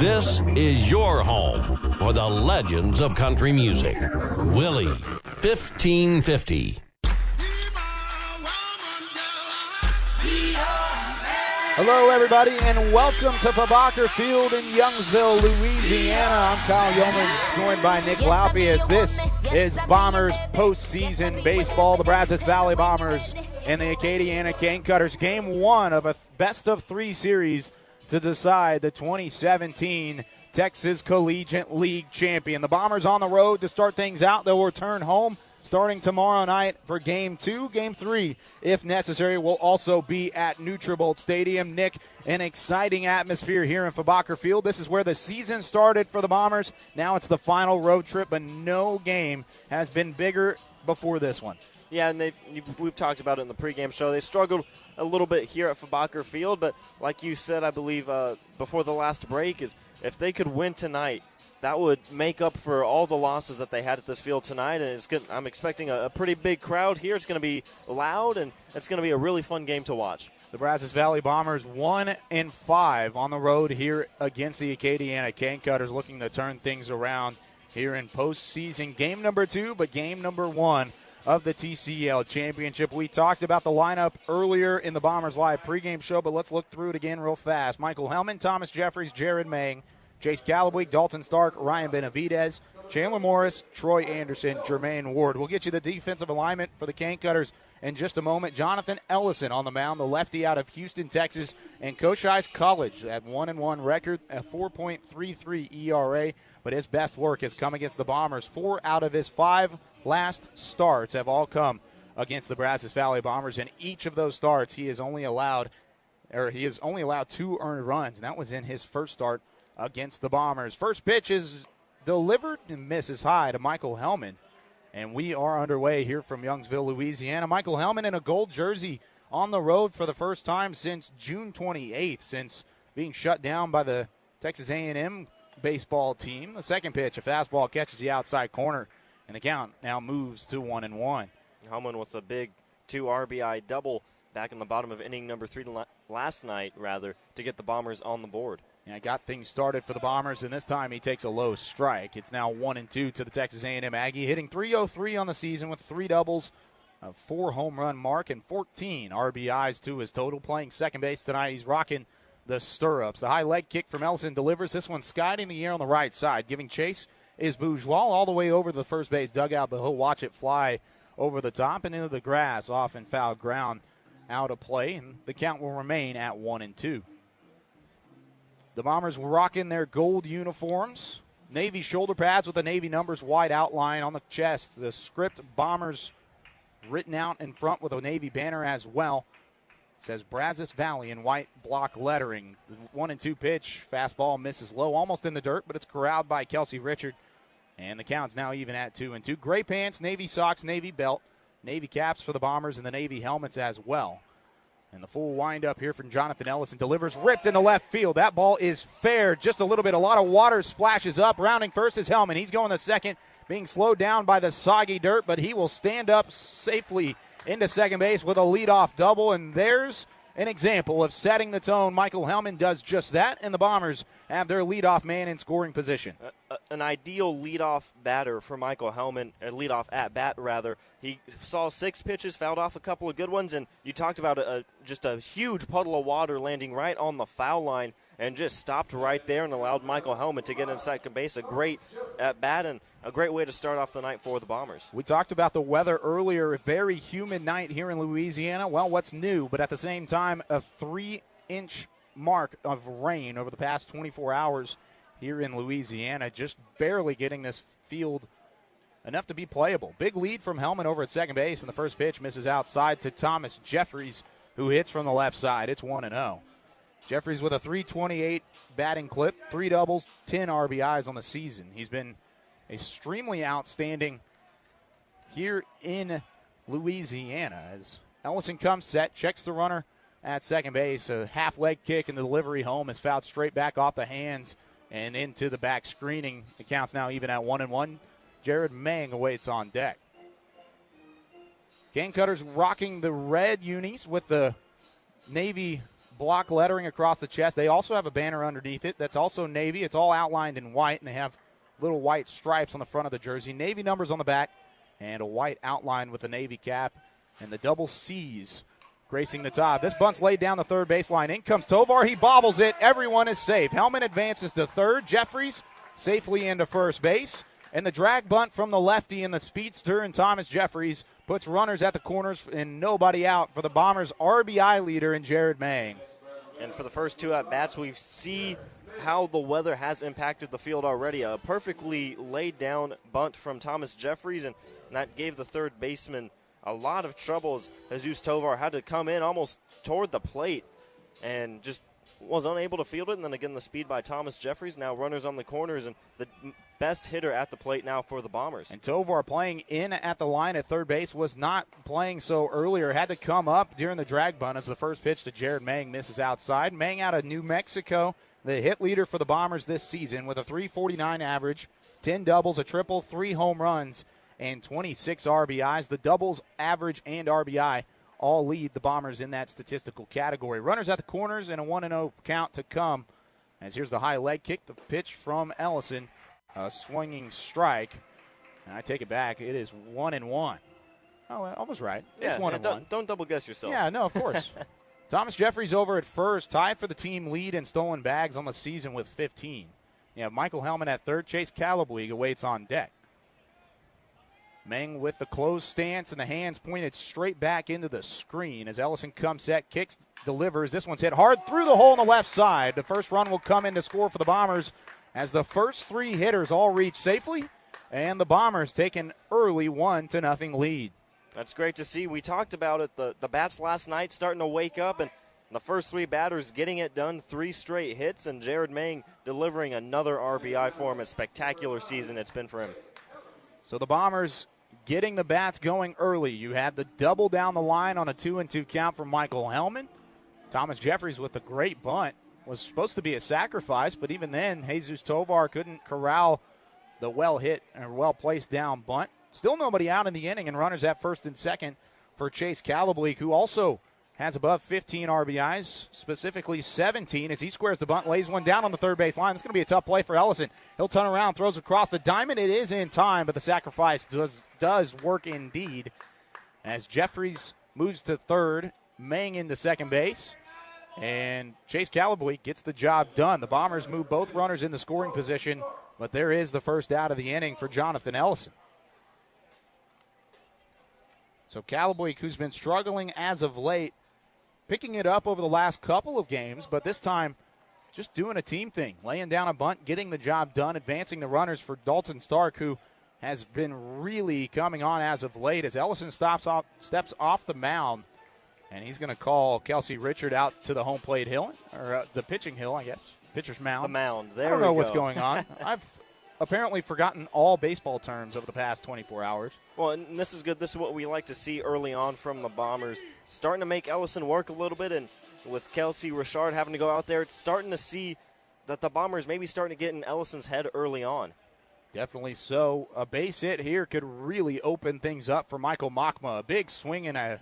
This is your home for the legends of country music. Willie, 1550. Hello, everybody, and welcome to Fabacher Field in Youngsville, Louisiana. I'm Kyle Yeomans, joined by Nick Laupy, as this is Bombers postseason baseball. The Brazos Valley Bombers and the Acadiana Cane Cutters. Game one of a best-of-3 series to decide the 2017 Texas Collegiate League champion. The Bombers on the road to start things out. They'll return home starting tomorrow night for Game 2. Game 3, if necessary, will also be at Nutrabolt Stadium. Nick, an exciting atmosphere here in Fabacher Field. This is where the season started for the Bombers. Now it's the final road trip, but no game has been bigger before this one. Yeah, and we've talked about it in the pregame show. They struggled a little bit here at Fabacher Field, but like you said, I believe, before the last break, is if they could win tonight, that would make up for all the losses that they had at this field tonight. And it's good. I'm expecting a pretty big crowd here. It's going to be loud, and it's going to be a really fun game to watch. The Brazos Valley Bombers 1-5 on the road here against the Acadiana Cane Cutters, looking to turn things around here in postseason game number 2, but game number 1 of the TCL Championship. We talked about the lineup earlier in the Bombers Live pregame show, but let's look through it again real fast. Michael Hellman, Thomas Jeffries, Jared Mang, Chase Callaway, Dalton Stark, Ryan Benavidez, Chandler Morris, Troy Anderson, Jermaine Ward. We'll get you the defensive alignment for the Cane Cutters in just a moment. Jonathan Ellison on the mound, the lefty out of Houston, Texas, and Cochise College at 1-1 record, a 4.33 ERA, but his best work has come against the Bombers. 4 out of his 5 last starts have all come against the Brazos Valley Bombers. In each of those starts, he has only allowed 2 earned runs, and that was in his first start against the Bombers. First pitch is delivered and misses high to Michael Hellman. And we are underway here from Youngsville, Louisiana. Michael Hellman in a gold jersey on the road for the first time since June 28th, since being shut down by the Texas A&M baseball team. The second pitch, a fastball catches the outside corner, and the count now moves to 1-1. Hellman with a big 2 RBI double back in the bottom of inning number 3 last night, to get the Bombers on the board. Yeah, got things started for the Bombers, and this time he takes a low strike. It's now 1-2 to the Texas A&M Aggie, hitting .303 on the season with 3 doubles, a 4 home run mark, and 14 RBIs to his total. Playing second base tonight, he's rocking the stirrups. The high leg kick from Ellison delivers. This one skied in the air on the right side. Giving chase is Bourgeois all the way over the first base dugout, but he'll watch it fly over the top and into the grass, off in foul ground, out of play, and the count will remain at 1-2. The Bombers were rocking their gold uniforms, Navy shoulder pads with the Navy numbers wide outline on the chest. The script Bombers written out in front with a Navy banner as well. It says Brazos Valley in white block lettering. The 1-2 pitch, fastball misses low, almost in the dirt, but it's corralled by Kelsey Richard. And the count's now even at 2-2. Gray pants, Navy socks, Navy belt, Navy caps for the Bombers, and the Navy helmets as well. And the full windup here from Jonathan Ellison delivers, ripped in the left field. That ball is fair just a little bit. A lot of water splashes up. Rounding first is Hellman. He's going to second, being slowed down by the soggy dirt, but he will stand up safely into second base with a leadoff double. And there's an example of setting the tone. Michael Hellman does just that, and the Bombers have their leadoff man in scoring position. An ideal leadoff batter for Michael Hellman, a leadoff at bat rather. He saw 6 pitches, fouled off a couple of good ones, and you talked about just a huge puddle of water landing right on the foul line, and just stopped right there and allowed Michael Hellman to get in second base. A great at bat and a great way to start off the night for the Bombers. We talked about the weather earlier. A very humid night here in Louisiana. Well, what's new? But at the same time, a 3-inch mark of rain over the past 24 hours here in Louisiana. Just barely getting this field enough to be playable. Big lead from Hellman over at second base, and the first pitch misses outside to Thomas Jeffries, who hits from the left side. It's 1-0. Jeffries with a .328 batting clip, 3 doubles, 10 RBIs on the season. He's been extremely outstanding here in Louisiana. As Ellison comes set, checks the runner at second base. A half-leg kick and the delivery home is fouled straight back off the hands and into the back screening. The count's now even at 1-1. Jared Mang awaits on deck. Cane Cutters rocking the red unis with the Navy block lettering across the chest. They also have a banner underneath it that's also navy. It's all outlined in white, and they have little white stripes on the front of the jersey. Navy numbers on the back, and a white outline with a navy cap, and the double C's gracing the top. This bunt's laid down the third baseline. In comes Tovar. He bobbles it. Everyone is safe. Hellman advances to third. Jeffries safely into first base. And the drag bunt from the lefty and the speedster and Thomas Jeffries puts runners at the corners and nobody out for the Bombers' RBI leader in Jared Mang. And for the first two at-bats, we see how the weather has impacted the field already. A perfectly laid down bunt from Thomas Jeffries, and that gave the third baseman a lot of trouble as Jesus Tovar had to come in almost toward the plate and just was unable to field it. And then again, the speed by Thomas Jeffries. Now runners on the corners, and the best hitter at the plate now for the Bombers. And Tovar playing in at the line at third base, was not playing so earlier. Had to come up during the drag bunt as the first pitch to Jared Mang misses outside. Mang out of New Mexico, the hit leader for the Bombers this season with a .349 average, 10 doubles, a triple, 3 home runs, and 26 RBIs. The doubles, average, and RBI all lead the Bombers in that statistical category. Runners at the corners and a 1-0 count to come. As here's the high leg kick, the pitch from Ellison, a swinging strike. And I take it back. It is 1-1. Oh, I was right. It's 1-1. Don't double guess yourself. Yeah, no, of course. Thomas Jeffries over at first, tied for the team lead in stolen bags on the season with 15. You have Michael Hellman at third. Chase Calabuig awaits on deck. Mang with the closed stance and the hands pointed straight back into the screen as Ellison comes set, kicks, delivers. This one's hit hard through the hole on the left side. The first run will come in to score for the Bombers as the first 3 hitters all reach safely, and the Bombers take an early 1-0 lead. That's great to see. We talked about it. The bats last night starting to wake up, and the first 3 batters getting it done, 3 straight hits, and Jared Mang delivering another RBI for him. A spectacular season it's been for him. So the Bombers getting the bats going early. You had the double down the line on a 2-2 count from Michael Hellman. Thomas Jeffries with a great bunt. Was supposed to be a sacrifice, but even then, Jesus Tovar couldn't corral the well-hit or well-placed down bunt. Still nobody out in the inning, and runners at first and second for Chase Calabuig, who also has above 15 RBIs, specifically 17, as he squares the bunt, lays one down on the third base line. It's going to be a tough play for Ellison. He'll turn around, throws across the diamond. It is in time, but the sacrifice does work indeed as Jeffries moves to third, Mang into second base, and Chase Calabuig gets the job done. The Bombers move both runners into scoring position, but there is the first out of the inning for Jonathan Ellison. So Calabuig, who's been struggling as of late, picking it up over the last couple of games, but this time just doing a team thing, laying down a bunt, getting the job done, advancing the runners for Dalton Stark, who has been really coming on as of late as Ellison steps off the mound, and he's going to call Kelsey Richard out to the home plate hill, or the pitching hill, I guess, pitcher's mound. The mound, there we go. I don't know what's going on. I've apparently forgotten all baseball terms over the past 24 hours. Well, and this is good. This is what we like to see early on from the Bombers. Starting to make Ellison work a little bit, and with Kelsey Richard having to go out there, it's starting to see that the Bombers maybe starting to get in Ellison's head early on. Definitely so. A base hit here could really open things up for Michael Machma. A big swing and a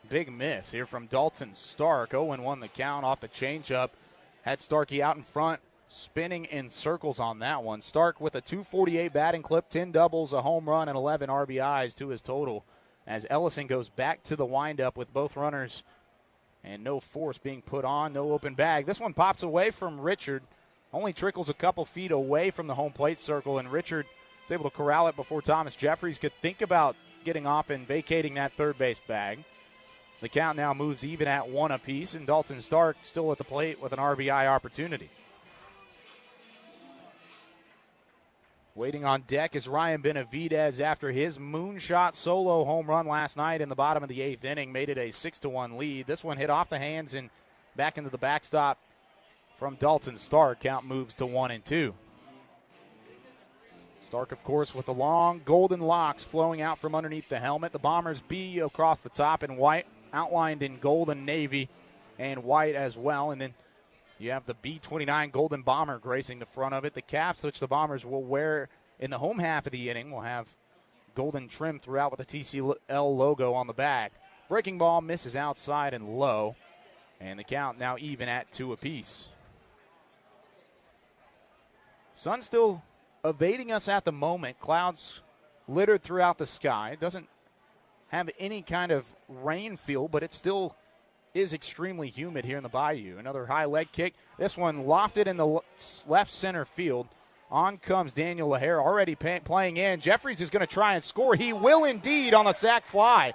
big miss here from Dalton Stark. 0-1 the count off the changeup. Had Starkey out in front, spinning in circles on that one. Stark with a .248 batting clip, 10 doubles, a home run, and 11 RBIs to his total as Ellison goes back to the windup with both runners and no force being put on, no open bag. This one pops away from Richard, only trickles a couple feet away from the home plate circle, and Richard is able to corral it before Thomas Jeffries could think about getting off and vacating that third base bag. The count now moves even at 1 apiece, and Dalton Stark still at the plate with an RBI opportunity. Waiting on deck is Ryan Benavidez after his moonshot solo home run last night in the bottom of the 8th inning, made it a 6-1 lead. This one hit off the hands and back into the backstop from Dalton Stark. Count moves to 1-2. Stark, of course, with the long golden locks flowing out from underneath the helmet. The Bombers B across the top in white, outlined in gold and navy and white as well. And then you have the B-29 Golden Bomber gracing the front of it. The caps, which the Bombers will wear in the home half of the inning, will have golden trim throughout with the TCL logo on the back. Breaking ball misses outside and low. And the count now even at 2 apiece. Sun still evading us at the moment. Clouds littered throughout the sky. It doesn't have any kind of rain feel, but it still is extremely humid here in the Bayou. Another high leg kick. This one lofted in the left center field. On comes Daniel Lahare, already playing in. Jeffries is going to try and score. He will indeed on the sac fly.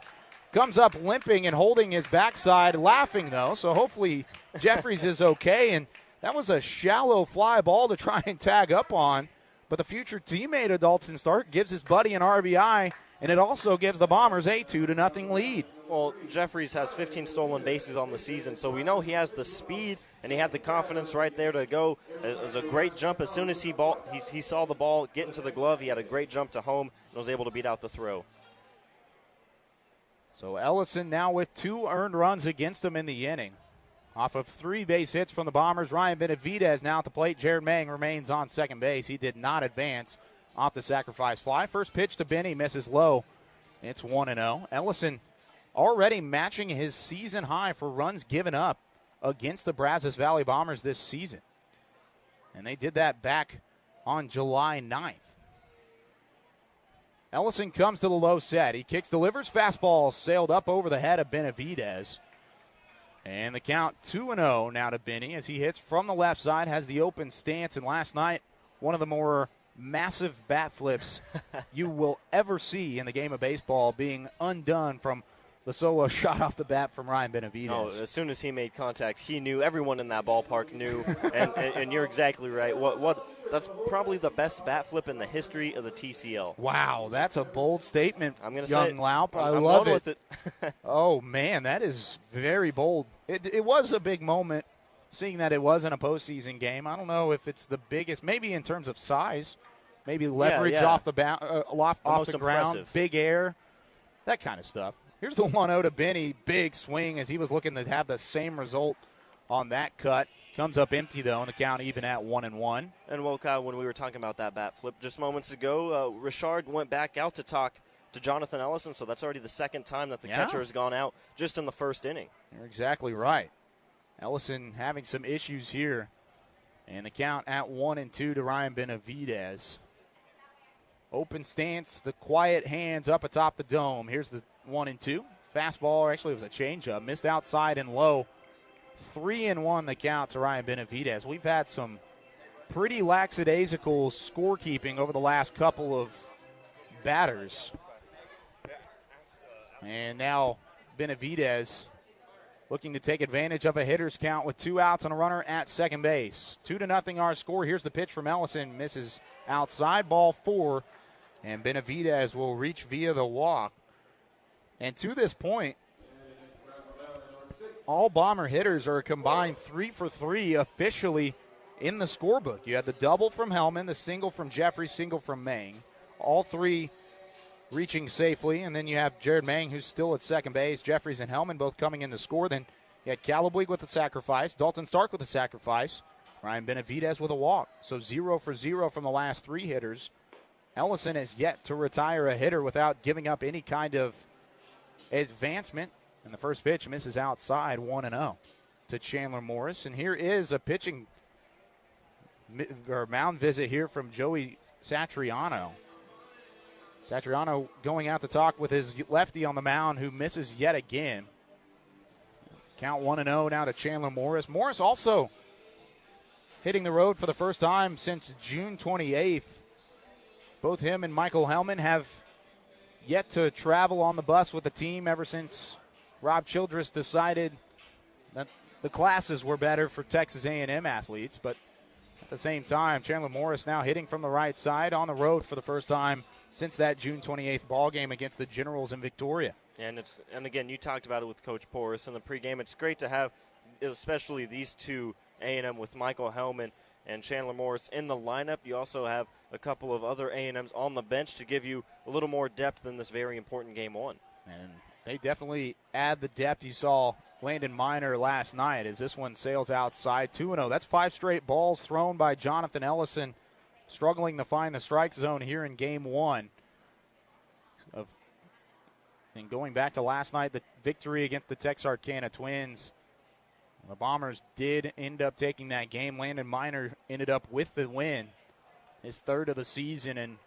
Comes up limping and holding his backside, laughing though, so hopefully Jeffries is okay. And that was a shallow fly ball to try and tag up on, but the future teammate of Dalton Stark gives his buddy an RBI, and it also gives the Bombers a 2-0 lead. Well, Jeffries has 15 stolen bases on the season, so we know he has the speed and he had the confidence right there to go. It was a great jump. As soon as he saw the ball get into the glove, he had a great jump to home and was able to beat out the throw. So Ellison now with 2 earned runs against him in the inning. Off of 3 base hits from the Bombers, Ryan Benavidez now at the plate. Jared Mang remains on second base. He did not advance off the sacrifice fly. First pitch to Benny, misses low. It's 1-0. Ellison already matching his season high for runs given up against the Brazos Valley Bombers this season. And they did that back on July 9th. Ellison comes to the low set. He kicks, delivers, fastball sailed up over the head of Benavidez. And the count 2-0 now to Benny as he hits from the left side, has the open stance. And last night, one of the more massive bat flips you will ever see in the game of baseball, being undone from the solo shot off the bat from Ryan Benavidez. Oh, as soon as he made contact, he knew. Everyone in that ballpark knew. and you're exactly right. That's probably the best bat flip in the history of the TCL. Wow, that's a bold statement, I'm going to young say Laup. I I'm love going it. with it. Oh, man, that is very bold. It was a big moment, seeing that it wasn't a postseason game. I don't know if it's the biggest, maybe in terms of size, maybe leverage off the off the ground, impressive. big air, that kind of stuff. Here's the 1-0 to Benny. Big swing as he was looking to have the same result on that cut. Comes up empty, though, and the count even at 1-1. And, well, Kyle, when we were talking about that bat flip just moments ago, Richard went back out to talk to Jonathan Ellison, so that's already the second time that the catcher has gone out just in the first inning. You're exactly right. Ellison having some issues here. And the count at 1-2 to Ryan Benavidez. Open stance, the quiet hands up atop the dome. Here's the 1-2. Fastball, actually it was a changeup, missed outside and low. 3-1 the count to Ryan Benavidez. We've had some pretty lackadaisical scorekeeping over the last couple of batters. And now Benavidez looking to take advantage of a hitter's count with 2 outs and a runner at second base. 2-0 our score. Here's the pitch from Ellison. Misses outside, ball 4. And Benavidez will reach via the walk. And to this point, all Bomber hitters are a combined 3 for 3 officially in the scorebook. You had the double from Hellman, the single from Jeffrey, single from Mang. All 3 reaching safely. And then you have Jared Mang, who's still at second base. Jeffries and Hellman both coming in to score. Then you had Calabuig with a sacrifice, Dalton Stark with a sacrifice, Ryan Benavidez with a walk. So 0 for 0 from the last 3 hitters. Ellison has yet to retire a hitter without giving up any kind of advancement. And the first pitch misses outside, 1-0 to Chandler Morris. And here is a pitching or mound visit here from Joey Satriano. Satriano going out to talk with his lefty on the mound, who misses yet again. Count 1-0 now to Chandler Morris. Morris also hitting the road for the first time since June 28th. Both him and Michael Hellman have yet to travel on the bus with the team ever since Rob Childress decided that the classes were better for Texas A&M athletes. But at the same time, Chandler Morris now hitting from the right side on the road for the first time since that June 28th ball game against the Generals in Victoria. And again, you talked about it with Coach Porras in the pregame. It's great to have, especially these two A&M with Michael Hellman and Chandler Morris in the lineup. You also have a couple of other A&Ms on the bench to give you a little more depth in this very important game one. And they definitely add the depth. You saw Landon Minor last night as this one sails outside 2-0. That's 5 straight balls thrown by Jonathan Ellison, struggling to find the strike zone here in game one. And going back to last night, the victory against the Texarkana Twins, The Bombers did end up taking that game. Landon Minor ended up with the win, his third of the season, and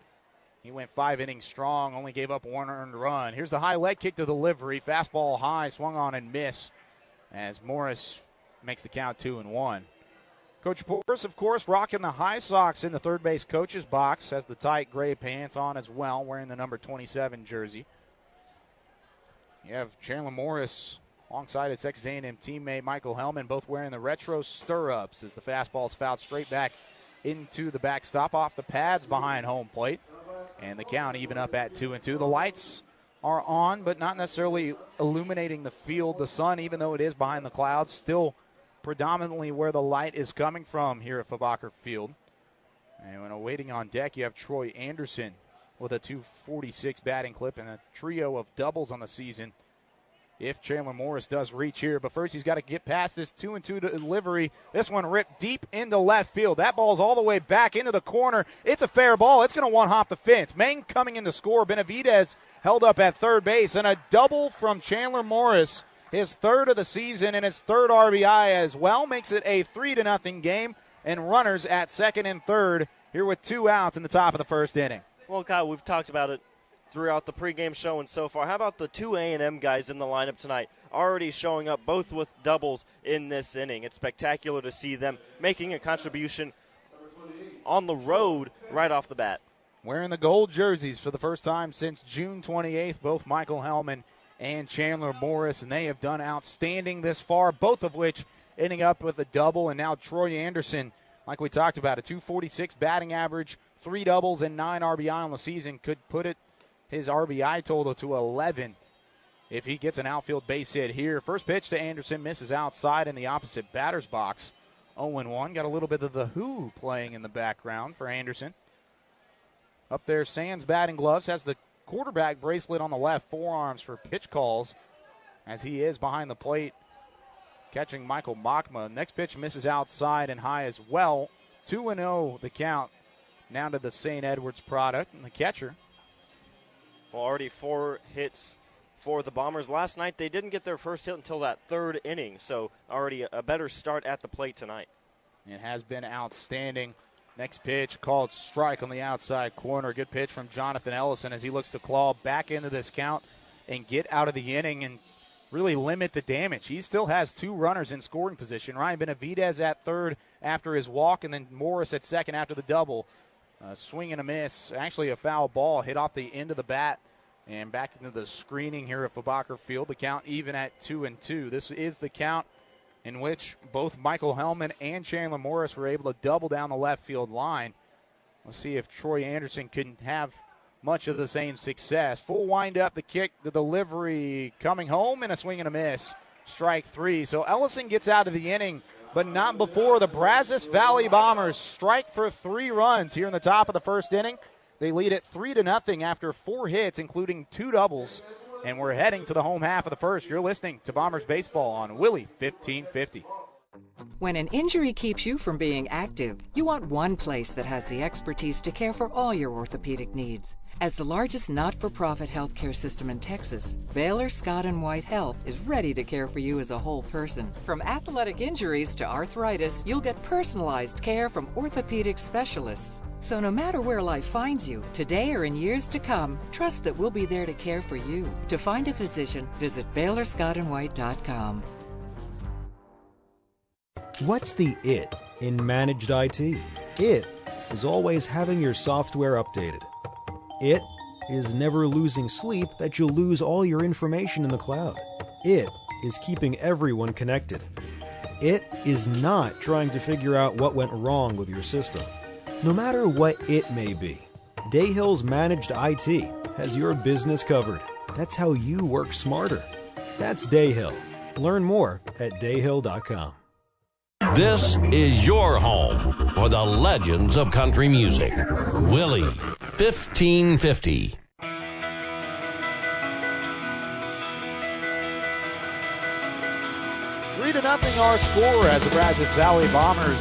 he went 5 innings strong, only gave up 1 earned run. Here's the high leg kick to delivery. Fastball high, swung on and missed as Morris makes the count 2-1. Coach Morris, of course, rocking the high socks in the third base coach's box, has the tight gray pants on as well, wearing the number 27 jersey. You have Chandler Morris alongside his Texas A&M teammate Michael Hellman, both wearing the retro stirrups as the fastball is fouled straight back into the backstop off the pads behind home plate. And the count even up at 2-2. The lights are on, but not necessarily illuminating the field. The sun, even though it is behind the clouds, still predominantly where the light is coming from here at Fabacher Field. And when waiting on deck, you have Troy Anderson with a .246 batting clip and a trio of doubles on the season if Chandler Morris does reach here. But first, he's got to get past this 2-2 delivery. This one ripped deep into left field. That ball's all the way back into the corner. It's a fair ball. It's going to one-hop the fence. Maine coming in to score. Benavidez held up at third base. And a double from Chandler Morris, his third of the season and his third RBI as well, makes it a 3-0 game. And runners at second and third here with 2 outs in the top of the first inning. Well, Kyle, we've talked about it throughout the pregame show and so far. How about the 2 A&M guys in the lineup tonight already showing up both with doubles in this inning? It's spectacular to see them making a contribution on the road right off the bat. Wearing the gold jerseys for the first time since June 28th, both Michael Hellman and Chandler Morris, and they have done outstanding this far, both of which ending up with a double. And now Troy Anderson, like we talked about, a .246 batting average, 3 doubles and 9 RBI on the season, could put his RBI total to 11 if he gets an outfield base hit here. First pitch to Anderson, misses outside in the opposite batter's box. 0-1. Got a little bit of the Who playing in the background for Anderson. Up there, Sands batting gloves, has the quarterback bracelet on the left forearms for pitch calls as he is behind the plate catching Michael Machma. Next pitch misses outside and high as well. 2-0 the count now to the St. Edwards product, and the catcher. Well, already 4 hits for the Bombers. Last night they didn't get their first hit until that third inning, so already a better start at the plate tonight. It has been outstanding. Next pitch called strike on the outside corner. Good pitch from Jonathan Ellison as he looks to claw back into this count and get out of the inning and really limit the damage. He still has 2 runners in scoring position. Ryan Benavidez at third after his walk, and then Morris at second after the double. Swing and a miss. Actually a foul ball hit off the end of the bat and back into the screening here at Fabacher Field. The count even at 2-2. This is the count in which both Michael Hellman and Chandler Morris were able to double down the left field line. Let's see if Troy Anderson can have much of the same success. Full wind up, the kick, the delivery coming home, and a swing and a miss. Strike 3. So Ellison gets out of the inning, but not before the Brazos Valley Bombers strike for 3 runs here in the top of the first inning. They lead it 3-0 after 4 hits, including 2 doubles. And we're heading to the home half of the first. You're listening to Bombers Baseball on Willie 1550. When an injury keeps you from being active, you want one place that has the expertise to care for all your orthopedic needs. As the largest not-for-profit healthcare system in Texas, Baylor Scott & White Health is ready to care for you as a whole person. From athletic injuries to arthritis, you'll get personalized care from orthopedic specialists. So no matter where life finds you, today or in years to come, trust that we'll be there to care for you. To find a physician, visit BaylorScottandWhite.com. What's the it in managed IT? It is always having your software updated. It is never losing sleep that you'll lose all your information in the cloud. It is keeping everyone connected. It is not trying to figure out what went wrong with your system. No matter what it may be, Dayhill's Managed IT has your business covered. That's how you work smarter. That's Dayhill. Learn more at dayhill.com. This is your home for the legends of country music. Willie 1550. 3-0 our score as the Brazos Valley Bombers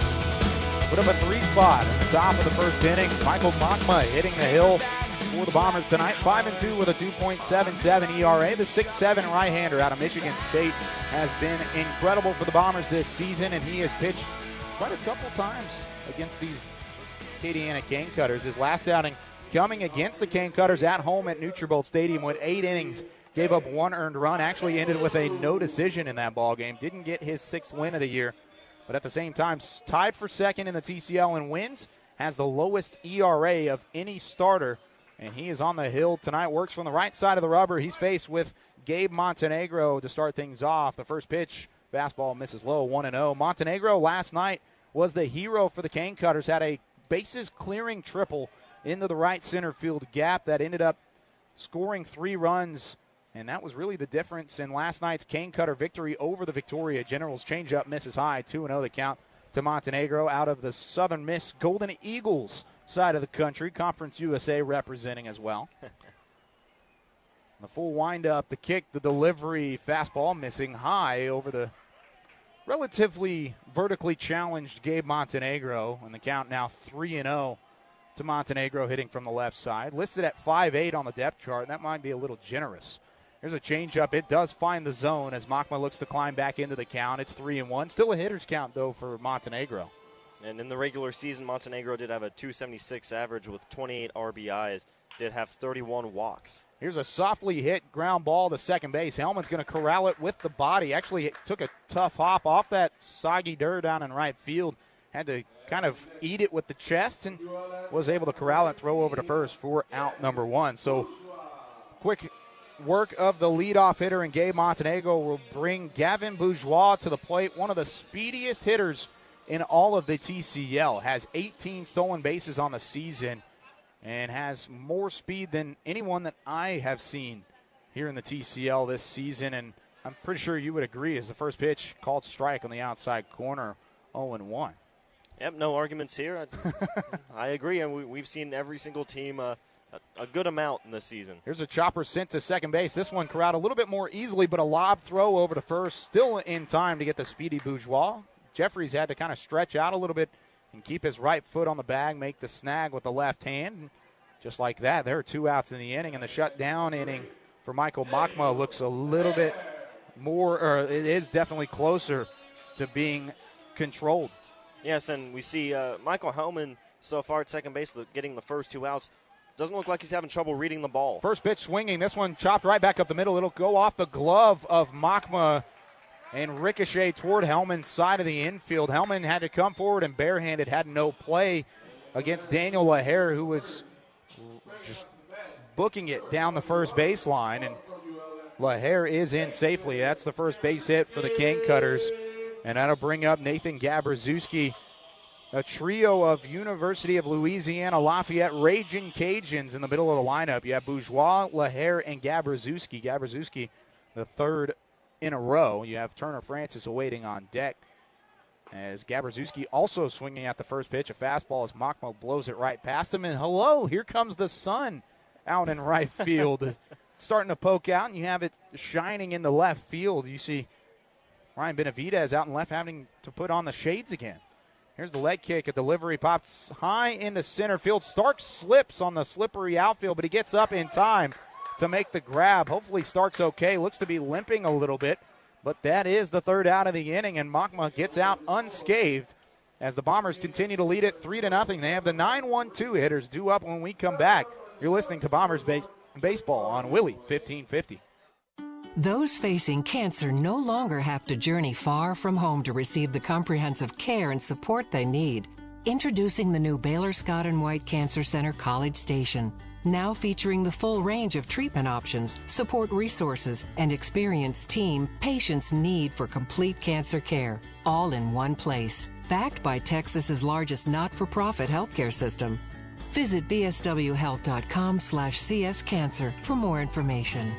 put up a 3 spot at the top of the first inning. Michael Machma hitting the hill for the Bombers tonight. 5-2 with a 2.77 ERA. The 6'7" right-hander out of Michigan State has been incredible for the Bombers this season, and he has pitched quite a couple times against these Acadiana Cane Cutters. His last outing coming against the Cane Cutters at home at Nutrabolt Stadium with 8 innings. Gave up 1 earned run. Actually ended with a no decision in that ball game. Didn't get his 6th win of the year, but at the same time tied for second in the TCL in wins. Has the lowest ERA of any starter, and he is on the hill tonight. Works from the right side of the rubber. He's faced with Gabe Montenegro to start things off. The first pitch, fastball misses low, 1-0. Montenegro last night was the hero for the Cane Cutters. Had a bases-clearing triple into the right center field gap that ended up scoring 3 runs, and that was really the difference in last night's Cane Cutter victory over the Victoria Generals. Changeup misses high, 2-0 the count to Montenegro out of the Southern Miss Golden Eagles side of the country. Conference USA representing as well. The full windup, the kick, the delivery, fastball missing high over the relatively vertically challenged Gabe Montenegro. And the count now 3-0 to Montenegro hitting from the left side. Listed at 5'8" on the depth chart, and that might be a little generous. Here's a changeup. It does find the zone as Machma looks to climb back into the count. It's 3-1. Still a hitter's count, though, for Montenegro. And in the regular season, Montenegro did have a .276 average with 28 RBIs. Did have 31 walks. Here's a softly hit ground ball to second base. Hellman's going to corral it with the body. Actually, it took a tough hop off that soggy dirt down in right field. Had to kind of eat it with the chest and was able to corral it, throw over to first for out number 1. So, quick work of the leadoff hitter, and Gabe Montenegro will bring Gavin Bourgeois to the plate, one of the speediest hitters in all of the TCL. Has 18 stolen bases on the season and has more speed than anyone that I have seen here in the TCL this season, and I'm pretty sure you would agree as the first pitch called strike on the outside corner, 0-1. Yep, no arguments here. I agree, and we've seen every single team a good amount in this season. Here's a chopper sent to second base. This one corralled a little bit more easily, but a lob throw over to first, still in time to get the speedy Bourgeois. Jeffries had to kind of stretch out a little bit and keep his right foot on the bag, make the snag with the left hand. And just like that, there are 2 outs in the inning, and the shutdown inning for Michael Machma looks a little bit more, or it is definitely closer to being controlled. Yes, and we see Michael Hellman so far at second base getting the first 2 outs. Doesn't look like he's having trouble reading the ball. First pitch swinging. This one chopped right back up the middle. It'll go off the glove of Machma and ricochet toward Hellman's side of the infield. Hellman had to come forward and barehanded, had no play against Daniel LaHare, who was just booking it down the first baseline. And LaHare is in safely. That's the first base hit for the Cane Cutters. And that'll bring up Nathan Gabraszewski. A trio of University of Louisiana Lafayette Raging Cajuns in the middle of the lineup. You have Bourgeois, LaHare, and Gabraszewski. Gabraszewski, the third in a row. You have Turner Francis awaiting on deck as Gabraszewski also swinging at the first pitch. A fastball as Machma blows it right past him. And hello, here comes the sun out in right field. Starting to poke out, and you have it shining in the left field. You see Ryan Benavidez out in left having to put on the shades again. Here's the leg kick. A delivery pops high into center field. Stark slips on the slippery outfield, but he gets up in time to make the grab. Hopefully Stark's okay. Looks to be limping a little bit, but that is the third out of the inning, and Machma gets out unscathed as the Bombers continue to lead it 3-0. They have the 9-1-2 hitters due up when we come back. You're listening to Bombers Baseball on Willie 1550. Those facing cancer no longer have to journey far from home to receive the comprehensive care and support they need. Introducing the new Baylor Scott & White Cancer Center College Station, now featuring the full range of treatment options, support resources, and experienced team patients need for complete cancer care, all in one place. Backed by Texas's largest not-for-profit healthcare system. Visit bswhealth.com/cscancer for more information.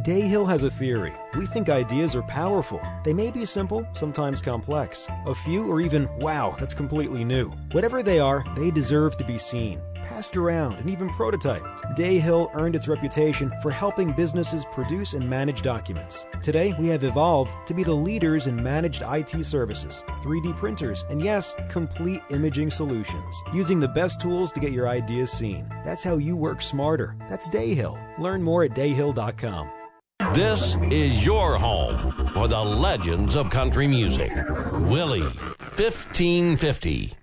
Dayhill has a theory. We think ideas are powerful. They may be simple, sometimes complex. A few or even, wow, that's completely new. Whatever they are, they deserve to be seen. Pass passed around, and even prototyped. Dayhill earned its reputation for helping businesses produce and manage documents. Today, we have evolved to be the leaders in managed IT services, 3D printers, and yes, complete imaging solutions. Using the best tools to get your ideas seen. That's how you work smarter. That's Dayhill. Learn more at dayhill.com. This is your home for the legends of country music. Willie, 1550.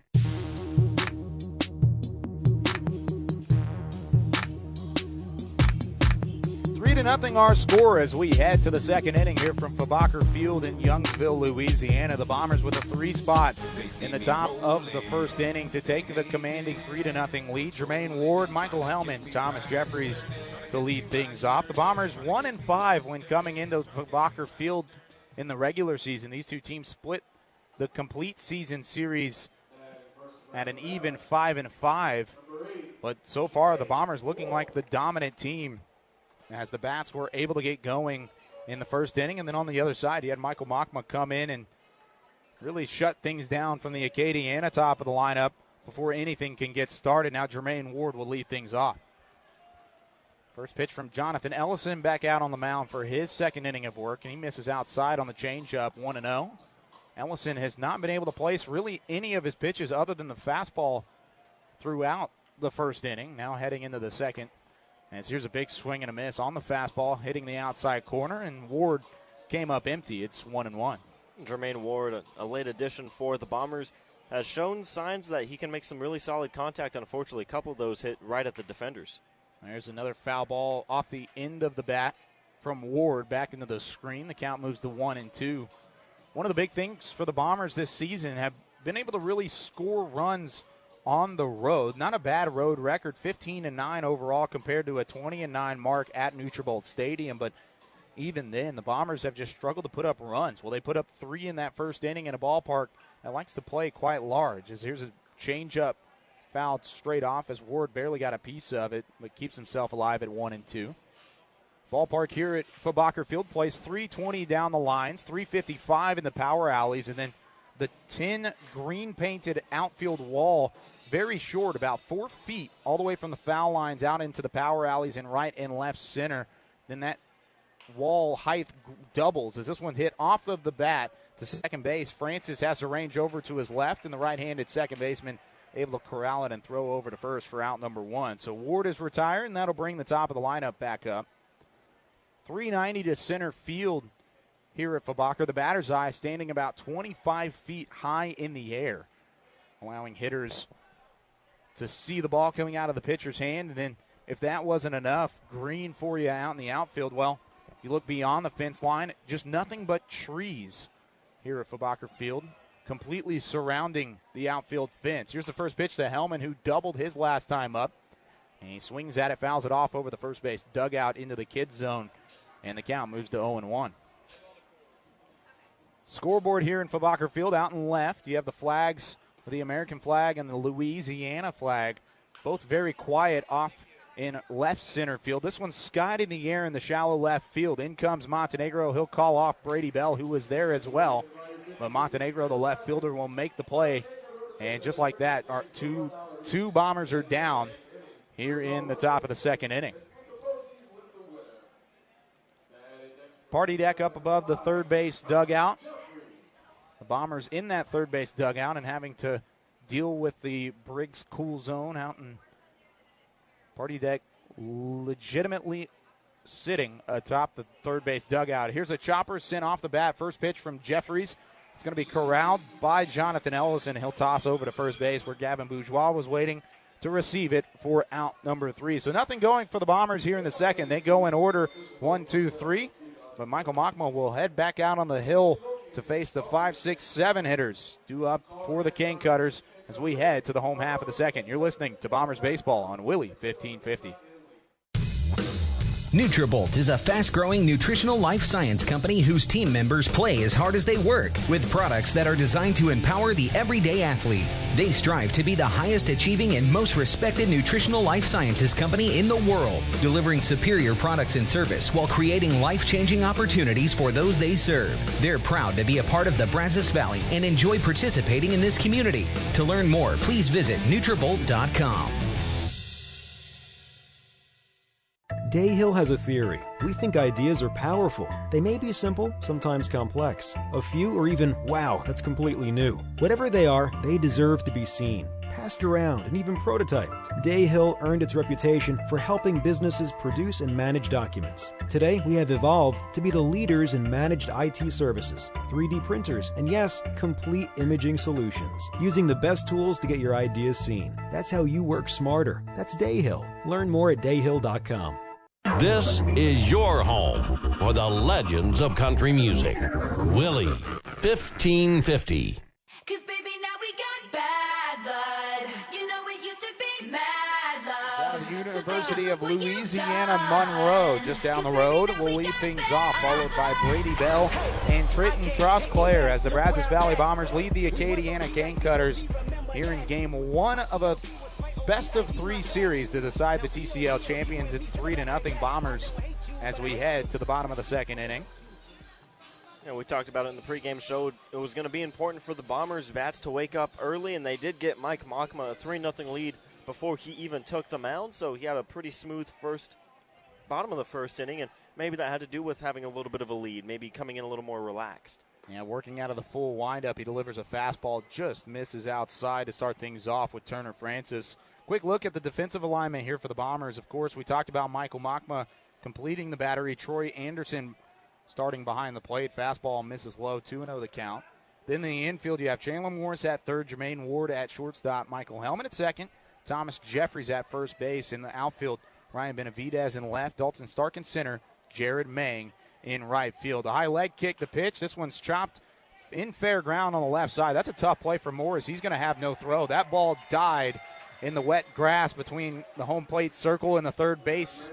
3-0 our score as we head to the second inning here from Fobacker Field in Youngsville, Louisiana. The Bombers with a 3 spot in the top of the first inning to take the commanding 3-0 lead. Jermaine Ward, Michael Hellman, Thomas Jeffries to lead things off. The Bombers 1-5 when coming into Fobacker Field in the regular season. These two teams split the complete season series at an even 5-5. But so far, the Bombers looking like the dominant team as the bats were able to get going in the first inning. And then on the other side, you had Michael Machma come in and really shut things down from the Acadiana top of the lineup before anything can get started. Now Jermaine Ward will lead things off. First pitch from Jonathan Ellison back out on the mound for his second inning of work, and he misses outside on the changeup, 1-0. Ellison has not been able to place really any of his pitches other than the fastball throughout the first inning. Now heading into the second. As here's a big swing and a miss on the fastball, hitting the outside corner, and Ward came up empty. It's 1-1. Jermaine Ward, a late addition for the Bombers, has shown signs that he can make some really solid contact. Unfortunately, a couple of those hit right at the defenders. There's another foul ball off the end of the bat from Ward back into the screen. The count moves to 1-2. One of the big things for the Bombers this season have been able to really score runs on the road. Not a bad road record, 15-9 overall compared to a 20-9 mark at Nutrabolt Stadium. But even then, the Bombers have just struggled to put up runs. Well, they put up 3 in that first inning in a ballpark that likes to play quite large. As here's a changeup fouled straight off as Ward barely got a piece of it, but keeps himself alive at 1-2. Ballpark here at Fobacker Field plays 320 down the lines, 355 in the power alleys, and then the 10 green-painted outfield wall, very short, about 4 feet, all the way from the foul lines out into the power alleys in right and left center. Then that wall height doubles as this one hit off of the bat to second base. Francis has to range over to his left, and the right-handed second baseman able to corral it and throw over to first for out number 1. So Ward is retired, and that'll bring the top of the lineup back up. 390 to center field here at Fobacker. The batter's eye standing about 25 feet high in the air, allowing hitters to see the ball coming out of the pitcher's hand. And then if that wasn't enough green for you out in the outfield, well, you look beyond the fence line, just nothing but trees here at Fobacker Field, completely surrounding the outfield fence. Here's the first pitch to Hellman, who doubled his last time up. And he swings at it, fouls it off over the first base dugout into the kids zone, and the count moves to 0-1. Scoreboard here in Fobacker Field, out and left, you have the flags, the American flag and the Louisiana flag, both very quiet off in left center field. This one's skied in the air in the shallow left field. In comes Montenegro. He'll call off Brady Bell, who was there as well. But Montenegro, the left fielder, will make the play. And just like that, our two Bombers are down here in the top of the second inning. Party deck up above the third base dugout. The Bombers in that third base dugout and having to deal with the Briggs cool zone out in party deck, legitimately sitting atop the third base dugout. Here's a chopper sent off the bat. First pitch from Jeffries. It's going to be corralled by Jonathan Ellison. He'll toss over to first base where Gavin Bourgeois was waiting to receive it for out number 3. So nothing going for the Bombers here in the second. They go in order 1, 2, 3. But Michael Machma will head back out on the hill to face the 5, 6, 7 hitters due up for the King Cutters as we head to the home half of the second. You're listening to Bombers Baseball on Willie 1550. Nutrabolt is a fast-growing nutritional life science company whose team members play as hard as they work with products that are designed to empower the everyday athlete. They strive to be the highest achieving and most respected nutritional life sciences company in the world, delivering superior products and service while creating life-changing opportunities for those they serve. They're proud to be a part of the Brazos Valley and enjoy participating in this community. To learn more, please visit Nutrabolt.com. Dayhill has a theory. We think ideas are powerful. They may be simple, sometimes complex. A few are even, wow, that's completely new. Whatever they are, they deserve to be seen, passed around, and even prototyped. Dayhill earned its reputation for helping businesses produce and manage documents. Today, we have evolved to be the leaders in managed IT services, 3D printers, and yes, complete imaging solutions, using the best tools to get your ideas seen. That's how you work smarter. That's Dayhill. Learn more at dayhill.com. This is your home for the legends of country music. Willie, 1550. 'Cause baby, now we got bad blood. You know it used to be mad love. The University of Louisiana Monroe, just down the road, will lead things off, followed by Brady Bell and Trenton Trosclair as the Brazos Valley Bombers lead the Acadiana Cane Cutters here in game one of a best-of-3 series to decide the TCL champions. It's 3-0 Bombers as we head to the bottom of the second inning. Yeah, we talked about it in the pregame show. It was going to be important for the Bombers bats to wake up early, and they did get Mike Mockma a 3-0 lead before he even took the mound. So he had a pretty smooth bottom of the first inning, and maybe that had to do with having a little bit of a lead, maybe coming in a little more relaxed. Yeah, working out of the full windup, he delivers a fastball, just misses outside to start things off with Turner Francis. Quick look at the defensive alignment here for the Bombers. Of course, we talked about Michael Mockma completing the battery. Troy Anderson starting behind the plate. Fastball misses low, 2-0 the count. Then in the infield, you have Chandler Morris at third, Jermaine Ward at shortstop, Michael Hellman at second, Thomas Jeffries at first base. In the outfield, Ryan Benavidez in left, Dalton Stark in center, Jared Mang in right field. The high leg kick, the pitch. This one's chopped in fair ground on the left side. That's a tough play for Morris. He's going to have no throw. That ball died in the wet grass between the home plate circle and the third baseman,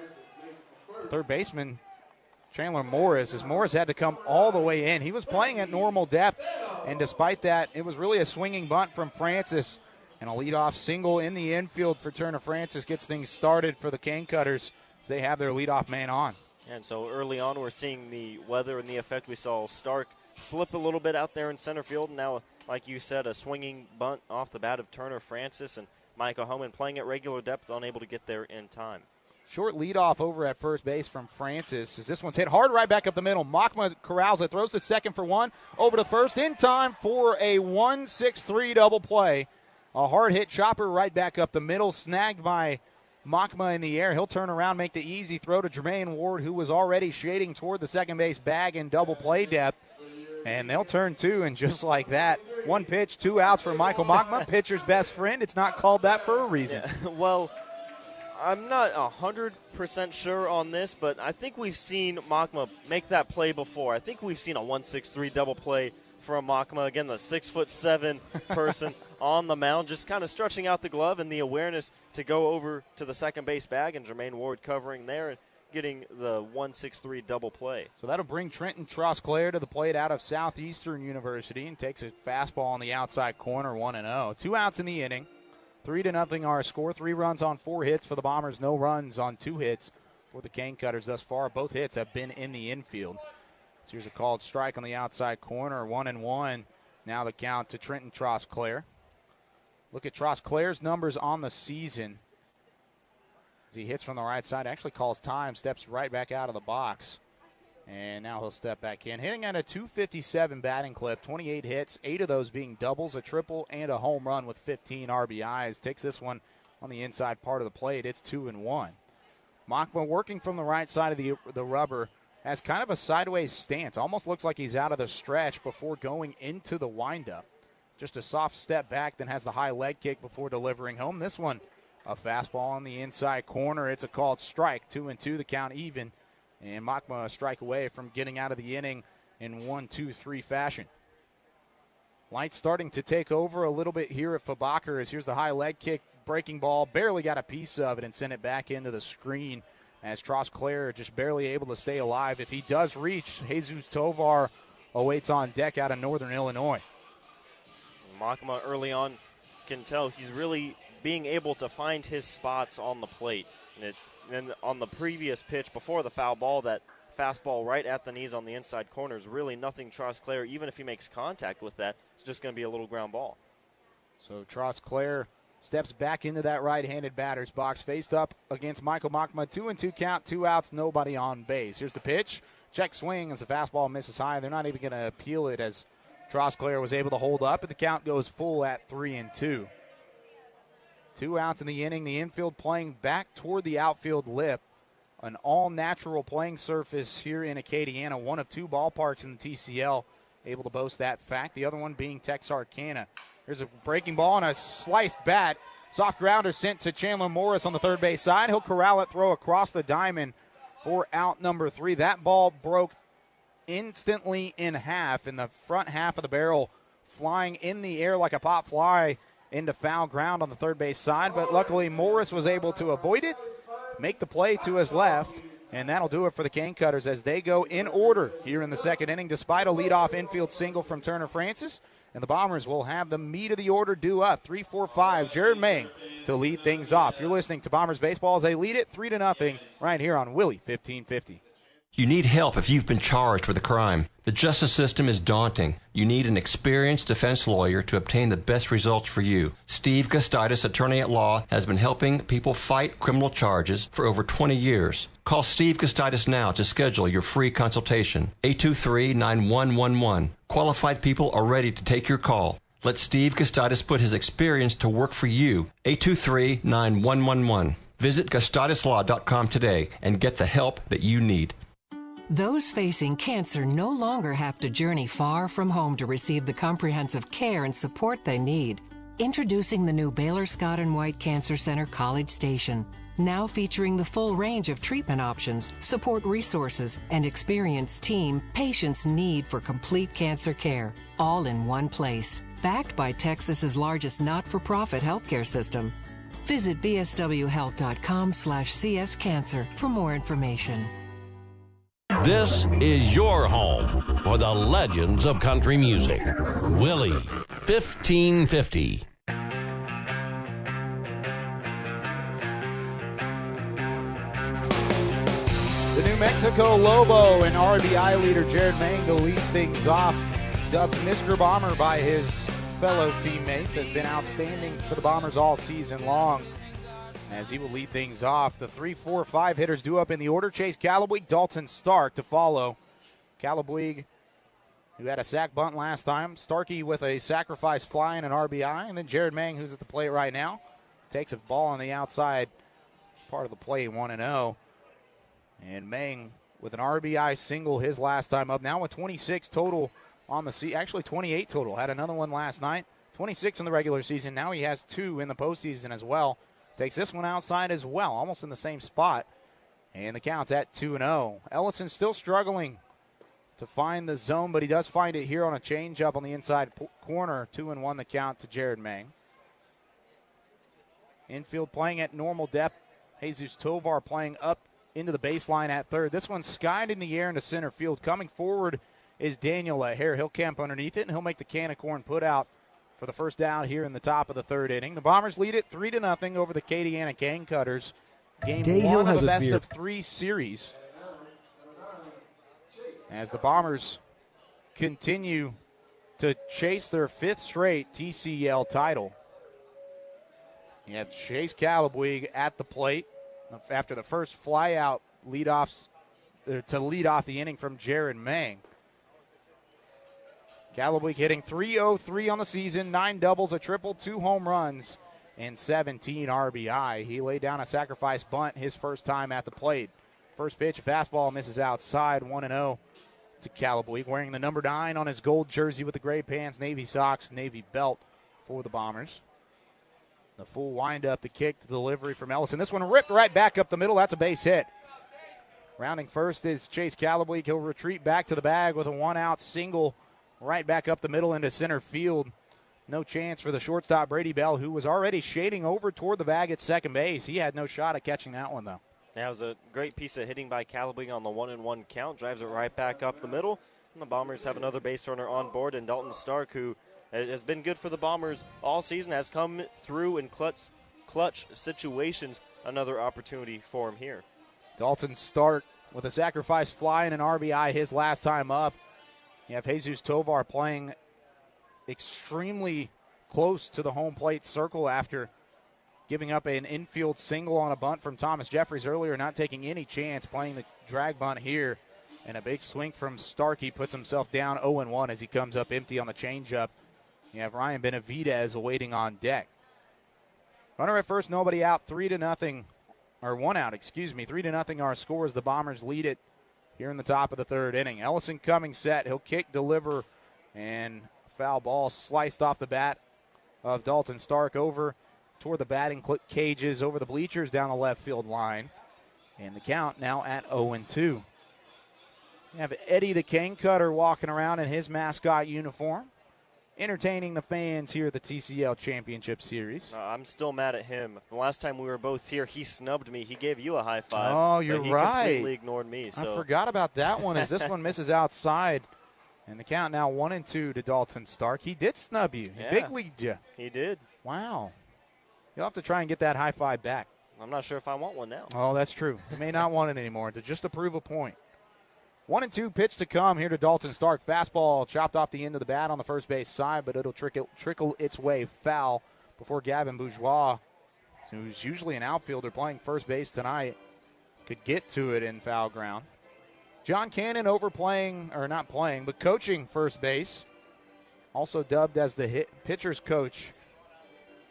Chandler Morris, as Morris had to come all the way in. He was playing at normal depth, and despite that, it was really a swinging bunt from Francis, and a leadoff single in the infield for Turner Francis gets things started for the Cane Cutters as they have their leadoff man on. And so early on, we're seeing the weather and the effect. We saw Stark slip a little bit out there in center field, and now, like you said, a swinging bunt off the bat of Turner Francis, and Michael Homan playing at regular depth, unable to get there in time. Short leadoff over at first base from Francis as this one's hit hard right back up the middle. Mockma corrals it, throws to second for one, over to first in time for a 1-6-3 double play. A hard hit chopper right back up the middle, snagged by Mockma in the air. He'll turn around, make the easy throw to Jermaine Ward, who was already shading toward the second base bag in double play depth. And they'll turn two, and just like that, one pitch, 2 outs for Michael Mockma, pitcher's best friend. It's not called that for a reason. Yeah, well, I'm not 100% sure on this, but I think we've seen Mockma make that play before. I think we've seen a 1-6-3 double play from Mockma. Again, the 6'7" person on the mound, just kind of stretching out the glove and the awareness to go over to the second base bag, and Jermaine Ward covering there and getting the 1-6-3 double play. So that'll bring Trenton Trosclair to the plate out of Southeastern University and takes a fastball on the outside corner, 1-0. 2 outs in the inning. 3-0 our score. 3 runs on 4 hits for the Bombers. No runs on 2 hits for the Cane Cutters thus far. Both hits have been in the infield. So here's a called strike on the outside corner, 1-1. Now the count to Trenton Trosclair. Look at Trosclair's numbers on the season. As he hits from the right side, actually calls time, steps right back out of the box. And now he'll step back in. Hitting at a .257 batting clip, 28 hits, 8 of those being doubles, a triple, and a home run with 15 RBIs. Takes this one on the inside part of the plate. It's 2-1. Mockma working from the right side of the rubber has kind of a sideways stance. Almost looks like he's out of the stretch before going into the windup. Just a soft step back, then has the high leg kick before delivering home. This one, a fastball on the inside corner. It's a called strike. 2-2, the count even. And Mockma a strike away from getting out of the inning in 1-2-3 fashion. Lights starting to take over a little bit here at Fabacher as here's the high leg kick, breaking ball. Barely got a piece of it and sent it back into the screen as Trosclair just barely able to stay alive. If he does reach, Jesus Tovar awaits on deck out of Northern Illinois. Mockma early on can tell he's really being able to find his spots on the plate. And on the previous pitch before the foul ball, that fastball right at the knees on the inside corner is really nothing Trosclair, even if he makes contact with that, it's just going to be a little ground ball. So Trosclair steps back into that right-handed batter's box, faced up against Michael Machma. 2-2 count, 2 outs, nobody on base. Here's the pitch. Check swing as the fastball misses high. They're not even going to appeal it as Trosclair was able to hold up, and the count goes full at 3-2. 2 outs in the inning. The infield playing back toward the outfield lip. An all-natural playing surface here in Acadiana. One of 2 ballparks in the TCL able to boast that fact. The other one being Texarkana. Here's a breaking ball and a sliced bat. Soft grounder sent to Chandler Morris on the third base side. He'll corral it, throw across the diamond for out number 3. That ball broke instantly in half, in the front half of the barrel, flying in the air like a pop fly into foul ground on the third base side. But luckily Morris was able to avoid it, make the play to his left, and that'll do it for the Cane Cutters as they go in order here in the second inning, despite a leadoff infield single from Turner Francis. And the Bombers will have the meat of the order due up. 3-4-5, Jared Mang to lead things off. You're listening to Bombers Baseball as they lead it 3-0 right here on Willie 1550. You need help if you've been charged with a crime. The justice system is daunting. You need an experienced defense lawyer to obtain the best results for you. Steve Gustitis, attorney at law, has been helping people fight criminal charges for over 20 years. Call Steve Gustitis now to schedule your free consultation. 823-9111. Qualified people are ready to take your call. Let Steve Gustitis put his experience to work for you. 823-9111. Visit GustitisLaw.com today and get the help that you need. Those facing cancer no longer have to journey far from home to receive the comprehensive care and support they need. Introducing the new Baylor Scott & White Cancer Center College Station, now featuring the full range of treatment options, support resources, and experienced team patients need for complete cancer care, all in one place. Backed by Texas's largest not-for-profit healthcare system. Visit bswhealth.com/cscancer for more information. This is your home for the legends of country music. Willie 1550. The New Mexico Lobo and RBI leader Jared Mang to lead things off. Dubbed Mr. Bomber by his fellow teammates, has been outstanding for the Bombers all season long. As he will lead things off, the 3-4-5 hitters due up in the order. Chase Calabuig, Dalton Stark to follow. Calabuig, who had a sac bunt last time. Starkey with a sacrifice fly and an RBI. And then Jared Mang, who's at the plate right now, takes a ball on the outside part of the plate, 1-0. And Mang with an RBI single his last time up. Now with 26 total on the season. Actually 28 total. Had another one last night. 26 in the regular season. Now he has 2 in the postseason as well. Takes this one outside as well, almost in the same spot. And the count's at 2-0. Ellison still struggling to find the zone, but he does find it here on a changeup on the inside corner. 2-1 the count to Jared Mang. Infield playing at normal depth. Jesus Tovar playing up into the baseline at third. This one's skied in the air into center field. Coming forward is Daniel Hare. He'll camp underneath it, and he'll make the can of corn put out for the first down here in the top of the third inning. The Bombers lead it 3-0 over the Acadiana Cane Cutters. Game Dayhill 1 of has a a best fear. of 3 series. As the Bombers continue to chase their 5th straight TCL title. You have Chase Calabuig at the plate after the first flyout leadoffs to lead off the inning from Jared Mang. Calabuig hitting .303 on the season, 9 doubles, a triple, 2 home runs, and 17 RBI. He laid down a sacrifice bunt his first time at the plate. First pitch, a fastball misses outside, 1-0 to Calabuig, wearing the number 9 on his gold jersey with the gray pants, navy socks, navy belt for the Bombers. The full windup, the kick, the delivery from Ellison. This one ripped right back up the middle. That's a base hit. Rounding first is Chase Calabuig. He'll retreat back to the bag with a 1-out single right back up the middle into center field. No chance for the shortstop, Brady Bell, who was already shading over toward the bag at second base. He had no shot at catching that one, though. That was a great piece of hitting by Calabuig on the 1-1 count. Drives it right back up the middle. And the Bombers have another base runner on board, and Dalton Stark, who has been good for the Bombers all season, has come through in clutch situations. Another opportunity for him here. Dalton Stark with a sacrifice fly and an RBI his last time up. You have Jesus Tovar playing extremely close to the home plate circle after giving up an infield single on a bunt from Thomas Jeffries earlier, not taking any chance, playing the drag bunt here. And a big swing from Starkey puts himself down 0-1 as he comes up empty on the changeup. You have Ryan Benavidez awaiting on deck. Runner at first, nobody out, 3-0, or 1 out, 3-0 our score as the Bombers lead it here in the top of the third inning. Ellison coming set. He'll kick, deliver, and foul ball sliced off the bat of Dalton Stark over toward the batting cages, over the bleachers, down the left field line. And the count now at 0-2. You have Eddie the Cane Cutter walking around in his mascot uniform, entertaining the fans here at the TCL Championship Series. I'm still mad at him. The last time we were both here, he snubbed me. He gave you a high five. Oh, you're but he right. completely ignored me. So. I forgot about that one as this one misses outside. And the count now 1-2 to Dalton Stark. He did snub you. Yeah. He big leagued you. He did. Wow. You'll have to try and get that high five back. I'm not sure if I want one now. Oh, that's true. You may not want it anymore just to prove a point. 1-2 pitch to come here to Dalton Stark. Fastball chopped off the end of the bat on the first base side, but it'll trickle its way foul before Gavin Bourgeois, who's usually an outfielder playing first base tonight, could get to it in foul ground. John Cannon coaching first base. Also dubbed as the pitcher's coach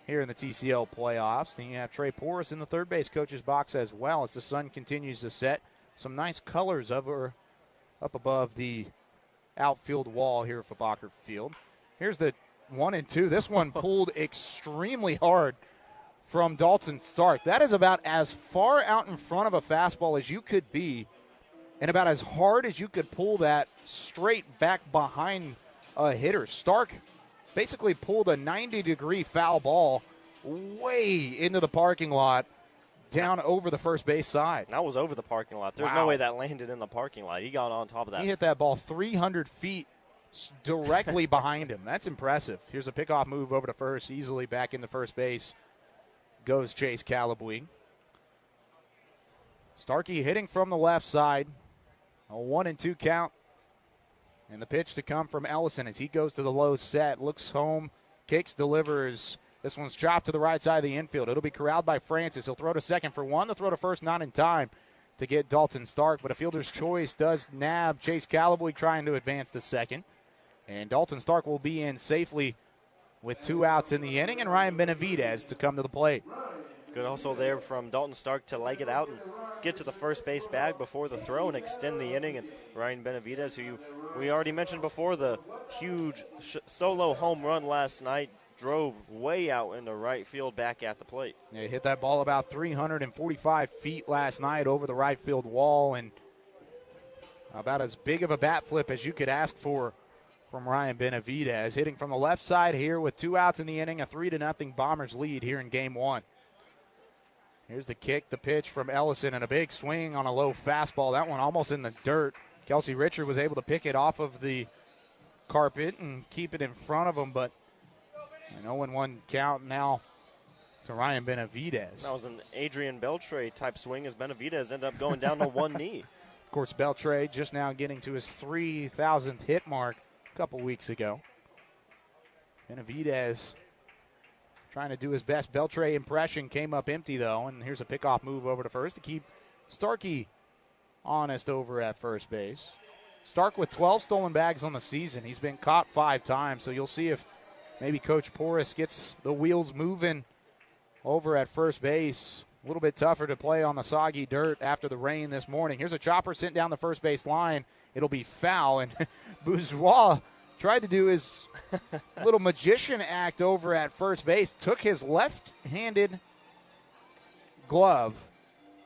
here in the TCL playoffs. Then you have Trey Porras in the third base coach's box as well as the sun continues to set. Some nice colors up above the outfield wall here for Fobacker Field. Here's the 1-2. This one pulled extremely hard from Dalton Stark. That is about as far out in front of a fastball as you could be, and about as hard as you could pull that straight back behind a hitter. Stark basically pulled a 90-degree foul ball way into the parking lot, down over the first base side. That was over the parking lot. There's no way that landed in the parking lot. He got on top of that. He hit that ball 300 feet directly behind him. That's impressive. Here's a pickoff move over to first. Easily back into first base goes Chase Calabuig. Starkey hitting from the left side. A 1-2 count. And the pitch to come from Ellison as he goes to the low set. Looks home, kicks, delivers. This one's chopped to the right side of the infield. It'll be corralled by Francis. He'll throw to second for one. The throw to first not in time to get Dalton Stark. But a fielder's choice does nab Chase Calabuig trying to advance to second. And Dalton Stark will be in safely with 2 outs in the inning. And Ryan Benavidez to come to the plate. Good also there from Dalton Stark to leg it out and get to the first base bag before the throw and extend the inning. And Ryan Benavidez, who we already mentioned before, the huge solo home run last night, drove way out into right field back at the plate. Yeah, he hit that ball about 345 feet last night over the right field wall, and about as big of a bat flip as you could ask for from Ryan Benavidez. Hitting from the left side here with 2 outs in the inning, a 3-0 Bombers lead here in game one. Here's the kick, the pitch from Ellison, and a big swing on a low fastball. That one almost in the dirt. Kelsey Richard was able to pick it off of the carpet and keep it in front of him, but an 0-1 count now to Ryan Benavidez. That was an Adrian Beltre type swing as Benavidez ended up going down to one knee. Of course, Beltre just now getting to his 3,000th hit mark a couple weeks ago. Benavidez trying to do his best Beltre impression, came up empty though, and here's a pickoff move over to first to keep Starkey honest over at first base. Stark with 12 stolen bags on the season. He's been caught 5 times, so you'll see if maybe Coach Porras gets the wheels moving over at first base. A little bit tougher to play on the soggy dirt after the rain this morning. Here's a chopper sent down the first base line. It'll be foul, and Bourgeois tried to do his little magician act over at first base. Took his left-handed glove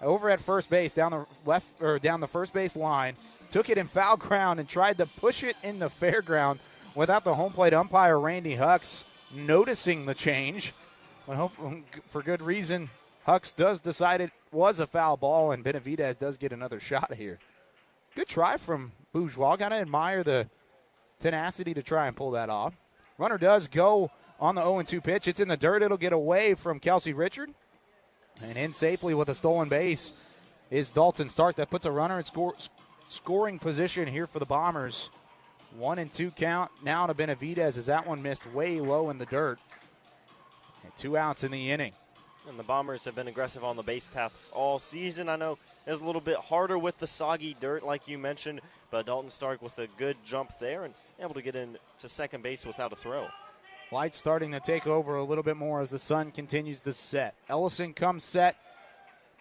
over at first base down the first base line. Took it in foul ground and tried to push it in the fair ground without the home plate umpire, Randy Hucks, noticing the change. But for good reason, Hucks does decide it was a foul ball, and Benavidez does get another shot here. Good try from Bourgeois. Got to admire the tenacity to try and pull that off. Runner does go on the 0-2 pitch. It's in the dirt. It'll get away from Kelsey Richard. And in safely with a stolen base is Dalton Stark. That puts a runner in scoring position here for the Bombers. 1-2 count now to Benavidez as that one missed way low in the dirt. And 2 outs in the inning. And the Bombers have been aggressive on the base paths all season. I know it's a little bit harder with the soggy dirt, like you mentioned, but Dalton Stark with a good jump there and able to get into second base without a throw. Light starting to take over a little bit more as the sun continues to set. Ellison comes set.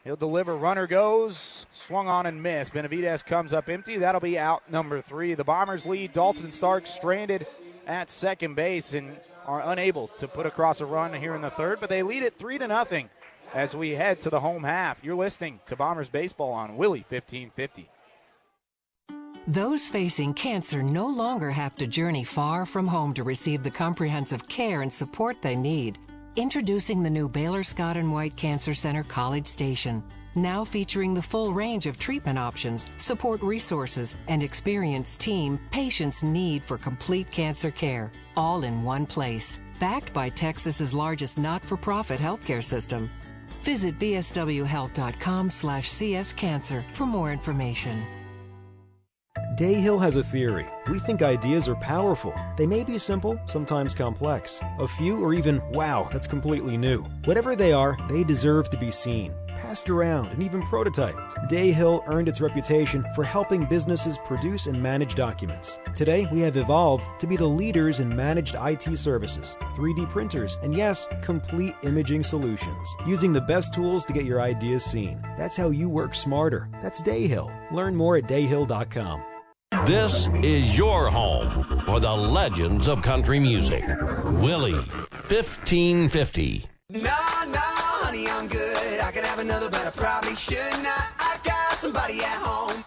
He'll deliver. Runner goes. Swung on and missed. Benavidez comes up empty. That'll be out number 3. The Bombers lead. Dalton Stark stranded at second base and are unable to put across a run here in the third, but they lead it 3-0 as we head to the home half. You're listening to Bombers Baseball on Willie 1550. Those facing cancer no longer have to journey far from home to receive the comprehensive care and support they need. Introducing the new Baylor Scott & White Cancer Center College Station, now featuring the full range of treatment options, support resources, and experienced team patients need for complete cancer care, all in one place. Backed by Texas's largest not-for-profit healthcare system. Visit bswhealth.com/cscancer for more information. Dayhill has a theory. We think ideas are powerful. They may be simple, sometimes complex. A few or even, wow, that's completely new. Whatever they are, they deserve to be seen, passed around, and even prototyped. Dayhill earned its reputation for helping businesses produce and manage documents. Today, we have evolved to be the leaders in managed IT services, 3D printers, and yes, complete imaging solutions. Using the best tools to get your ideas seen. That's how you work smarter. That's Dayhill. Learn more at dayhill.com. This is your home for the legends of country music. Willie 1550. No, honey, I'm good. I could have another, but I probably should not. I got somebody at home.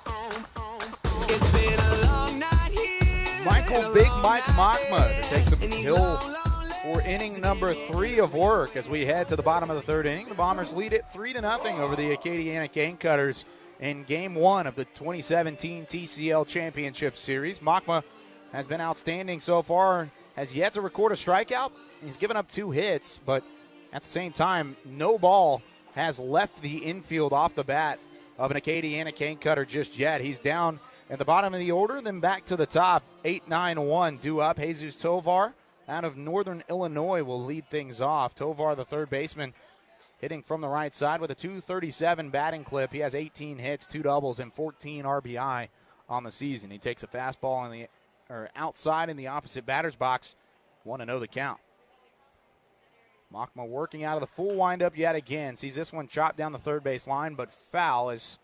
It's been a long night here. Michael Big Mike Mockma to take the hill for inning number 3 of work as we head to the bottom of the third inning. The Bombers lead it 3-0 over the Acadiana Cane Cutters in Game 1 of the 2017 TCL Championship Series. Mockma has been outstanding so far, has yet to record a strikeout. He's given up 2 hits, but at the same time, no ball has left the infield off the bat of an Acadiana Cane Cutter just yet. He's down at the bottom of the order, then back to the top. 8-9-1 due up. Jesus Tovar out of Northern Illinois will lead things off. Tovar, the third baseman, hitting from the right side with a .237 batting clip. He has 18 hits, 2 doubles, and 14 RBI on the season. He takes a fastball outside in the opposite batter's box. 1-0 the count. Mockma working out of the full windup yet again. Sees this one chopped down the third base line, but foul as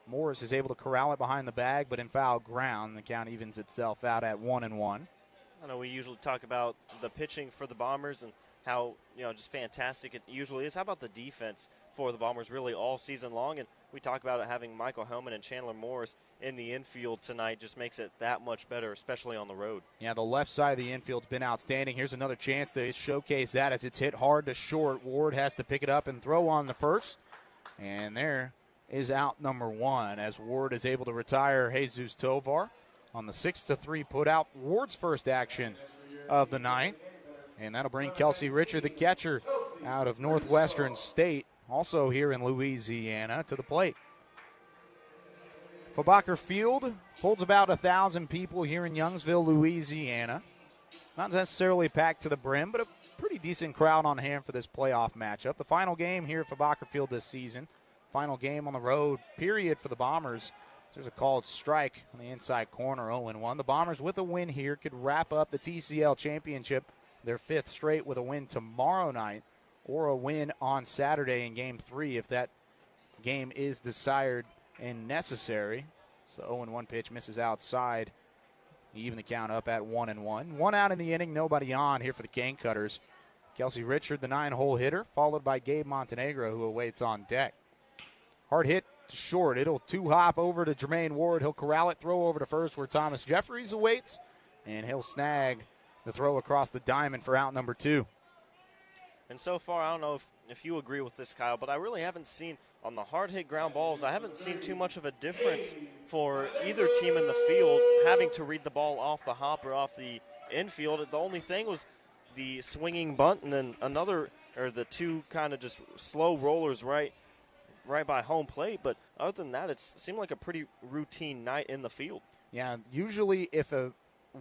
Morris is able to corral it behind the bag, but in foul ground. The count evens itself out at 1-1. I know we usually talk about the pitching for the Bombers and how, just fantastic it usually is. How about the defense for the Bombers really all season long? And we talk about it having Michael Hellman and Chandler Morris in the infield tonight just makes it that much better, especially on the road. Yeah, the left side of the infield's been outstanding. Here's another chance to showcase that as it's hit hard to short. Ward has to pick it up and throw on the first. And there is out number 1 as Ward is able to retire Jesus Tovar on the 6-3 put out. Ward's first action of the night. And that'll bring Kelsey Richard, the catcher out of Northwestern State, also here in Louisiana, to the plate. Fabacher Field holds about 1,000 people here in Youngsville, Louisiana. Not necessarily packed to the brim, but a pretty decent crowd on hand for this playoff matchup. The final game here at Fabacher Field this season. Final game on the road, period, for the Bombers. There's a called strike on the inside corner, 0-1. The Bombers, with a win here, could wrap up the TCL Championship, their 5th straight, with a win tomorrow night or a win on Saturday in Game 3 if that game is desired and necessary. So 0-1 pitch misses outside. Even the count up at 1-1. 1 out in the inning, nobody on here for the Cane Cutters. Kelsey Richard, the 9-hole hitter, followed by Gabe Montenegro, who awaits on deck. Hard hit to short. It'll 2-hop over to Jermaine Ward. He'll corral it, throw over to first where Thomas Jeffries awaits, and he'll snag the throw across the diamond for out number 2. And so far, I don't know if you agree with this, Kyle, but I really haven't seen, on the hard-hit ground balls, I haven't seen too much of a difference for either team in the field having to read the ball off the hop or off the infield. The only thing was the swinging bunt and then the 2 kind of just slow rollers right by home plate. But other than that, it seemed like a pretty routine night in the field. Yeah, usually if a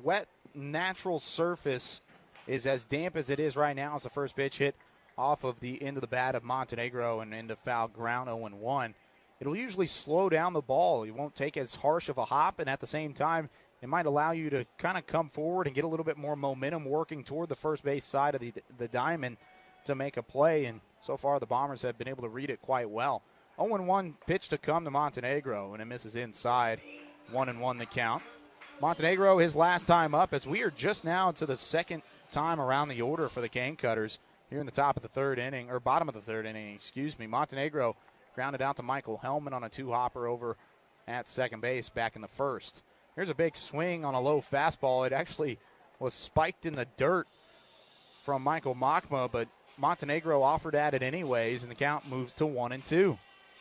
wet natural surface is as damp as it is right now as the first pitch hit off of the end of the bat of Montenegro and into foul ground 0-1. It'll usually slow down the ball. You won't take as harsh of a hop, and at the same time, it might allow you to kind of come forward and get a little bit more momentum working toward the first base side of the diamond to make a play. And so far, the Bombers have been able to read it quite well. 0-1 pitch to come to Montenegro, and it misses inside. 1-1 the count. Montenegro, his last time up, as we are just now to the second time around the order for the Cane Cutters here in the top of the third inning, or bottom of the third inning, excuse me. Montenegro grounded out to Michael Hellman on a two-hopper over at second base back in the first. Here's a big swing on a low fastball. It actually was spiked in the dirt from Michael Machma, but Montenegro offered at it anyways, and the count moves to 1-2.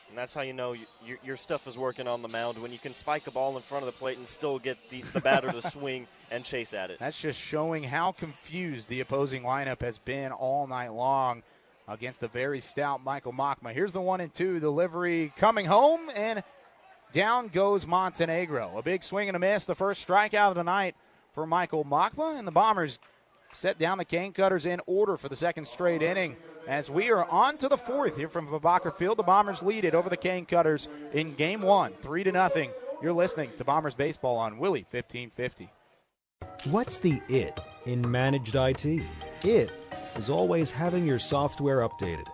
And that's how you know your stuff is working on the mound, when you can spike a ball in front of the plate and still get the batter to swing and chase at it. That's just showing how confused the opposing lineup has been all night long against a very stout Michael Machma. Here's the 1-2 delivery coming home, and down goes Montenegro. A big swing and a miss, the first strikeout of the night for Michael Machma, and the Bombers set down the Cane Cutters in order for the second straight inning. As we are on to the fourth here from Babcock Field, the Bombers lead it over the Cane Cutters in Game 1, 3-0. You're listening to Bombers Baseball on Willie 1550. What's the it in managed IT? It is always having your software updated.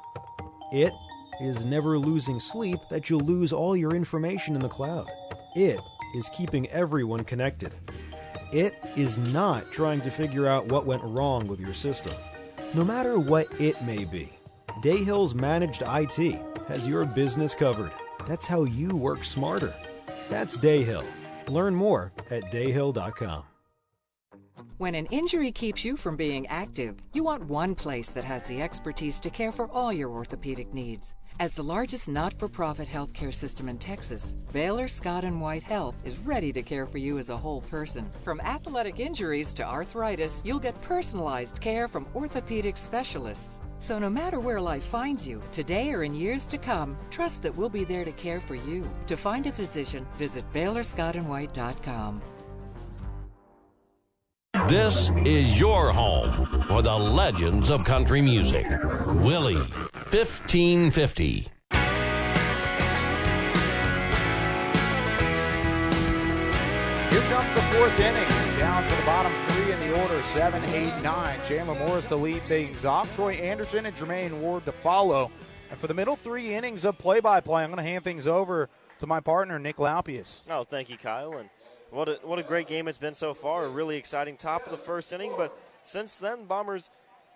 It is never losing sleep that you'll lose all your information in the cloud. It is keeping everyone connected. It is not trying to figure out what went wrong with your system. No matter what it may be, Dayhill's Managed IT has your business covered. That's how you work smarter. That's Dayhill. Learn more at dayhill.com. When an injury keeps you from being active, you want one place that has the expertise to care for all your orthopedic needs. As the largest not-for-profit healthcare system in Texas, Baylor Scott & White Health is ready to care for you as a whole person. From athletic injuries to arthritis, you'll get personalized care from orthopedic specialists. So no matter where life finds you, today or in years to come, trust that we'll be there to care for you. To find a physician, visit BaylorScottandWhite.com. This is your home for the legends of country music. Willie 1550. Here comes the fourth inning. Down to the bottom three in the order, 7, 8, 9. Chandler Morris to lead things off. Troy Anderson and Jermaine Ward to follow. And for the middle 3 innings of play-by-play, I'm going to hand things over to my partner, Nick Laupius. Oh, thank you, Kyle. And what a great game it's been so far. A really exciting top of the first inning. But since then, Bombers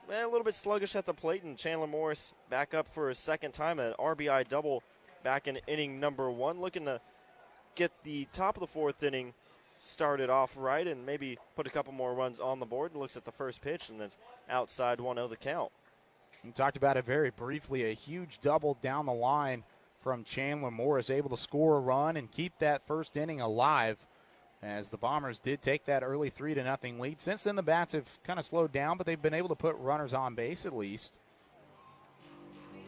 a little bit sluggish at the plate. And Chandler Morris back up for his second time, an RBI double back in inning number 1. Looking to get the top of the fourth inning started off right and maybe put a couple more runs on the board. And looks at the first pitch, and that's outside 1-0 the count. We talked about it very briefly. A huge double down the line from Chandler Morris, able to score a run and keep that first inning alive, as the Bombers did take that early 3-0 lead. Since then, the bats have kind of slowed down, but they've been able to put runners on base at least.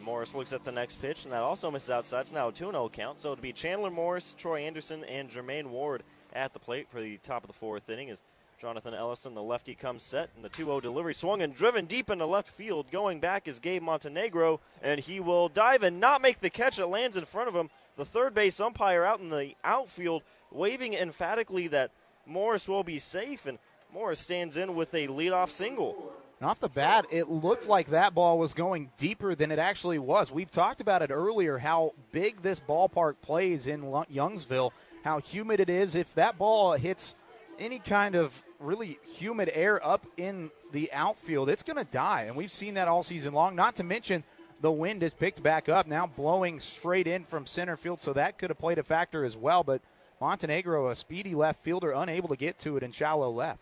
Morris looks at the next pitch, and that also misses outside. It's now a 2-0 count. So it'll be Chandler Morris, Troy Anderson, and Jermaine Ward at the plate for the top of the fourth inning as Jonathan Ellison, the lefty, comes set, and the 2-0 delivery swung and driven deep into left field. Going back is Gabe Montenegro, and he will dive and not make the catch. It lands in front of him. The third base umpire out in the outfield waving emphatically that Morris will be safe, and Morris stands in with a leadoff single. And off the bat, it looked like that ball was going deeper than it actually was. We've talked about it earlier, how big this ballpark plays in Youngsville, how humid it is. If that ball hits any kind of really humid air up in the outfield, it's going to die. And we've seen that all season long, not to mention the wind has picked back up, now blowing straight in from center field, so that could have played a factor as well. But Montenegro, a speedy left fielder, unable to get to it in shallow left.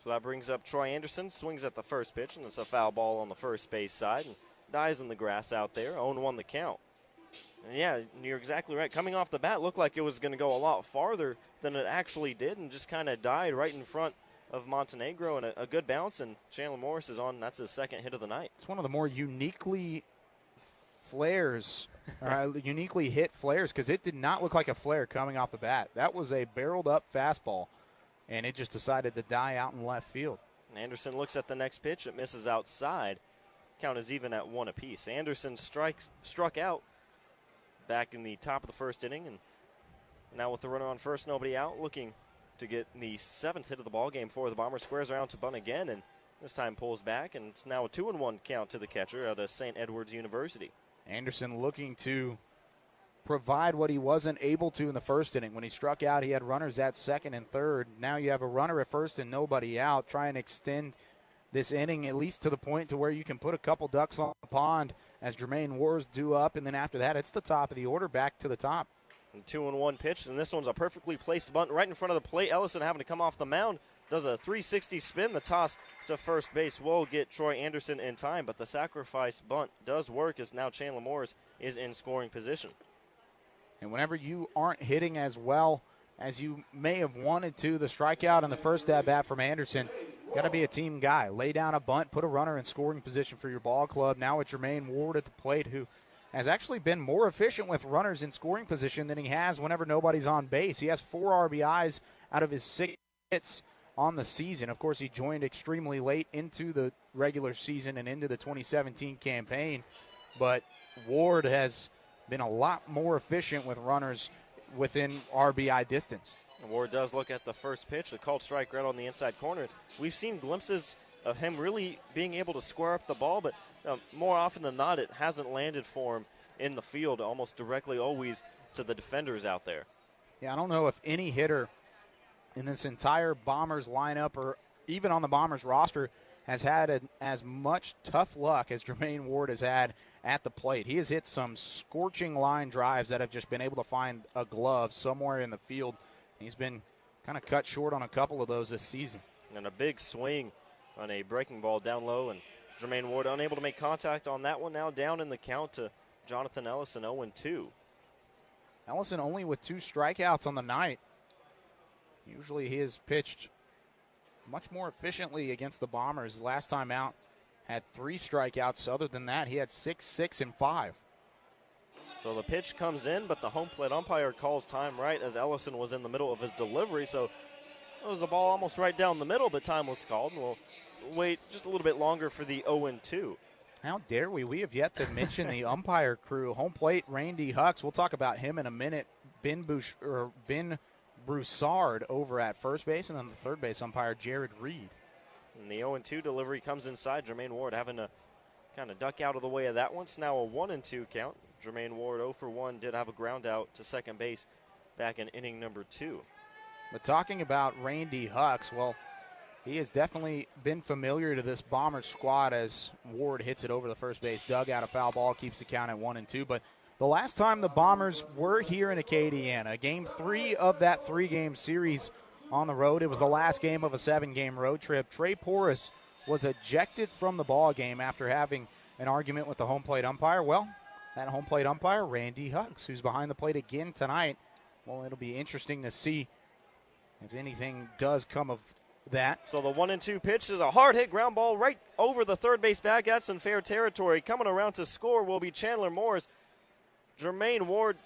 So that brings up Troy Anderson, swings at the first pitch, and it's a foul ball on the first base side, and dies in the grass out there. 0-1 the count. And yeah, you're exactly right. Coming off the bat, looked like it was going to go a lot farther than it actually did, and just kind of died right in front of Montenegro, and a good bounce, and Chandler Morris is on. That's his second hit of the night. It's one of the more uniquely uniquely hit flares, because it did not look like a flare coming off the bat. That was a barreled-up fastball, and it just decided to die out in left field. Anderson looks at the next pitch. It misses outside. Count is even at 1 apiece. Anderson struck out back in the top of the first inning, and now with the runner on first, nobody out, looking to get the 7th hit of the ball game for the Bombers. Squares around to bunt again, and this time pulls back, and it's now a 2-1 count to the catcher out of St. Edward's University. Anderson looking to provide what he wasn't able to in the first inning. When he struck out, he had runners at second and third. Now you have a runner at first and nobody out. Try and extend this inning at least to the point to where you can put a couple ducks on the pond as Jermaine Ward's due up, and then after that, it's the top of the order, back to the top. And 2-1 pitch, and this one's a perfectly placed bunt right in front of the plate. Ellison having to come off the mound, does a 360 spin. The toss to first base will get Troy Anderson in time, but the sacrifice bunt does work as now Chandler Morris is in scoring position. And whenever you aren't hitting as well as you may have wanted to, the strikeout in the first at-bat from Anderson, got to be a team guy. Lay down a bunt, put a runner in scoring position for your ball club. Now with Jermaine Ward at the plate, who has actually been more efficient with runners in scoring position than he has whenever nobody's on base. He has 4 RBIs out of his 6 hits on the season. Of course, he joined extremely late into the regular season and into the 2017 campaign, but Ward has been a lot more efficient with runners within RBI distance. Ward does look at the first pitch, a called strike right on the inside corner. We've seen glimpses of him really being able to square up the ball, but more often than not, it hasn't landed for him in the field, almost directly always to the defenders out there. Yeah, I don't know if any hitter in this entire Bombers lineup or even on the Bombers roster has had as much tough luck as Jermaine Ward has had at the plate. He has hit some scorching line drives that have just been able to find a glove somewhere in the field. He's been kind of cut short on a couple of those this season. And a big swing on a breaking ball down low, and Jermaine Ward unable to make contact on that one. Now down in the count to Jonathan Ellison, 0-2. Ellison only with 2 strikeouts on the night. Usually he has pitched much more efficiently against the Bombers. Last time out had 3 strikeouts. Other than that, he had 6, 6, and 5. So the pitch comes in, but the home plate umpire calls time right as Ellison was in the middle of his delivery. So it was a ball almost right down the middle, but time was called, and we'll wait just a little bit longer for the 0-2. How dare we? We have yet to mention the umpire crew. Home plate, Randy Hucks. We'll talk about him in a minute. Ben Broussard over at first base, and then the third base umpire, Jared Reed. And the 0-2 delivery comes inside. Jermaine Ward having to kind of duck out of the way of that one. It's now a 1-2 count. Jermaine Ward 0-for-1 did have a ground out to second base back in inning number 2. But talking about Randy Hucks, well, he has definitely been familiar to this Bombers squad as Ward hits it over the first base dugout. A foul ball keeps the count at 1-2. But the last time the Bombers were here in Acadiana, game 3 of that 3-game series on the road, it was the last game of a 7-game road trip. Trey Porras was ejected from the ball game after having an argument with the home plate umpire. Well, that home plate umpire, Randy Hucks, who's behind the plate again tonight. Well, it'll be interesting to see if anything does come of that. So the 1-2 pitch is a hard hit ground ball right over the third base bag. That's in fair territory. Coming around to score will be Chandler Morris. Jermaine Ward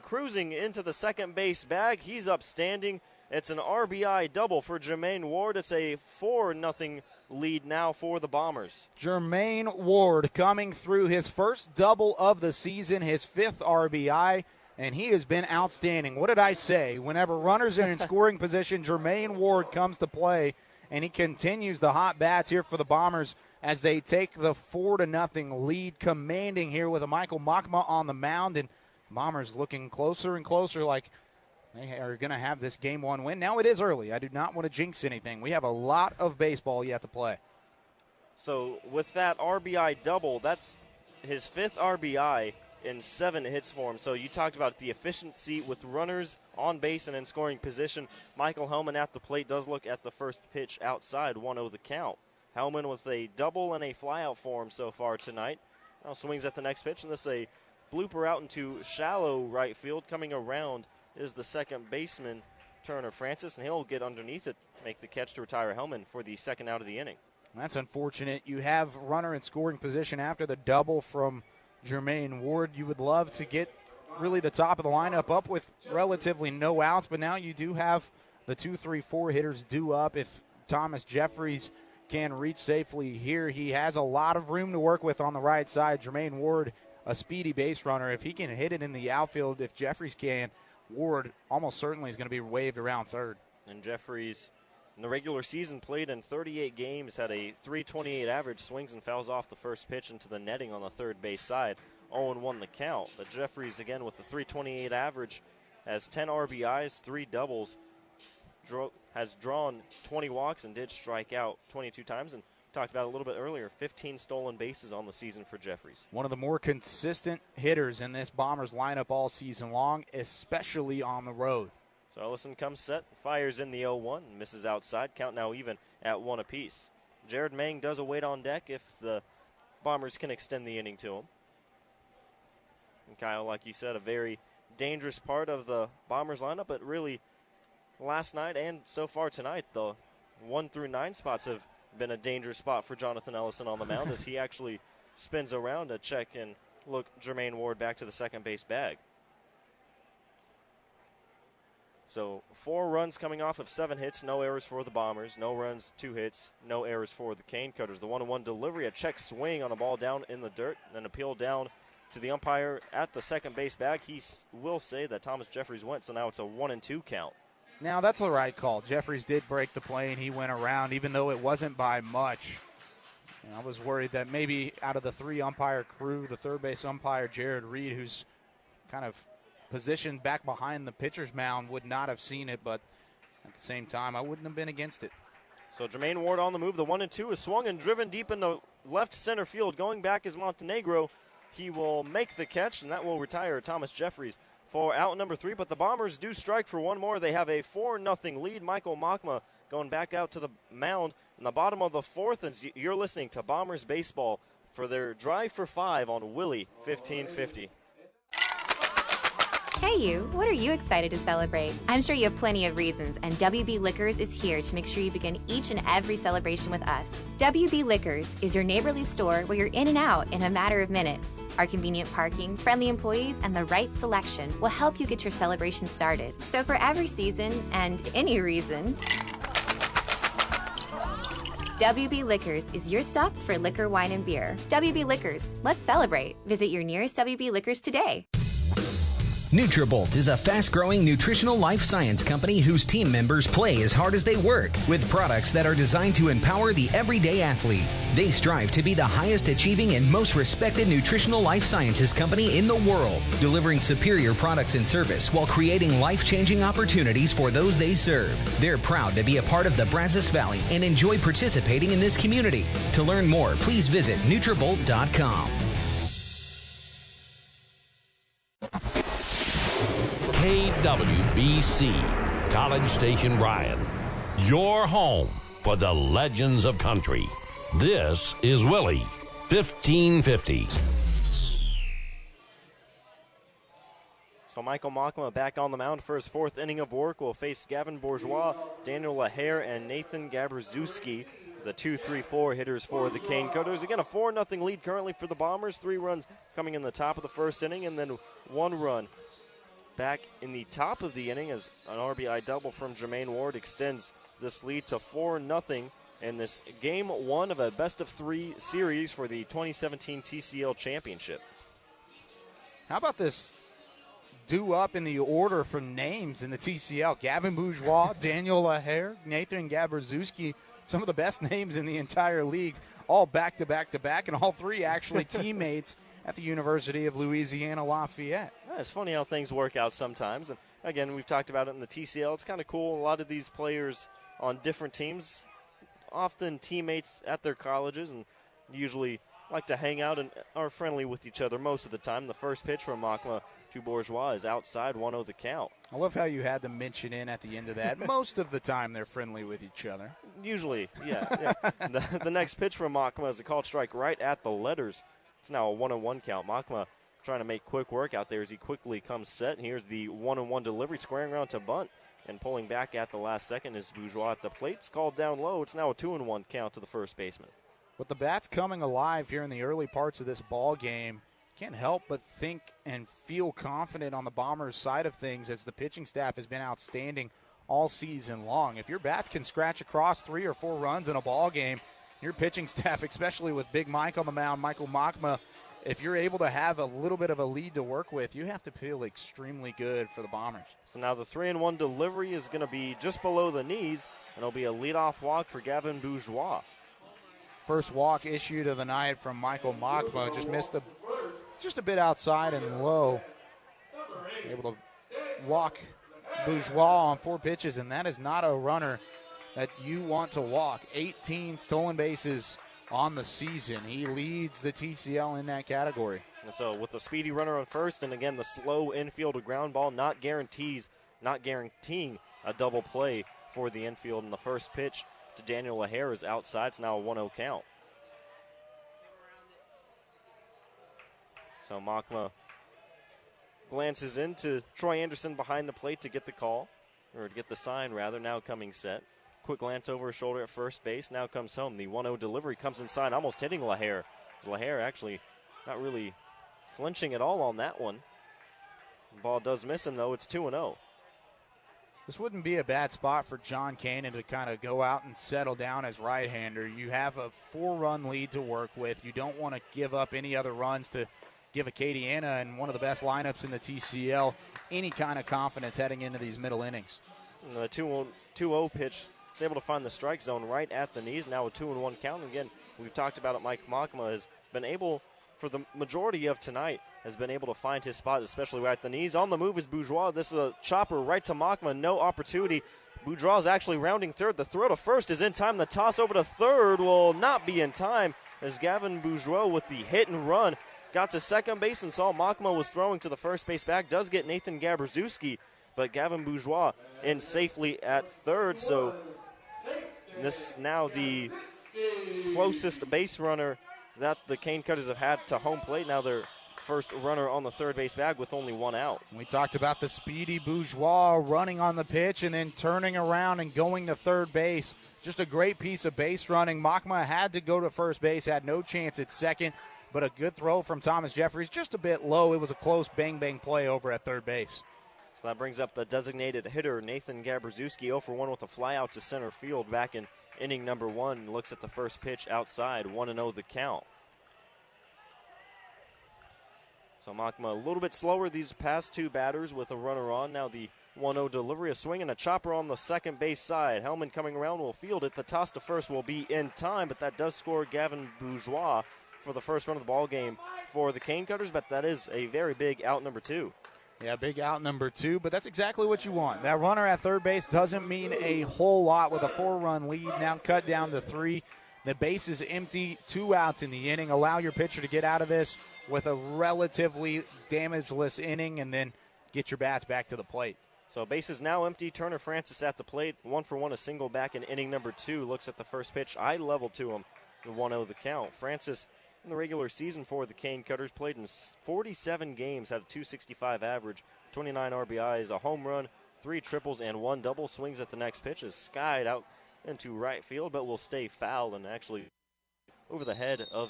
cruising into the second base bag. He's upstanding. It's an RBI double for Jermaine Ward. It's a 4-0 lead now for the Bombers. Jermaine Ward coming through his first double of the season, his 5th RBI, and he has been outstanding. What did I say? Whenever runners are in scoring position, Jermaine Ward comes to play, and he continues the hot bats here for the Bombers as they take the 4-0 lead, commanding here with a Michael Makma on the mound, and Bombers looking closer and closer like they are going to have this Game 1 win. Now it is early. I do not want to jinx anything. We have a lot of baseball yet to play. So with that RBI double, that's his 5th RBI in 7 hits for him. So you talked about the efficiency with runners on base and in scoring position. Michael Hellman at the plate does look at the first pitch outside, 1-0 the count. Hellman with a double and a flyout for him so far tonight. Now swings at the next pitch, and this is a blooper out into shallow right field. Coming around is the second baseman, Turner Francis, and he'll get underneath it, make the catch to retire Hellman for the second out of the inning. That's unfortunate. You have runner in scoring position after the double from Jermaine Ward. You would love to get really the top of the lineup up with relatively no outs, but now you do have the 2, 3, 4 hitters due up if Thomas Jeffries can reach safely here. He has a lot of room to work with on the right side. Jermaine Ward, a speedy base runner. If he can hit it in the outfield, if Jeffries can, Ward almost certainly is going to be waved around third. And Jeffries, in the regular season, played in 38 games, had a .328 average, swings and fouls off the first pitch into the netting on the third base side. 0-1 the count. But Jeffries, again, with the .328 average, has 10 RBIs, 3 doubles, has drawn 20 walks and did strike out 22 times. And talked about it a little bit earlier, 15 stolen bases on the season for Jeffries. One of the more consistent hitters in this Bombers lineup all season long, especially on the road. So Ellison comes set, fires in the 0-1, misses outside. Count now even at 1 apiece. Jared Mang does a wait on deck if the Bombers can extend the inning to him. And Kyle, like you said, a very dangerous part of the Bombers lineup, but really last night and so far tonight, the 1 through 9 spots have been a dangerous spot for Jonathan Ellison on the mound as he actually spins around to check and look Jermaine Ward back to the second base bag. So 4 runs coming off of 7 hits, no errors for the Bombers, no runs, 2 hits, no errors for the Cane Cutters. The 1-1 delivery, a check swing on a ball down in the dirt, then appeal down to the umpire at the second base bag. He will say that Thomas Jeffries went, so now it's a 1-2 count. Now, that's the right call. Jeffries did break the play, and he went around, even though it wasn't by much. And I was worried that maybe out of the 3 umpire crew, the third base umpire, Jared Reed, who's kind of positioned back behind the pitcher's mound, would not have seen it, but at the same time, I wouldn't have been against it. So Jermaine Ward on the move. The 1-2 is swung and driven deep in the left center field. Going back is Montenegro. He will make the catch, and that will retire Thomas Jeffries for out number 3. But the Bombers do strike for one more. They have a 4-0 lead. Michael Machma going back out to the mound in the bottom of the 4th. And you're listening to Bombers Baseball for their Drive for 5 on Willie 1550. Hey you, what are you excited to celebrate? I'm sure you have plenty of reasons, and WB Liquors is here to make sure you begin each and every celebration with us. WB Liquors is your neighborly store where you're in and out in a matter of minutes. Our convenient parking, friendly employees, and the right selection will help you get your celebration started. So for every season and any reason, WB Liquors is your stop for liquor, wine, and beer. WB Liquors, let's celebrate. Visit your nearest WB Liquors today. Nutrabolt is a fast-growing nutritional life science company whose team members play as hard as they work with products that are designed to empower the everyday athlete. They strive to be the highest achieving and most respected nutritional life sciences company in the world, delivering superior products and service while creating life-changing opportunities for those they serve. They're proud to be a part of the Brazos Valley and enjoy participating in this community. To learn more, please visit Nutrabolt.com. KWBC, College Station Bryan, your home for the legends of country. This is Willie 1550. So Michael Machma back on the mound for his 4th inning of work. Will face Gavin Bourgeois, Daniel Lahair, and Nathan Gabraszewski, the 2-3-4 hitters for the Cane Cutters. Again, a 4-0 lead currently for the Bombers. 3 runs coming in the top of the 1st inning, and then 1 run back in the top of the inning as an RBI double from Jermaine Ward extends this lead to 4-0 in this game 1 of a best-of-3 series for the 2017 TCL Championship. How about this due up in the order for names in the TCL? Gavin Bourgeois, Daniel Lahair, Nathan Gabraszewski, some of the best names in the entire league, all back-to-back-to-back, and all 3 actually teammates at the University of Louisiana Lafayette. Yeah, it's funny how things work out sometimes. And again, we've talked about it in the TCL. It's kind of cool. A lot of these players on different teams, often teammates at their colleges, and usually like to hang out and are friendly with each other most of the time. The first pitch from Machma to Bourgeois is outside, 1-0 the count. I love how you had to mention in at the end of that. Most of the time they're friendly with each other. Usually, yeah. The next pitch from Machma is a called strike right at the letters. It's now a 1-1 count. Machma trying to make quick work out there as he quickly comes set. And here's the 1-1 delivery, squaring around to bunt. And pulling back at the last second is Bourgeois at the plate. It's called down low. It's now a 2-1 count to the first baseman. With the bats coming alive here in the early parts of this ball game, can't help but think and feel confident on the Bombers' side of things as the pitching staff has been outstanding all season long. If your bats can scratch across 3 or 4 runs in a ball game, your pitching staff, especially with Big Mike on the mound, Michael Machma, if you're able to have a little bit of a lead to work with, you have to feel extremely good for the Bombers. So now the 3-1 delivery is going to be just below the knees, and it'll be a leadoff walk for Gavin Bourgeois. First walk issued of the night from Michael Machma. Just missed just a bit outside and low. Able to walk Bourgeois on 4 pitches, and that is not a runner that you want to walk. 18 stolen bases on the season. He leads the TCL in that category. And so with the speedy runner on first, and again the slow infield ground ball not guaranteeing a double play for the infield. And the first pitch to Daniel LaHare is outside. It's now a 1-0 count. So Machma glances into Troy Anderson behind the plate to get the call, or to get the sign rather, now coming set. Quick glance over his shoulder at first base, now comes home. The 1-0 delivery comes inside, almost hitting LaHare. LaHare actually not really flinching at all on that one. The ball does miss him, though. It's 2-0. This wouldn't be a bad spot for John Cannon to kind of go out and settle down as right-hander. You have a 4-run lead to work with. You don't want to give up any other runs to give Acadiana and one of the best lineups in the TCL any kind of confidence heading into these middle innings. And the 2-0 pitch is able to find the strike zone right at the knees. Now a 2-1 count. Again, we've talked about it. Mike Machma has been able, for the majority of tonight, has been able to find his spot, especially right at the knees. On the move is Bourgeois. This is a chopper right to Machma. No opportunity. Bourgeois is actually rounding third. The throw to first is in time. The toss over to third will not be in time, as Gavin Bourgeois with the hit and run got to second base and saw Machma was throwing to the first base bag. Does get Nathan Gabraszewski, but Gavin Bourgeois in safely at third. So this now the closest base runner that the Cane Cutters have had to home plate. Now their first runner on the third base bag with only 1 out. We talked about the speedy Bourgeois running on the pitch and then turning around and going to third base. Just a great piece of base running. Machma had to go to first base, had no chance at second, but a good throw from Thomas Jeffries, just a bit low. It was a close bang-bang play over at third base. So that brings up the designated hitter, Nathan Gabraszewski, 0 for 1 with a fly out to center field back in inning number 1. Looks at the first pitch outside, 1-0 the count. So Machma a little bit slower these past 2 batters with a runner on. Now the 1-0 delivery, a swing and a chopper on the second base side. Hellman coming around will field it. The toss to first will be in time, but that does score Gavin Bourgeois for the first run of the ball game for the Cane Cutters, but that is a very big out number 2. Yeah, big out number 2, but that's exactly what you want. That runner at third base doesn't mean a whole lot with a 4-run lead, now cut down to 3. The base is empty, 2 outs in the inning. Allow your pitcher to get out of this with a relatively damageless inning and then get your bats back to the plate. So base is now empty. Turner Francis at the plate, 1 for 1, a single back in inning number 2. Looks at the first pitch, eye level to him, the 1-0 the count. Francis in the regular season for the Cane Cutters played in 47 games, had a .265 average, 29 RBIs, a home run, 3 triples, and 1 double. Swings at the next pitch is skied out into right field, but will stay foul and actually over the head of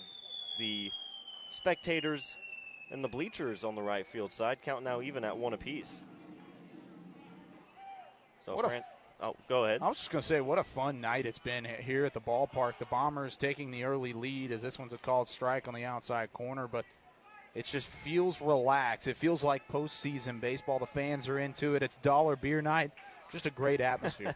the spectators and the bleachers on the right field side. Count now even at 1 apiece. So go ahead. I was just going to say, what a fun night it's been here at the ballpark. The Bombers taking the early lead as this one's a called strike on the outside corner, but it just feels relaxed. It feels like postseason baseball. The fans are into it. It's dollar beer night. Just a great atmosphere.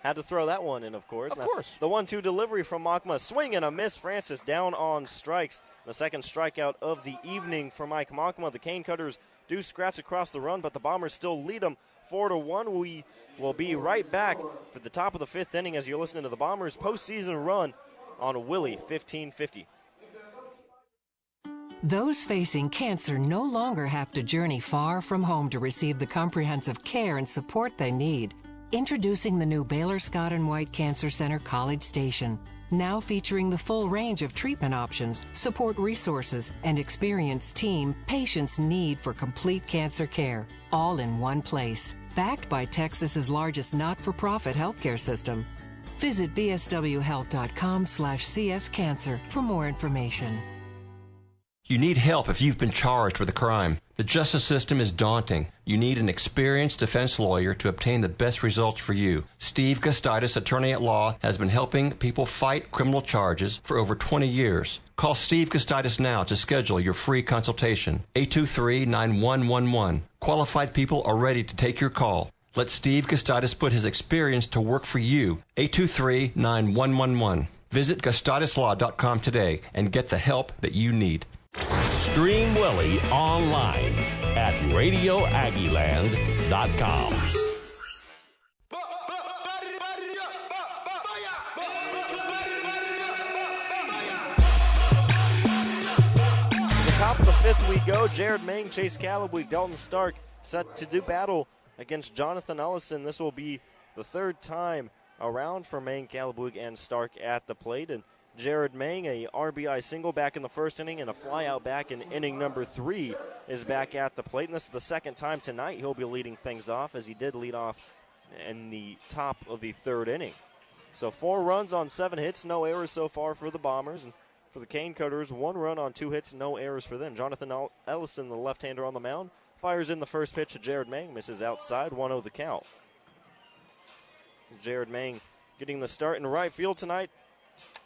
Had to throw that one in, of course. Of course. The 1-2 delivery from Machma. Swing and a miss. Francis down on strikes. The second strikeout of the evening for Mike Machma. The Cane Cutters do scratch across the run, but the Bombers still lead them 4-1. We will be right back for the top of the 5th inning as you're listening to the Bombers' postseason run on Willie 1550. Those facing cancer no longer have to journey far from home to receive the comprehensive care and support they need. Introducing the new Baylor Scott & White Cancer Center College Station, now featuring the full range of treatment options, support resources, and experienced team patients need for complete cancer care, all in one place. Backed by Texas's largest not-for-profit healthcare system. Visit bswhealth.com/cscancer for more information. You need help if you've been charged with a crime. The justice system is daunting. You need an experienced defense lawyer to obtain the best results for you. Steve Gustitis, attorney at law, has been helping people fight criminal charges for over 20 years. Call Steve Gustitis now to schedule your free consultation. 823-9111. Qualified people are ready to take your call. Let Steve Gustitis put his experience to work for you. 823-9111. Visit GustitisLaw.com today and get the help that you need. Stream Willie online at RadioAggieland.com. Top of the fifth we go. Jared Mang, Chase Callaway, Dalton Stark set to do battle against Jonathan Ellison. This will be the third time around for Mang, Callaway, and Stark at the plate. And Jared Mang, a RBI single back in the first inning and a flyout back in inning number 3, is back at the plate. And this is the second time tonight he'll be leading things off, as he did lead off in the top of the third inning. So 4 runs on 7 hits, no errors so far for the Bombers. And for the Cane Coders, 1 run on 2 hits, no errors for them. Jonathan Ellison, the left-hander on the mound, fires in the first pitch to Jared Mang, misses outside, 1-0 the count. Jared Mang getting the start in right field tonight.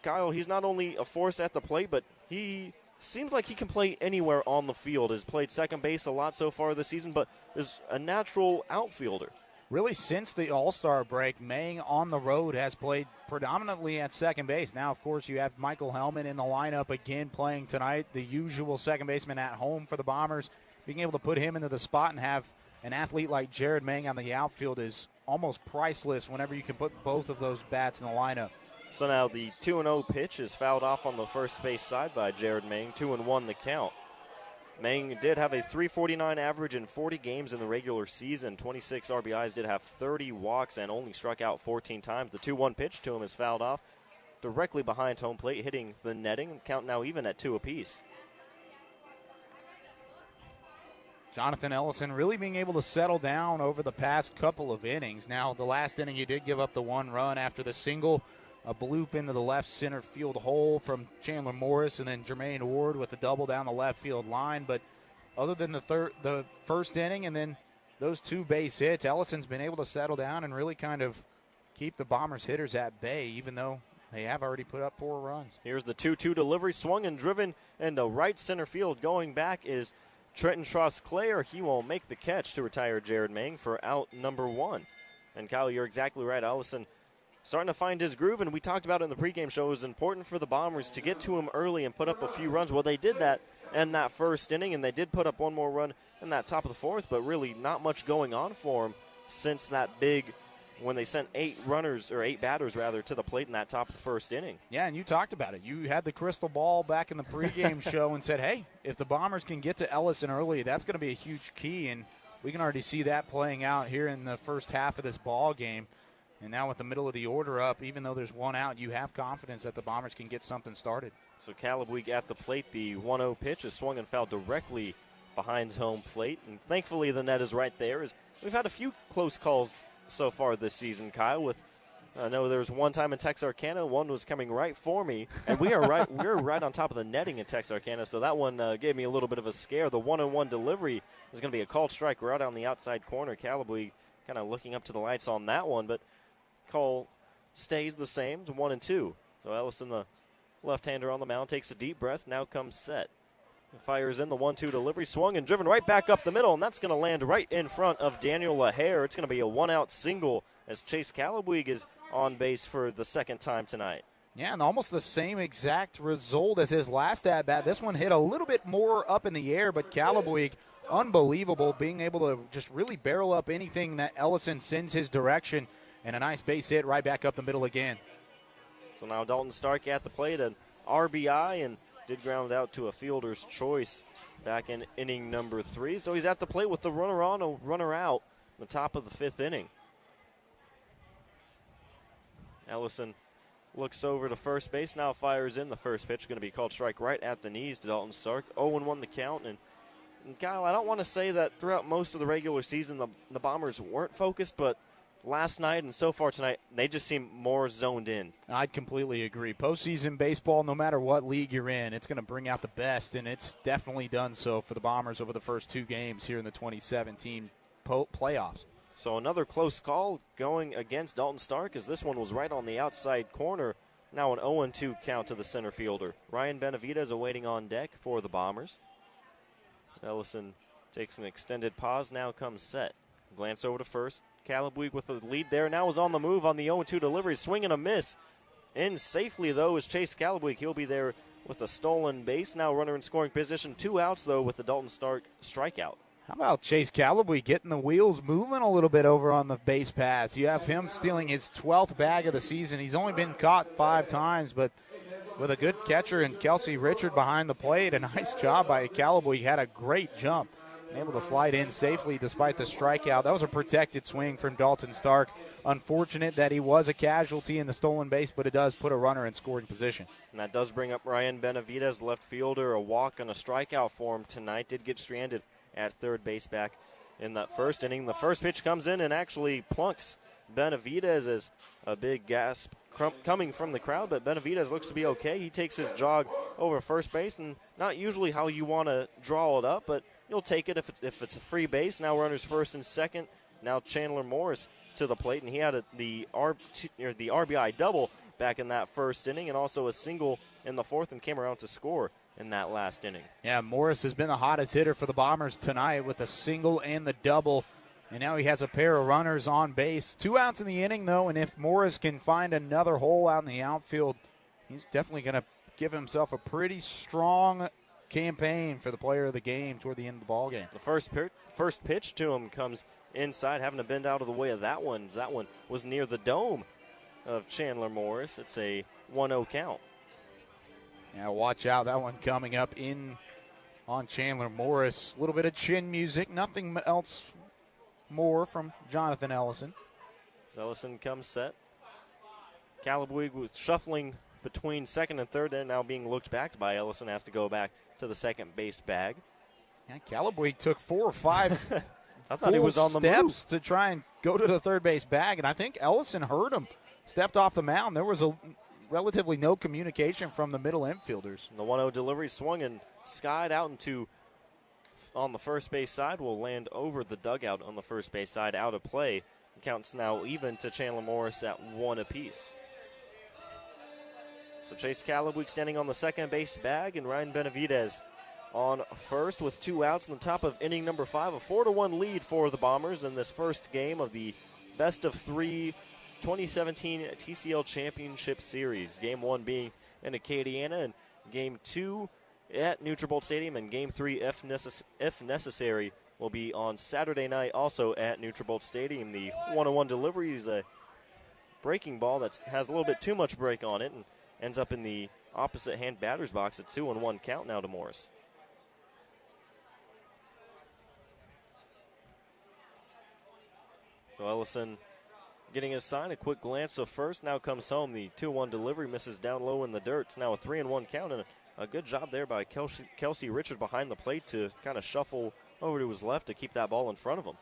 Kyle, he's not only a force at the plate, but he seems like he can play anywhere on the field. Has played second base a lot so far this season, but is a natural outfielder. Really, since the All-Star break, Mang on the road has played predominantly at second base. Now, of course, you have Michael Hellman in the lineup again playing tonight, the usual second baseman at home for the Bombers. Being able to put him into the spot and have an athlete like Jared Mang on the outfield is almost priceless whenever you can put both of those bats in the lineup. So now the 2-0 pitch is fouled off on the first base side by Jared Mang, 2-1 the count. Mang did have a .349 average in 40 games in the regular season. 26 RBIs, did have 30 walks, and only struck out 14 times. The 2-1 pitch to him is fouled off directly behind home plate, hitting the netting. Count now even at 2 apiece. Jonathan Ellison really being able to settle down over the past couple of innings. Now, the last inning, he did give up the 1 run after the single, a bloop into the left center field hole from Chandler Morris, and then Jermaine Ward with a double down the left field line. But other than the first inning and then those 2 base hits, Ellison's been able to settle down and really kind of keep the Bombers hitters at bay, even though they have already put up 4 runs. Here's the 2-2 delivery, swung and driven into right center field. Going back is Trenton Trosclair. He will make the catch to retire Jared Mang for out number 1. And Kyle, you're exactly right. Ellison starting to find his groove, and we talked about it in the pregame show. It was important for the Bombers to get to him early and put up a few runs. Well, they did that in that first inning, and they did put up 1 more run in that top of the 4th, but really not much going on for him since that big, when they sent 8 batters to the plate in that top of the first inning. Yeah, and you talked about it. You had the crystal ball back in the pregame show and said, hey, if the Bombers can get to Ellison early, that's going to be a huge key, and we can already see that playing out here in the first half of this ball game. And now with the middle of the order up, even though there's 1 out, you have confidence that the Bombers can get something started. So Callaway at the plate. The 1-0 pitch is swung and fouled directly behind home plate. And thankfully the net is right there. We've had a few close calls so far this season, Kyle. I know there was one time in Texarkana, one was coming right for me. And we are right on top of the netting in Texarkana. So that one gave me a little bit of a scare. The 1-1 delivery is going to be a called strike right on the outside corner. Callaway kind of looking up to the lights on that one. But call stays the same, 1-2. So Ellison, the left-hander on the mound, takes a deep breath. Now comes set. Fires in the 1-2 delivery, swung and driven right back up the middle, and that's going to land right in front of Daniel LaHare. It's going to be a 1-out single as Chase Callaway is on base for the second time tonight. Yeah, and almost the same exact result as his last at-bat. This one hit a little bit more up in the air, but Callaway, unbelievable, being able to just really barrel up anything that Ellison sends his direction. And a nice base hit right back up the middle again. So now Dalton Stark at the plate, an RBI, and did ground out to a fielder's choice back in inning number 3. So he's at the plate with the runner on, a runner out, in the top of the 5th inning. Ellison looks over to first base, now fires in the first pitch. Going to be called strike right at the knees to Dalton Stark. 0-1 the count. And Kyle, I don't want to say that throughout most of the regular season the Bombers weren't focused, but last night and so far tonight, they just seem more zoned in. I'd completely agree. Postseason baseball, no matter what league you're in, it's going to bring out the best, and it's definitely done so for the Bombers over the first 2 games here in the 2017 playoffs. So another close call going against Dalton Stark, as this one was right on the outside corner. Now an 0-2 count to the center fielder. Ryan Benavidez awaiting on deck for the Bombers. Ellison takes an extended pause, now comes set. Glance over to first. Calabweek with the lead there. Now is on the move on the 0-2 delivery. Swing and a miss. In safely, though, is Chase Calabweek. He'll be there with a stolen base. Now runner in scoring position. 2 outs, though, with the Dalton Stark strikeout. How about Chase Calabweek getting the wheels moving a little bit over on the base paths? You have him stealing his 12th bag of the season. He's only been caught 5 times, but with a good catcher and Kelsey Richard behind the plate, a nice job by Calabweek. He had a great jump. Able to slide in safely despite the strikeout. That was a protected swing from Dalton Stark. Unfortunate that he was a casualty in the stolen base, but it does put a runner in scoring position. And that does bring up Ryan Benavidez, left fielder. A walk and a strikeout for him tonight. Did get stranded at third base back in that first inning. The first pitch comes in and actually plunks Benavidez as a big gasp coming from the crowd, but Benavidez looks to be okay. He takes his jog over first base, and not usually how you want to draw it up, but you'll take it if it's a free base. Now runners first and second. Now Chandler Morris to the plate, and he had the RBI double back in that first inning, and also a single in the fourth, and came around to score in that last inning. Yeah, Morris has been the hottest hitter for the Bombers tonight with a single and the double, and now he has a pair of runners on base. 2 outs in the inning, though, and if Morris can find another hole out in the outfield, he's definitely going to give himself a pretty strong campaign for the player of the game toward the end of the ball game. The first pitch to him comes inside, having to bend out of the way of that one. That one was near the dome of Chandler Morris. It's a 1-0 count. Yeah, watch out. That one coming up in on Chandler Morris. A little bit of chin music. Nothing else more from Jonathan Ellison. Ellison comes set. Calabweek was shuffling between second and third, and now being looked back by Ellison, has to go back to the second base bag. Yeah, Calabweek took 4 or 5 I thought he was on the steps to try and go to the third base bag, and I think Ellison heard him. Stepped off the mound. There was a relatively no communication from the middle infielders. The 1-0 delivery swung and skied out into on the first base side, will land over the dugout on the first base side, out of play. The count's now even to Chandler Morris at 1 apiece. So Chase Calabweek standing on the second base bag, and Ryan Benavidez on first with 2 outs in the top of inning number 5. A 4-1 lead for the Bombers in this first game of the best of 3 2017 TCL Championship Series. Game 1 being in Acadiana, and Game 2 at Nutrabolt Stadium, and Game 3, if necessary, will be on Saturday night, also at Nutrabolt Stadium. The 1-1 delivery is a breaking ball that has a little bit too much break on it, and ends up in the opposite hand batter's box. At 2-1 count now to Morris. So Ellison getting his sign, a quick glance of first, now comes home. The 2-1 delivery misses down low in the dirt. It's now a 3-1 count, and a good job there by Kelsey Richard behind the plate to kind of shuffle over to his left to keep that ball in front of him.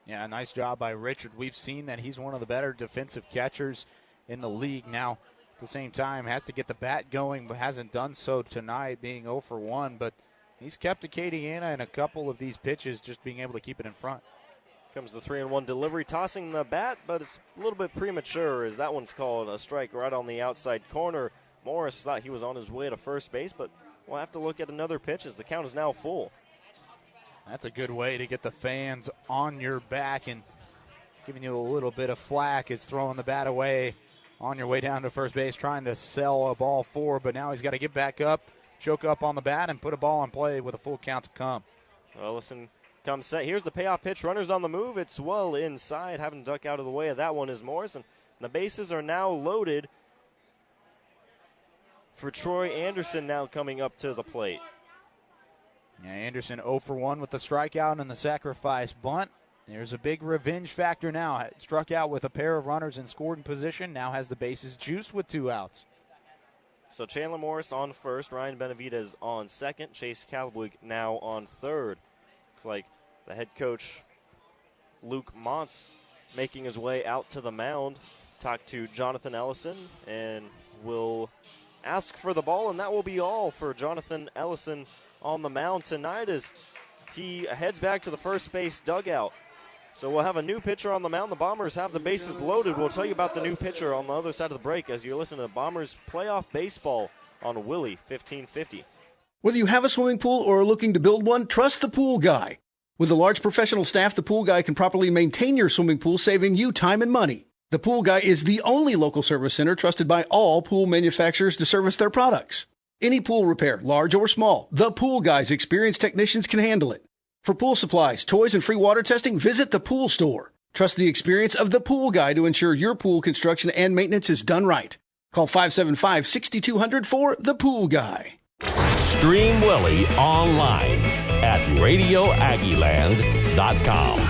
Yeah, nice job by Richard. We've seen that he's one of the better defensive catchers in the league. Now, at the same time, has to get the bat going, but hasn't done so tonight, being 0 for 1. But he's kept Acadiana in a couple of these pitches, just being able to keep it in front. Comes the 3-1 delivery, tossing the bat, but it's a little bit premature, as that one's called a strike right on the outside corner. Morris thought he was on his way to first base, but we'll have to look at another pitch as the count is now full. That's a good way to get the fans on your back, and giving you a little bit of flack is throwing the bat away on your way down to first base, trying to sell a ball forward, but now he's got to get back up, choke up on the bat, and put a ball in play with a full count to come. Ellison comes set. Here's the payoff pitch. Runners on the move. It's well inside. Having to duck out of the way of that one is Morris. And the bases are now loaded for Troy Anderson, now coming up to the plate. Yeah, Anderson 0 for 1 with the strikeout and the sacrifice bunt. There's a big revenge factor now. Struck out with a pair of runners and scored in position. Now has the bases juiced with 2 outs. So Chandler Morris on first. Ryan Benavidez on second. Chase Calabweek now on third. Looks like the head coach, Luke Montz, making his way out to the mound. Talk to Jonathan Ellison and will ask for the ball, and that will be all for Jonathan Ellison on the mound tonight as he heads back to the first base dugout. So we'll have a new pitcher on the mound. The Bombers have the bases loaded. We'll tell you about the new pitcher on the other side of the break as you listen to Bombers Playoff Baseball on Willie 1550. Whether you have a swimming pool or are looking to build one, trust the Pool Guy. With a large professional staff, the Pool Guy can properly maintain your swimming pool, saving you time and money. The Pool Guy is the only local service center trusted by all pool manufacturers to service their products. Any pool repair, large or small, the Pool Guy's experienced technicians can handle it. For pool supplies, toys, and free water testing, visit the Pool Store. Trust the experience of the Pool Guy to ensure your pool construction and maintenance is done right. Call 575-6200 for the Pool Guy. Stream Willie online at RadioAggieland.com.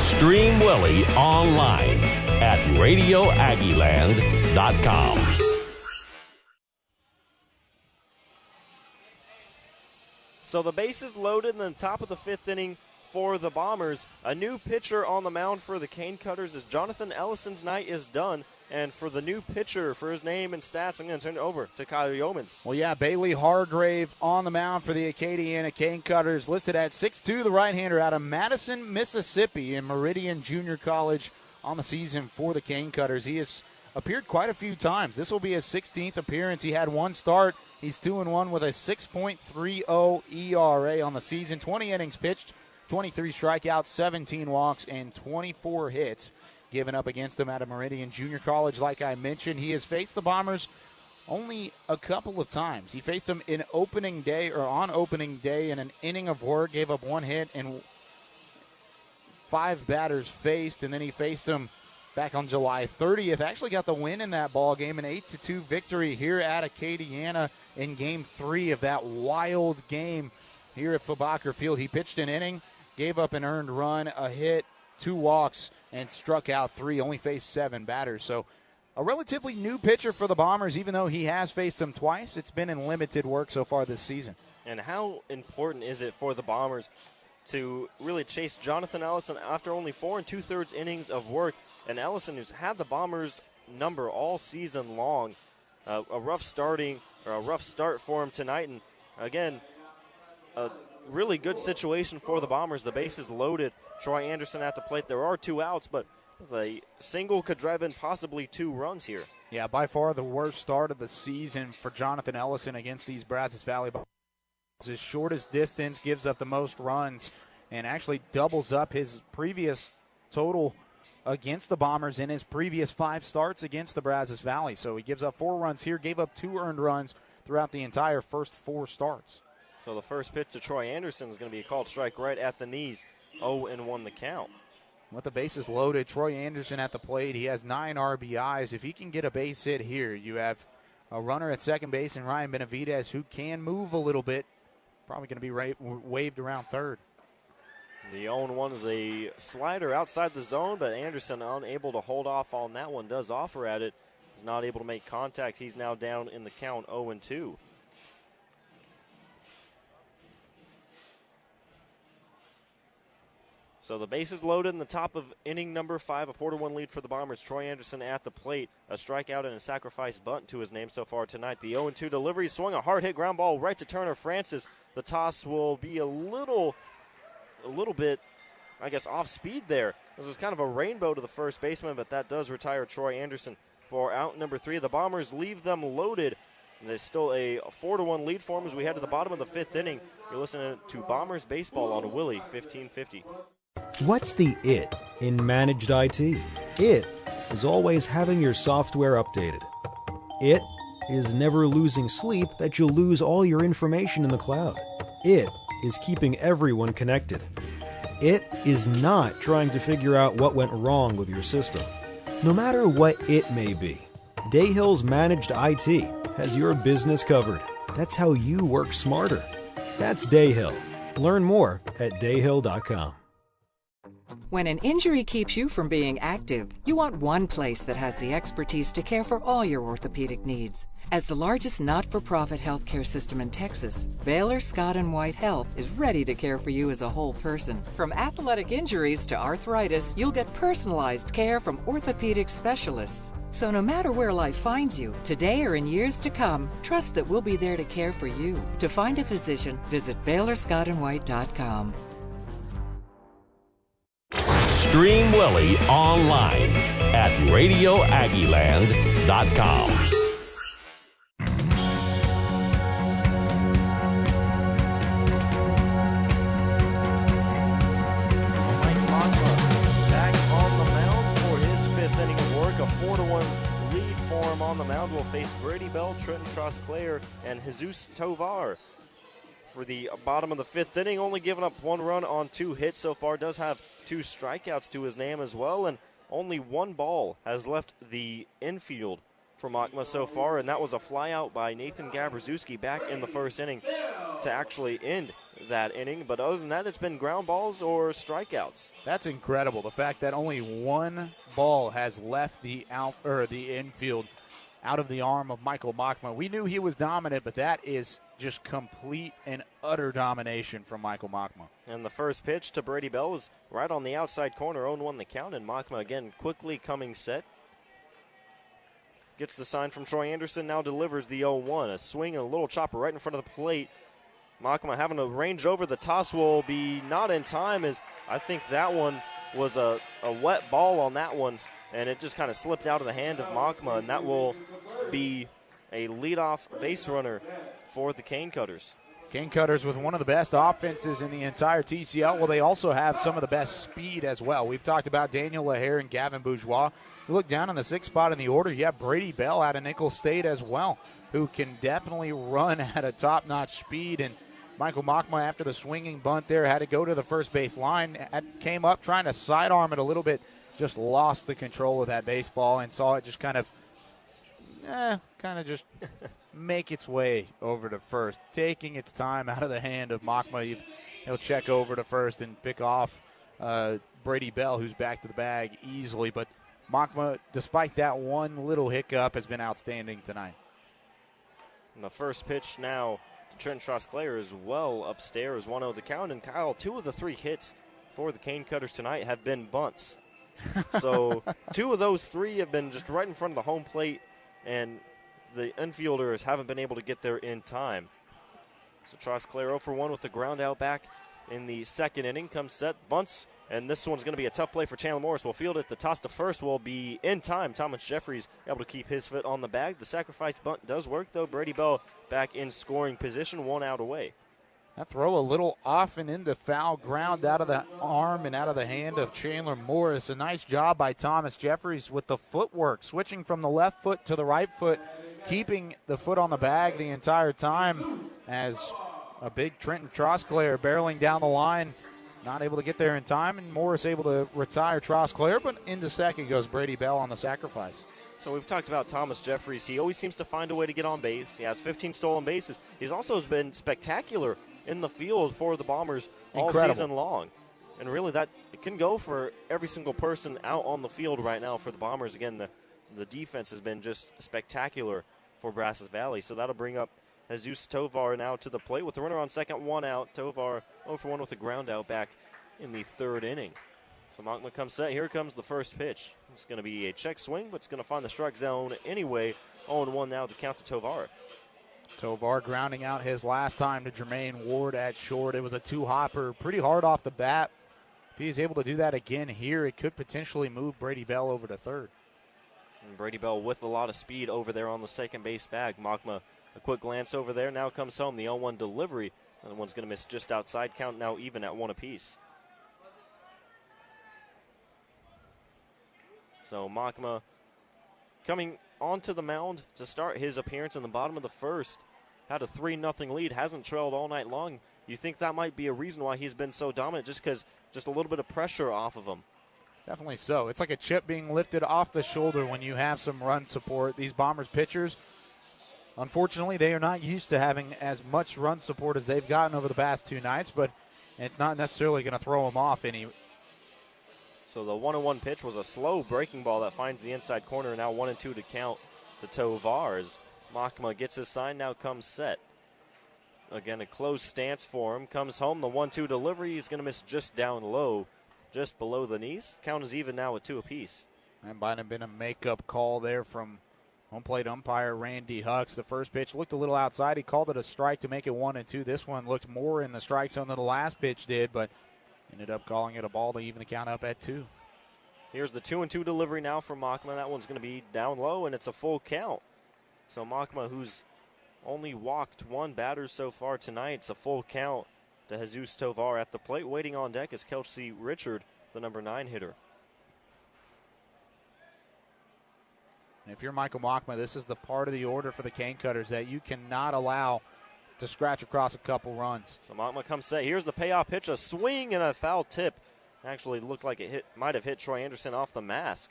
Stream Willie online at RadioAggieland.com. So the bases loaded in the top of the fifth inning for the Bombers. A new pitcher on the mound for the Cane Cutters as Jonathan Ellison's night is done. And for the new pitcher, for his name and stats, I'm going to turn it over to Kyle Yeomans. Well, yeah, Bailey Hargrave on the mound for the Acadiana Cane Cutters, listed at 6'2", the right-hander out of Madison, Mississippi, in Meridian Junior College on the season for the Cane Cutters. He has appeared quite a few times. This will be his 16th appearance. He had one start. He's 2-1 with a 6.30 ERA on the season. 20 innings pitched, 23 strikeouts, 17 walks, and 24 hits given up against him out of Meridian Junior College. Like I mentioned, he has faced the Bombers only a couple of times. He faced them on opening day in an inning of work, gave up one hit and 5 batters faced, and then he faced them back on July 30th. Actually got the win in that ball game, an 8-2 victory here at Acadiana in Game 3 of that wild game here at Fabacher Field. He pitched an inning, gave up an earned run, a hit, 2 walks, and struck out 3, only faced 7 batters. So a relatively new pitcher for the Bombers, even though he has faced them twice. It's been in limited work so far this season. And how important is it for the Bombers to really chase Jonathan Ellison after only 4 2/3 innings of work? And Ellison, who's had the Bombers' number all season long, a rough start for him tonight. And again, a really good situation for the Bombers. The bases loaded. Troy Anderson at the plate. There are 2 outs, but a single could drive in possibly 2 runs here. Yeah, by far the worst start of the season for Jonathan Ellison against these Brazos Valley Bombers. His shortest distance, gives up the most runs, and actually doubles up his previous total against the Bombers in his previous 5 starts against the Brazos Valley. So he gives up 4 runs here, gave up 2 earned runs throughout the entire first 4 starts. So the first pitch to Troy Anderson is going to be a called strike right at the knees. 0-1 the count. With the bases loaded, Troy Anderson at the plate. He has 9 RBIs. If he can get a base hit here, you have a runner at second base and Ryan Benavidez who can move a little bit. Probably going to be waved around third. The 0-1 is a slider outside the zone, but Anderson unable to hold off on that one. Does offer at it. Is not able to make contact. He's now down in the count 0-2. So the bases loaded in the top of inning number 5, a 4-1 lead for the Bombers. Troy Anderson at the plate, a strikeout and a sacrifice bunt to his name so far tonight. The 0-2 delivery, swung a hard hit ground ball right to Turner Francis. The toss will be a little bit, I guess, off speed there. This was kind of a rainbow to the first baseman, but that does retire Troy Anderson for out number 3. The Bombers leave them loaded. And there's still a 4-1 lead for them as we head to the bottom of the 5th inning. You're listening to Bombers Baseball on Willie 1550. What's the it in managed IT? It is always having your software updated. It is never losing sleep that you'll lose all your information in the cloud. It is keeping everyone connected. It is not trying to figure out what went wrong with your system. No matter what it may be, Dayhill's Managed IT has your business covered. That's how you work smarter. That's Dayhill. Learn more at dayhill.com. When an injury keeps you from being active, you want one place that has the expertise to care for all your orthopedic needs. As the largest not-for-profit healthcare system in Texas, Baylor Scott & White Health is ready to care for you as a whole person. From athletic injuries to arthritis, you'll get personalized care from orthopedic specialists. So no matter where life finds you, today or in years to come, trust that we'll be there to care for you. To find a physician, visit BaylorScottandWhite.com. Stream Willie online at RadioAggieland.com. Back on the mound for his fifth inning of work. A 4-1 lead for him on the mound. Will face Brady Bell, Trenton Trosclair, and Jesus Tovar. For the bottom of the fifth inning, only giving up 1 run on 2 hits so far. Does have 2 strikeouts to his name as well, and only 1 ball has left the infield for Makma so far, and that was a flyout by Nathan Gabraszewski back in the first inning to actually end that inning. But other than that, it's been ground balls or strikeouts. That's incredible. The fact that only 1 ball has left the infield out of the arm of Michael Makma. We knew he was dominant, but that is just complete and utter domination from Michael Makma. And the first pitch to Brady Bell was right on the outside corner, 0-1 the count, and Makma again quickly coming set. Gets the sign from Troy Anderson, now delivers the 0-1. A swing and a little chopper right in front of the plate. Makma having to range over. The toss will be not in time, as I think that one was a wet ball on that one, and it just kind of slipped out of the hand of Makma, and that will be a leadoff base runner for the Cane Cutters. Cane Cutters with one of the best offenses in the entire TCL. Well, they also have some of the best speed as well. We've talked about Daniel LaHare and Gavin Bourgeois. You look down in the 6th spot in the order, you have Brady Bell out of Nicholls State as well, who can definitely run at a top-notch speed. And Michael Makma, after the swinging bunt there, had to go to the first base line, came up trying to sidearm it a little bit, just lost the control of that baseball and saw it just kind of just make its way over to first, taking its time out of the hand of Makma. He'll check over to first and pick off Brady Bell, who's back to the bag easily. But Makma, despite that one little hiccup, has been outstanding tonight. And the first pitch now to Trent Trosclair is well upstairs, 1-0 the count. And Kyle, 2 of the 3 hits for the Cane Cutters tonight have been bunts. So 2 of those 3 have been just right in front of the home plate, and the infielders haven't been able to get there in time. So Trosclair 0 for 1 with the ground out back in the 2nd inning. Comes set, bunts, and this one's going to be a tough play for Chandler Morris. Will field it. The toss to first will be in time. Thomas Jeffries able to keep his foot on the bag. The sacrifice bunt does work, though. Brady Bell back in scoring position, 1 out away. That throw a little off and into foul ground out of the arm and out of the hand of Chandler Morris. A nice job by Thomas Jeffries with the footwork, switching from the left foot to the right foot, keeping the foot on the bag the entire time, as a big Trenton Trosclair barreling down the line, not able to get there in time, and Morris able to retire Trosclair, but into second goes Brady Bell on the sacrifice. So we've talked about Thomas Jeffries. He always seems to find a way to get on base. He has 15 stolen bases. He's also been spectacular in the field for the Bombers all season long. And really, that it can go for every single person out on the field right now for the Bombers. Again, the defense has been just spectacular for Brazos Valley. So that'll bring up Jesus Tovar now to the plate with the runner on second, 1 out. Tovar 0 for 1 with the ground out back in the 3rd inning. So Makma comes set. Here comes the first pitch. It's going to be a check swing, but it's going to find the strike zone anyway. 0-1 now to count to Tovar. Tovar grounding out his last time to Jermaine Ward at short. It was a 2-hopper, pretty hard off the bat. If he's able to do that again here, it could potentially move Brady Bell over to third. And Brady Bell with a lot of speed over there on the second base bag. Makma, a quick glance over there, now comes home. The 0-1 delivery. Another one's going to miss just outside. Count now even at 1 apiece. So Makma coming onto the mound to start his appearance in the bottom of the first. Had a 3-0 lead, hasn't trailed all night long. You think that might be a reason why he's been so dominant, just because just a little bit of pressure off of him. Definitely so. It's like a chip being lifted off the shoulder when you have some run support. These Bombers pitchers, unfortunately, they are not used to having as much run support as they've gotten over the past 2 nights, but it's not necessarily going to throw them off So the 1-1 pitch was a slow breaking ball that finds the inside corner. Now 1-2 to count to Tovar as Makma gets his sign. Now comes set. Again, a closed stance for him. Comes home. The 1-2 delivery. He's going to miss just down low, just below the knees. Count is even now with 2 apiece. That might have been a makeup call there from home plate umpire Randy Hucks. The first pitch looked a little outside. He called it a strike to make it 1-2. This one looked more in the strike zone than the last pitch did, but ended up calling it a ball to even the count up at 2. Here's the 2-2 delivery now from Makma. That one's going to be down low, and it's a full count. So Makma, who's only walked 1 batter so far tonight, it's a full count to Jesus Tovar at the plate. Waiting on deck is Kelsey Richard, the number 9 hitter. And if you're Michael Makma, this is the part of the order for the Cane Cutters that you cannot allow to scratch across a couple runs. So Makma comes set. Here's the payoff pitch, a swing and a foul tip. Actually looked like it might have hit Troy Anderson off the mask.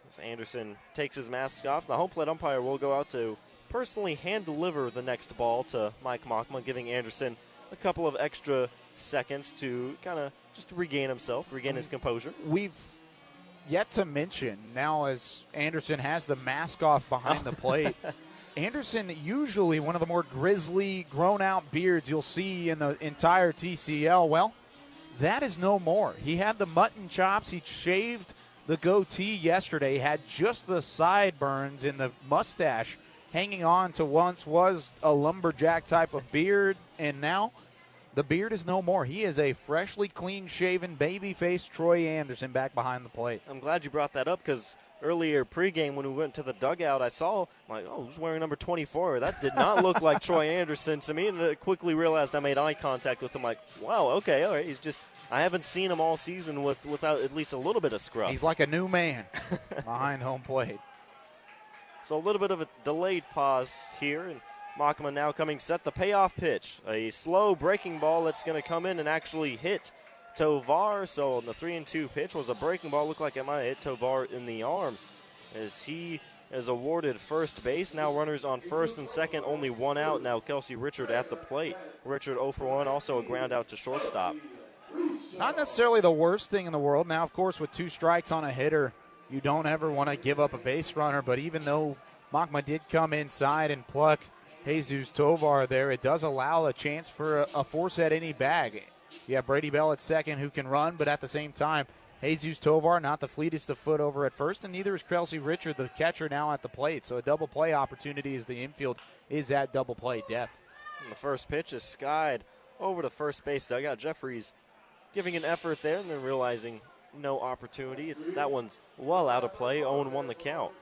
As Anderson takes his mask off, the home plate umpire will go out to personally hand deliver the next ball to Mike Makma, giving Anderson a couple of extra seconds to kind of just regain himself, regain his composure. We've yet to mention, now as Anderson has the mask off behind the plate, Anderson, usually one of the more grizzly, grown-out beards you'll see in the entire TCL. Well, that is no more. He had the mutton chops. He shaved the goatee yesterday, had just the sideburns and the mustache hanging on to once was a lumberjack type of beard, and now the beard is no more. He is a freshly clean-shaven, baby-faced Troy Anderson back behind the plate. I'm glad you brought that up because earlier pregame when we went to the dugout, I saw, I'm like, oh, who's wearing number 24? That did not look like Troy Anderson to me, and I quickly realized I made eye contact with him like, wow, okay, all right. He's just, I haven't seen him all season without at least a little bit of scrub. He's like a new man behind home plate. So a little bit of a delayed pause here, and Makma now coming set. The payoff pitch, a slow breaking ball that's going to come in and actually hit Tovar. So the 3-2 pitch was a breaking ball. Looked like it might hit Tovar in the arm as he is awarded first base. Now runners on first and second, only 1 out. Now Kelsey Richard at the plate. Richard 0 for 1, also a ground out to shortstop. Not necessarily the worst thing in the world. Now, of course, with 2 strikes on a hitter, you don't ever want to give up a base runner, but even though Makma did come inside and pluck Jesus Tovar there, it does allow a chance for a force at any bag. You have Brady Bell at second who can run, but at the same time, Jesus Tovar not the fleetest of foot over at first, and neither is Kelsey Richard, the catcher, now at the plate. So a double play opportunity as the infield is at double play depth. And the first pitch is skied over to first base dugout. Jeffries giving an effort there and then realizing no opportunity. That one's well out of play. 0-1 the count.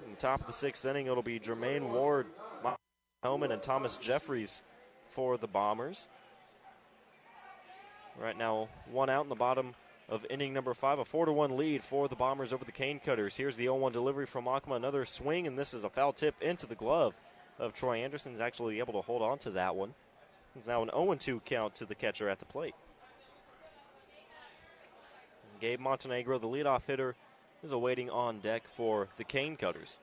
In the top of the 6th inning, it'll be Jermaine Ward, Mike Hellman, and Thomas Jeffries for the Bombers. Right now, 1 out in the bottom of inning number 5. A 4-1 lead for the Bombers over the Cane Cutters. Here's the 0-1 delivery from Makma. Another swing, and this is a foul tip into the glove of Troy Anderson. He's actually able to hold on to that one. It's now an 0-2 count to the catcher at the plate. Gabe Montenegro, the leadoff hitter, is awaiting on deck for the Cane Cutters.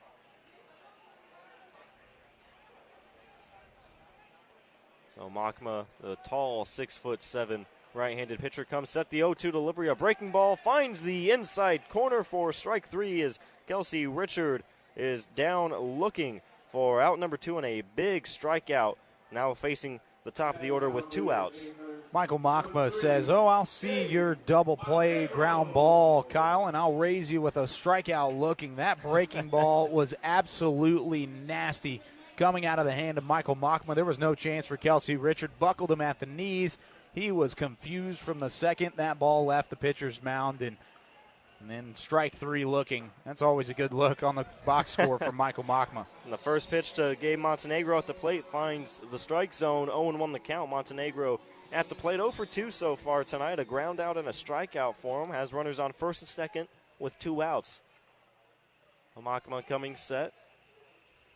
So Makma, the tall 6'7" right-handed pitcher, comes set. The 0-2 delivery, a breaking ball, finds the inside corner for strike 3 as Kelsey Richard is down looking for out number 2 and a big strikeout. Now facing the top of the order with 2 outs. Michael Makma says, I'll see your double play ground ball, Kyle, and I'll raise you with a strikeout looking. That breaking ball was absolutely nasty coming out of the hand of Michael Makma. There was no chance for Kelsey Richard. Buckled him at the knees. He was confused from the second that ball left the pitcher's mound, and then strike 3 looking. That's always a good look on the box score for Michael Makma. And the first pitch to Gabe Montenegro at the plate finds the strike zone. 0-1 the count. Montenegro at the plate, 0 for 2 so far tonight. A ground out and a strikeout for him. Has runners on first and second with 2 outs. Makma coming set.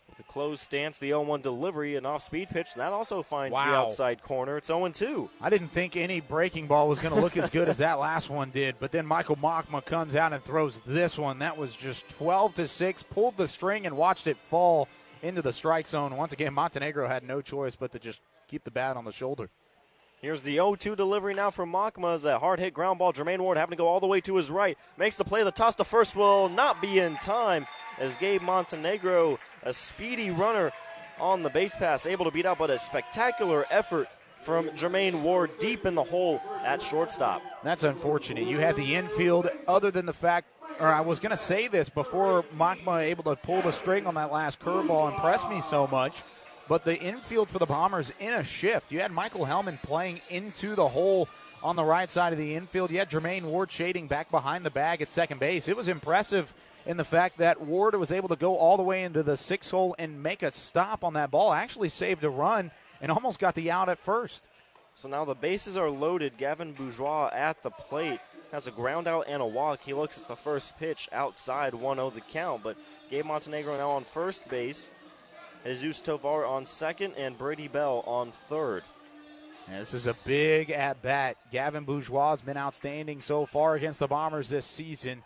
With a closed stance, the 0-1 delivery, an off-speed pitch. That also finds the outside corner. It's 0-2. I didn't think any breaking ball was going to look as good as that last one did, but then Michael Makma comes out and throws this one. That was just 12-6, pulled the string and watched it fall into the strike zone. Once again, Montenegro had no choice but to just keep the bat on the shoulder. Here's the 0-2 delivery now from Makma as a hard hit ground ball. Jermaine Ward having to go all the way to his right. Makes the play. The toss to first will not be in time as Gabe Montenegro, a speedy runner on the base pass, able to beat out, but a spectacular effort from Jermaine Ward deep in the hole at shortstop. That's unfortunate. You had the infield, other than the fact, or I was going to say this before Makma able to pull the string on that last curveball impressed me so much. But the infield for the Bombers in a shift. You had Michael Hellman playing into the hole on the right side of the infield. You had Jermaine Ward shading back behind the bag at second base. It was impressive in the fact that Ward was able to go all the way into the 6 hole and make a stop on that ball. Actually saved a run and almost got the out at first. So now the bases are loaded. Gavin Bourgeois at the plate has a ground out and a walk. He looks at the first pitch outside, 1-0 the count. But Gabe Montenegro now on first base. Jesus Tovar on second, and Brady Bell on third. And this is a big at-bat. Gavin Bourgeois has been outstanding so far against the Bombers this season.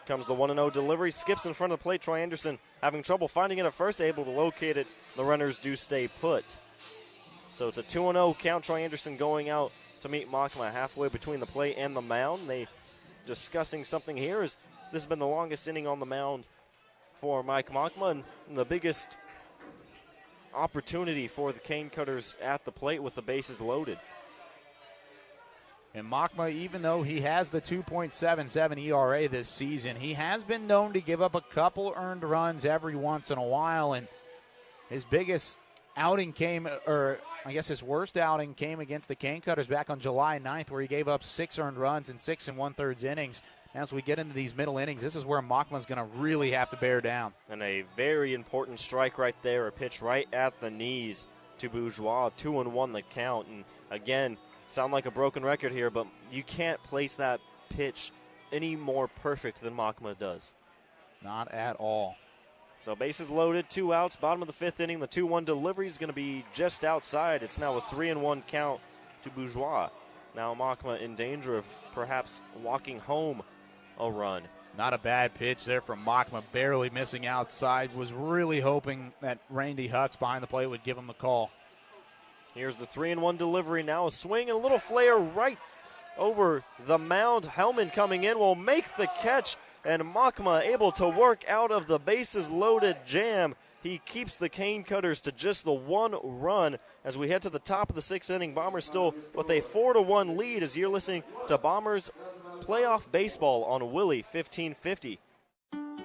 Comes the 1-0 delivery, skips in front of the plate. Troy Anderson having trouble finding it at first, able to locate it. The runners do stay put. So it's a 2-0 count. Troy Anderson going out to meet Makma halfway between the plate and the mound. They discussing something here as this has been the longest inning on the mound for Mike Makma, and the biggest opportunity for the Cane Cutters at the plate with the bases loaded. And Makma, even though he has the 2.77 ERA this season, he has been known to give up a couple earned runs every once in a while, and his biggest outing came, or I guess his worst outing came against the Cane Cutters back on July 9th, where he gave up 6 earned runs in 6 1/3 innings. As we get into these middle innings, this is where Makma's going to really have to bear down. And a very important strike right there, a pitch right at the knees to Bourgeois. 2-1 the count. And again, sound like a broken record here, but you can't place that pitch any more perfect than Makma does. Not at all. So bases loaded, 2 outs, bottom of the 5th inning. The 2-1 delivery is going to be just outside. It's now a 3-1 count to Bourgeois. Now Makma in danger of perhaps walking home a run. Not a bad pitch there from Makma, barely missing outside. Was really hoping that Randy Hucks behind the plate would give him the call. Here's the 3-1 delivery. Now a swing and a little flare right over the mound. Hellman coming in will make the catch, and Makma able to work out of the bases loaded jam. He keeps the Cane Cutters to just the 1 run as we head to the top of the 6th inning. Bombers still with a 4-1 lead as you're listening to Bombers Playoff Baseball on Willie 1550.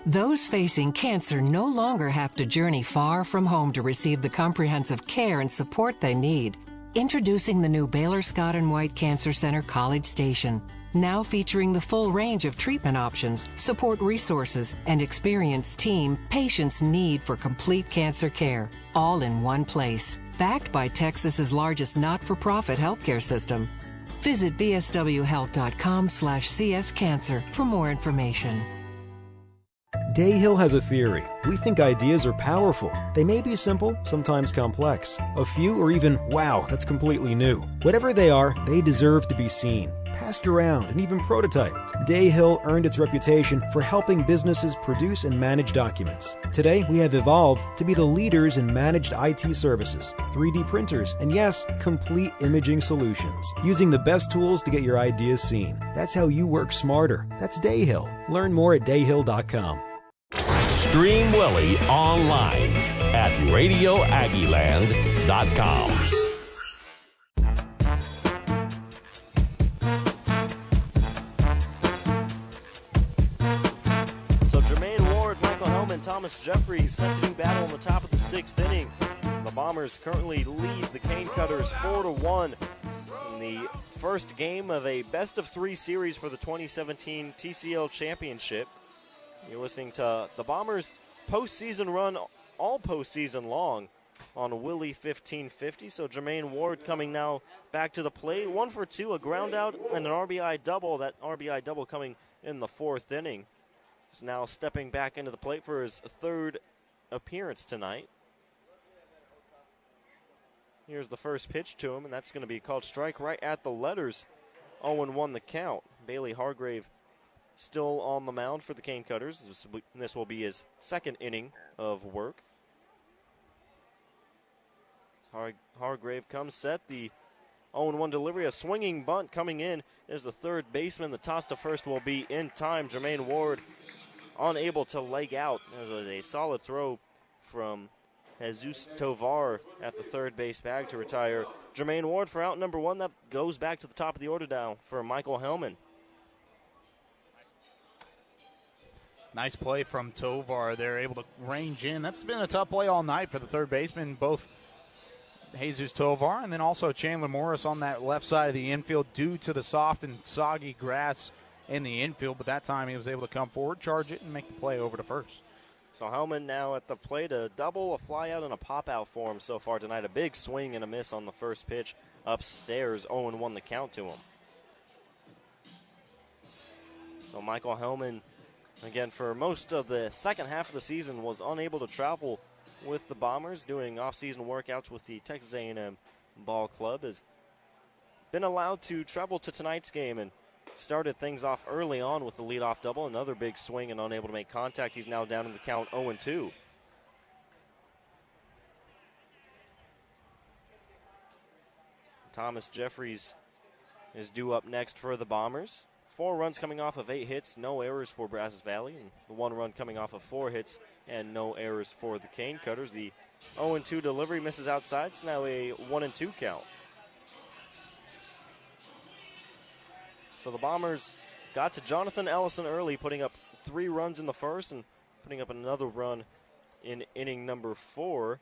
Those facing cancer no longer have to journey far from home to receive the comprehensive care and support they need. Introducing the new Baylor Scott & White Cancer Center College Station, now featuring the full range of treatment options, support resources, and experienced team patients need for complete cancer care, all in one place. Backed by Texas's largest not-for-profit healthcare system. Visit bswhealth.com/cscancer for more information. Dayhill has a theory. We think ideas are powerful. They may be simple, sometimes complex. A few are even, wow, that's completely new. Whatever they are, they deserve to be seen, passed around, and even prototyped. Dayhill earned its reputation for helping businesses produce and manage documents. Today, we have evolved to be the leaders in managed IT services, 3D printers, and yes, complete imaging solutions. Using the best tools to get your ideas seen. That's how you work smarter. That's Dayhill. Learn more at dayhill.com. Stream Willie online at RadioAggieland.com. So Jermaine Ward, Michael Hellman, Thomas Jeffries set to do battle in the top of the 6th inning. The Bombers currently lead the Cane Cutters 4-1 in the first game of a best-of-3 series for the 2017 TCL Championship. You're listening to the Bombers' postseason run all postseason long on Willie 1550. So Jermaine Ward coming now back to the plate. 1 for 2, a ground out and an RBI double. That RBI double coming in the 4th inning. He's now stepping back into the plate for his 3rd appearance tonight. Here's the first pitch to him, and that's going to be called strike right at the letters. 0-1 the count. Bailey Hargrave still on the mound for the Cane Cutters. This will be his 2nd inning of work. Hargrave comes set. The 0-1 delivery. A swinging bunt coming in is the third baseman. The toss to first will be in time. Jermaine Ward unable to leg out. It was a solid throw from Jesus Tovar at the third base bag to retire Jermaine Ward for out number 1. That goes back to the top of the order now for Michael Hellman. Nice play from Tovar. They're able to range in. That's been a tough play all night for the third baseman, both Jesus Tovar and then also Chandler Morris on that left side of the infield due to the soft and soggy grass in the infield. But that time he was able to come forward, charge it, and make the play over to first. So Hellman now at the plate, a double, a fly out, and a pop out for him so far tonight. A big swing and a miss on the first pitch upstairs. 0-1 the count to him. So Michael Hellman, again, for most of the second half of the season, was unable to travel with the Bombers, doing off-season workouts with the Texas A&M Ball Club. Has been allowed to travel to tonight's game and started things off early on with the leadoff double. Another big swing and unable to make contact. He's now down in the count 0-2. Thomas Jeffries is due up next for the Bombers. 4 runs coming off of 8 hits, no errors for Brazos Valley, and the 1 run coming off of 4 hits and no errors for the Cane Cutters. The 0-2 delivery misses outside. It's now a 1-2 count. So the Bombers got to Jonathan Ellison early, putting up 3 runs in the first and putting up another run in inning number 4.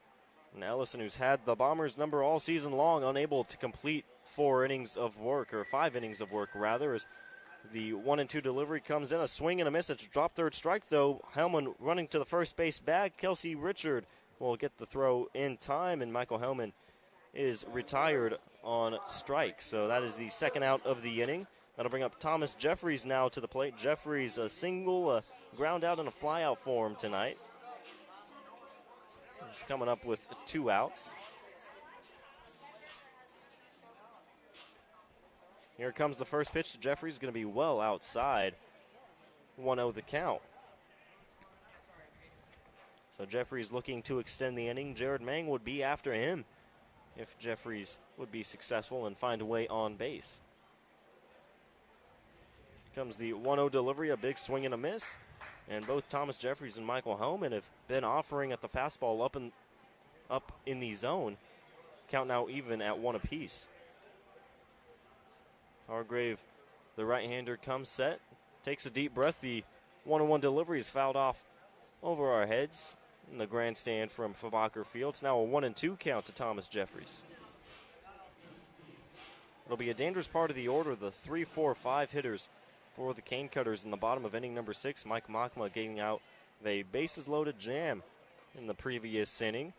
And Ellison, who's had the Bombers number all season long, unable to complete 4 innings of work, or 5 innings of work rather, as the 1-2 delivery comes in. A swing and a miss. It's a drop third strike, though. Hellman running to the first base bag. Kelsey Richard will get the throw in time, and Michael Hellman is retired on strike. So that is the second out of the inning. That'll bring up Thomas Jeffries now to the plate. Jeffries, a single, a ground out, and a fly out for him tonight. He's coming up with 2 outs. Here comes the first pitch to Jeffries. Going to be well outside. 1-0 the count. So Jeffries looking to extend the inning. Jared Mang would be after him if Jeffries would be successful and find a way on base. Here comes the 1-0 delivery, a big swing and a miss. And both Thomas Jeffries and Michael Hellman have been offering at the fastball up in the zone. Count now even at 1 apiece. Hargrave, the right-hander, comes set, takes a deep breath. The 1-1 delivery is fouled off over our heads in the grandstand from Fabacher Field. It's now a 1-2 count to Thomas Jeffries. It'll be a dangerous part of the order, the 3, 4, 5 hitters for the Cane Cutters in the bottom of inning number 6. Mike Mockma getting out a bases-loaded jam in the previous inning.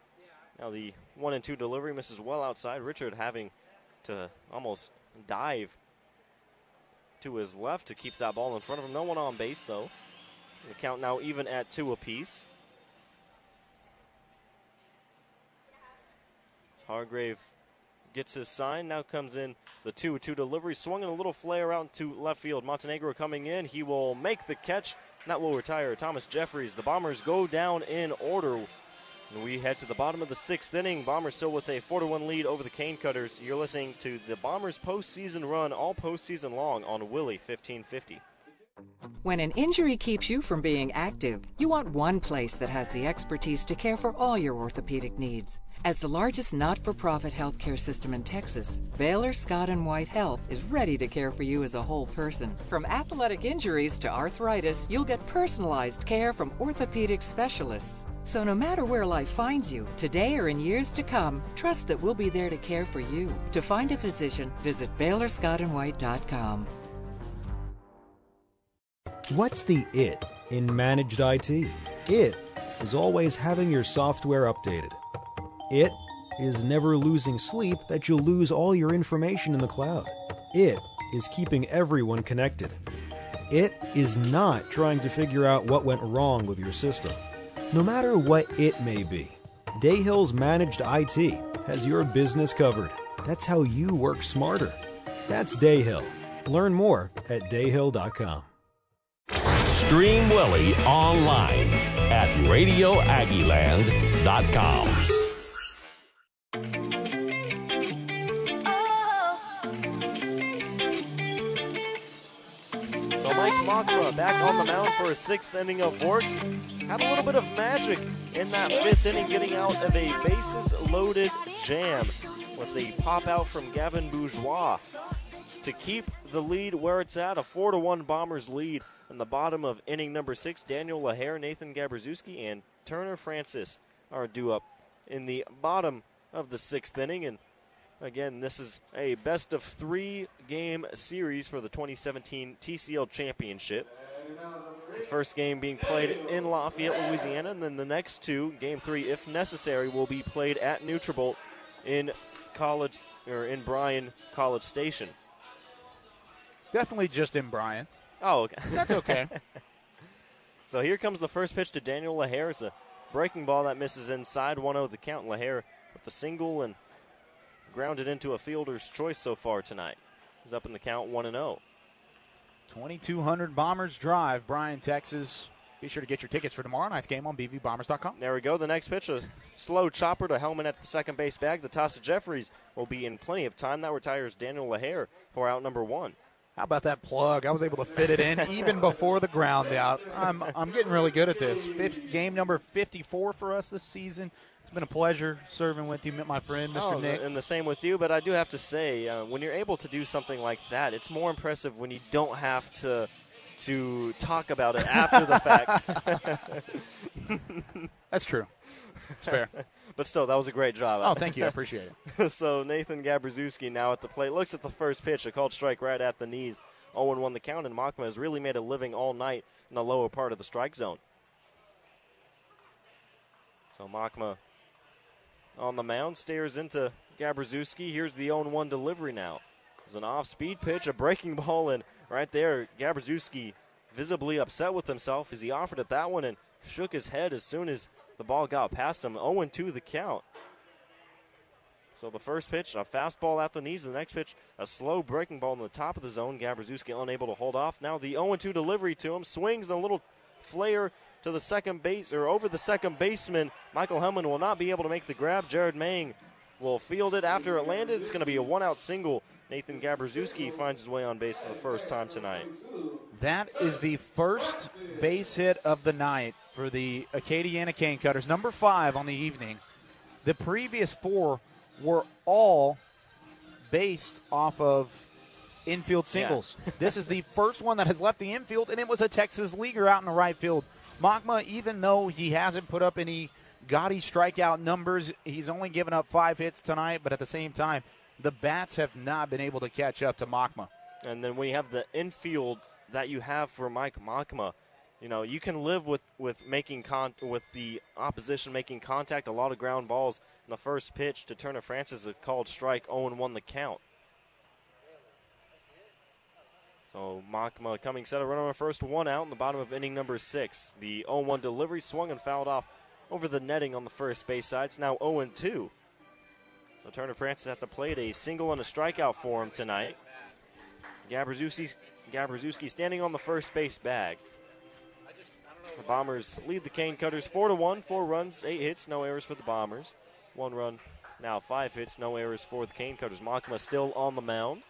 Now the 1-2 delivery misses well outside. Richard having to almost dive to his left to keep that ball in front of him. No one on base, though. The count now even at 2 apiece. Hargrave gets his sign. Now comes in the 2-2 delivery. Swung in a little flare out to left field. Montenegro coming in. He will make the catch. That will retire Thomas Jeffries. The Bombers go down in order. And we head to the bottom of the 6th inning. Bombers still with a 4-1 lead over the Cane Cutters. You're listening to the Bombers postseason run all postseason long on Willie 1550. When an injury keeps you from being active, you want one place that has the expertise to care for all your orthopedic needs. As the largest not-for-profit healthcare system in Texas, Baylor Scott & White Health is ready to care for you as a whole person. From athletic injuries to arthritis, you'll get personalized care from orthopedic specialists. So no matter where life finds you, today or in years to come, trust that we'll be there to care for you. To find a physician, visit BaylorScottandWhite.com. What's the it in managed IT? It is always having your software updated. It is never losing sleep that you'll lose all your information in the cloud. It is keeping everyone connected. It is not trying to figure out what went wrong with your system. No matter what it may be, Dayhill's Managed IT has your business covered. That's how you work smarter. That's Dayhill. Learn more at dayhill.com. Stream Willie online at RadioAggieland.com. Mike Makra back on the mound for a 6th inning of work. Had a little bit of magic in that 5th inning, getting out of a bases-loaded jam with a pop-out from Gavin Bourgeois to keep the lead where it's at, a 4-1 Bombers lead. In the bottom of inning number 6, Daniel LaHare, Nathan Gabraszewski, and Turner Francis are due up in the bottom of the 6th inning. And again, this is a best-of-3 game series for the 2017 TCL Championship. The first game being played in Lafayette, Louisiana, and then the next two, game 3, if necessary, will be played at Nutribult in Bryan College Station. Definitely just in Bryan. Oh, okay. That's okay. So here comes the first pitch to Daniel LaHare. It's a breaking ball that misses inside, 1-0 the count. LaHare with the single and grounded into a fielder's choice so far tonight. He's up in the count 1-0. 2200 Bombers Drive, Bryan, Texas. Be sure to get your tickets for tomorrow night's game on bvbombers.com. There we go. The next pitch, a slow chopper to Hellman at the second base bag. The toss to Jeffries will be in plenty of time. That retires Daniel LaHare for out number 1. How about that plug? I was able to fit it in even before the ground out. I'm getting really good at this. Game number 54 for us this season. It's been a pleasure serving with you, my friend, Mr. Nick. And the same with you, but I do have to say, when you're able to do something like that, it's more impressive when you don't have to talk about it after the fact. That's true. It's fair. But still, that was a great job. Oh, thank you. I appreciate it. So Nathan Gabraszewski now at the plate. Looks at the first pitch. A called strike right at the knees. 0-1 the count, and Makma has really made a living all night in the lower part of the strike zone. So Makma on the mound, stares into Gabraszewski. Here's the 0-1 delivery now. It's an off-speed pitch, a breaking ball, and right there, Gabraszewski visibly upset with himself as he offered at that one and shook his head as soon as the ball got past him. 0-2 the count. So the first pitch, a fastball at the knees. The next pitch, a slow breaking ball in the top of the zone. Gabraszewski unable to hold off. Now the 0-2 delivery to him. Swings a little flare to the second base, or over the second baseman. Michael Hellman will not be able to make the grab. Jared Mang will field it after it landed. It's going to be a one-out single. Nathan Gabraszewski finds his way on base for the first time tonight. That is the first base hit of the night for the Acadiana Cane Cutters, number 5 on the evening. The previous 4 were all based off of infield singles. Yeah. This is the first one that has left the infield, and it was a Texas leaguer out in the right field. Makma, even though he hasn't put up any gaudy strikeout numbers, he's only given up 5 hits tonight, but at the same time, the bats have not been able to catch up to Makma. And then when you have the infield that you have for Mike Makma, you know, you can live with making with the opposition making contact, a lot of ground balls. In the first pitch to Turner Francis, a called strike, 0-1 the count. So Makma coming set, a runner on first, 1 out in the bottom of inning number 6. The 0-1 delivery swung and fouled off over the netting on the first base side. It's now 0-2. So Turner Francis at the plate, a single and a strikeout for him tonight. Gabraszewski standing on the first base bag. The Bombers lead the Cane Cutters 4-1, 4 runs, 8 hits, no errors for the Bombers. 1 run, now 5 hits, no errors for the Cane Cutters. Makma still on the mound.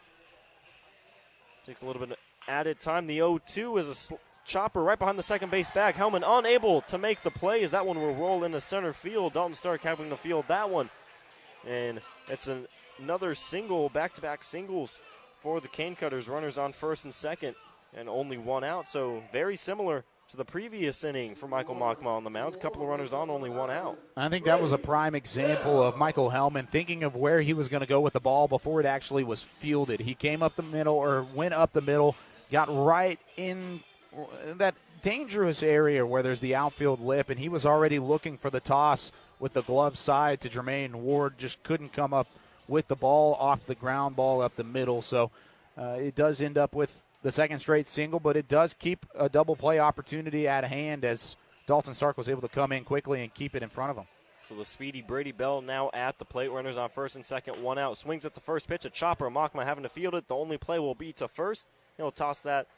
Takes a little bit of added time. The 0-2 is a chopper right behind the second base bag. Hellman unable to make the play as that one will roll into center field. Dalton Stark having to field that one. And it's another single, back-to-back singles for the Cane Cutters. Runners on first and second and only 1 out. So very similar to the previous inning for Michael Makma on the mound. A couple of runners on, only 1 out. I think that was a prime example of Michael Hellman thinking of where he was going to go with the ball before it actually was fielded. He came up the middle, or went up the middle, got right in that dangerous area where there's the outfield lip, and he was already looking for the toss with the glove side to Jermaine Ward. Just couldn't come up with the ball off the ground ball up the middle. So it does end up with the second straight single, but it does keep a double play opportunity at hand as Dalton Stark was able to come in quickly and keep it in front of him. So the speedy Brady Bell now at the plate. Runners on first and second, 1 out. Swings at the first pitch, a chopper. Makma having to field it. The only play will be to first. He'll toss that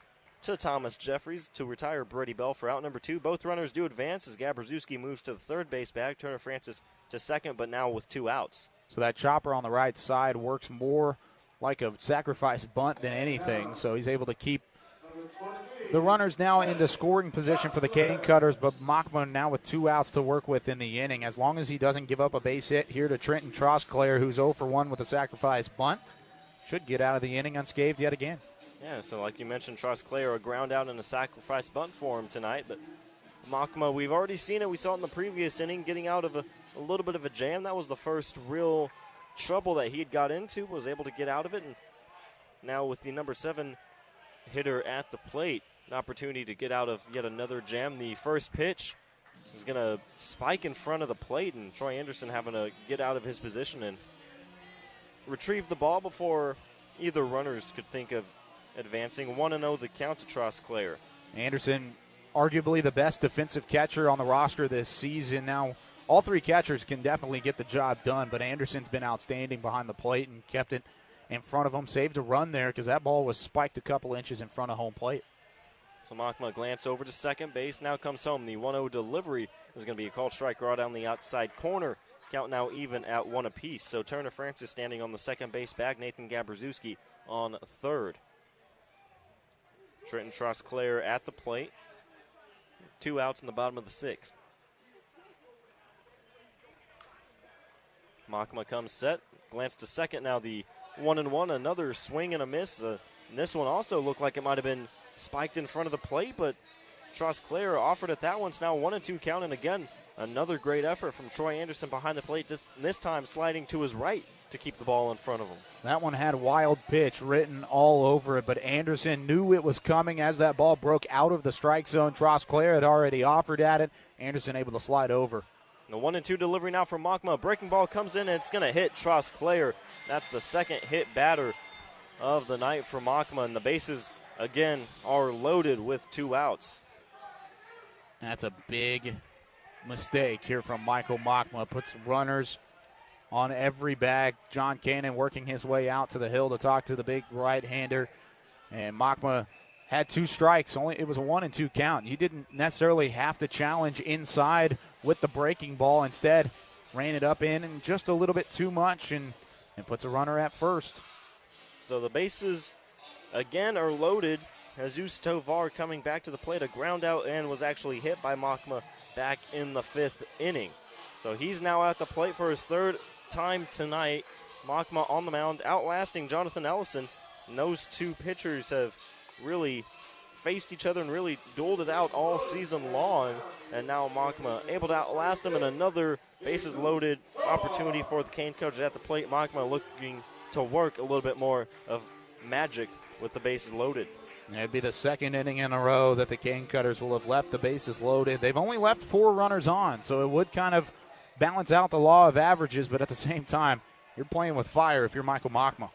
to Thomas Jeffries to retire Brady Bell for out number 2. Both runners do advance as Gabraszewski moves to the third base bag. Turner Francis to second, but now with 2 outs. So that chopper on the right side works more like a sacrifice bunt than anything. So he's able to keep the runners now into scoring position for the Cane Cutters, but Machma now with 2 outs to work with in the inning. As long as he doesn't give up a base hit here to Trenton Trosclair, who's 0 for 1 with a sacrifice bunt, should get out of the inning unscathed yet again. Yeah, so like you mentioned, Trosclair, a ground out and a sacrifice bunt for him tonight, but Machma, we've already seen it. We saw it in the previous inning, getting out of a little bit of a jam. That was the first real trouble that he had got into, was able to get out of it, and now with the number 7 hitter at the plate, an opportunity to get out of yet another jam. The first pitch is going to spike in front of the plate, and Troy Anderson having to get out of his position and retrieve the ball before either runners could think of advancing. 1-0 the count to Trosclair. Anderson, arguably the best defensive catcher on the roster this season. Now, all 3 catchers can definitely get the job done, but Anderson's been outstanding behind the plate and kept it in front of him. Saved a run there because that ball was spiked a couple inches in front of home plate. So Machma glanced over to second base, now comes home. The 1-0 delivery is going to be a called strike right down the outside corner. Count now even at 1 apiece. So Turner Francis standing on the second base bag, Nathan Gabraszewski on third. Trenton Trosclair at the plate. 2 outs in the bottom of the 6th. Machma comes set, glance to second now. The 1-1, another swing and a miss. And this one also looked like it might have been spiked in front of the plate, but Trosclair offered at that one. It's now 1-2 count, and again, another great effort from Troy Anderson behind the plate, just this time sliding to his right to keep the ball in front of him. That one had wild pitch written all over it, but Anderson knew it was coming as that ball broke out of the strike zone. Trosclair had already offered at it. Anderson able to slide over. The 1-2 delivery now from Machma. Breaking ball comes in, and it's going to hit Trosclair. That's the second hit batter of the night for Machma, and the bases, again, are loaded with 2 outs. That's a big mistake here from Michael Machma. Puts runners on every bag. John Cannon working his way out to the hill to talk to the big right-hander. And Machma had 2 strikes. It was a 1-2 count. You didn't necessarily have to challenge inside with the breaking ball. Instead, ran it up in and just a little bit too much and puts a runner at first. So the bases, again, are loaded. Jesus Tovar coming back to the plate, a ground out, and was actually hit by Machma back in the 5th inning. So he's now at the plate for his 3rd time tonight. Machma on the mound, outlasting Jonathan Ellison. And those 2 pitchers have really faced each other and really dueled it out all season long. And now Machma able to outlast him, and another bases loaded opportunity for the Cane Cutters at the plate. Machma looking to work a little bit more of magic with the bases loaded. It'd be the 2nd inning in a row that the Cane Cutters will have left the bases loaded. They've only left 4 runners on, so it would kind of balance out the law of averages, but at the same time, you're playing with fire if you're Michael Machma.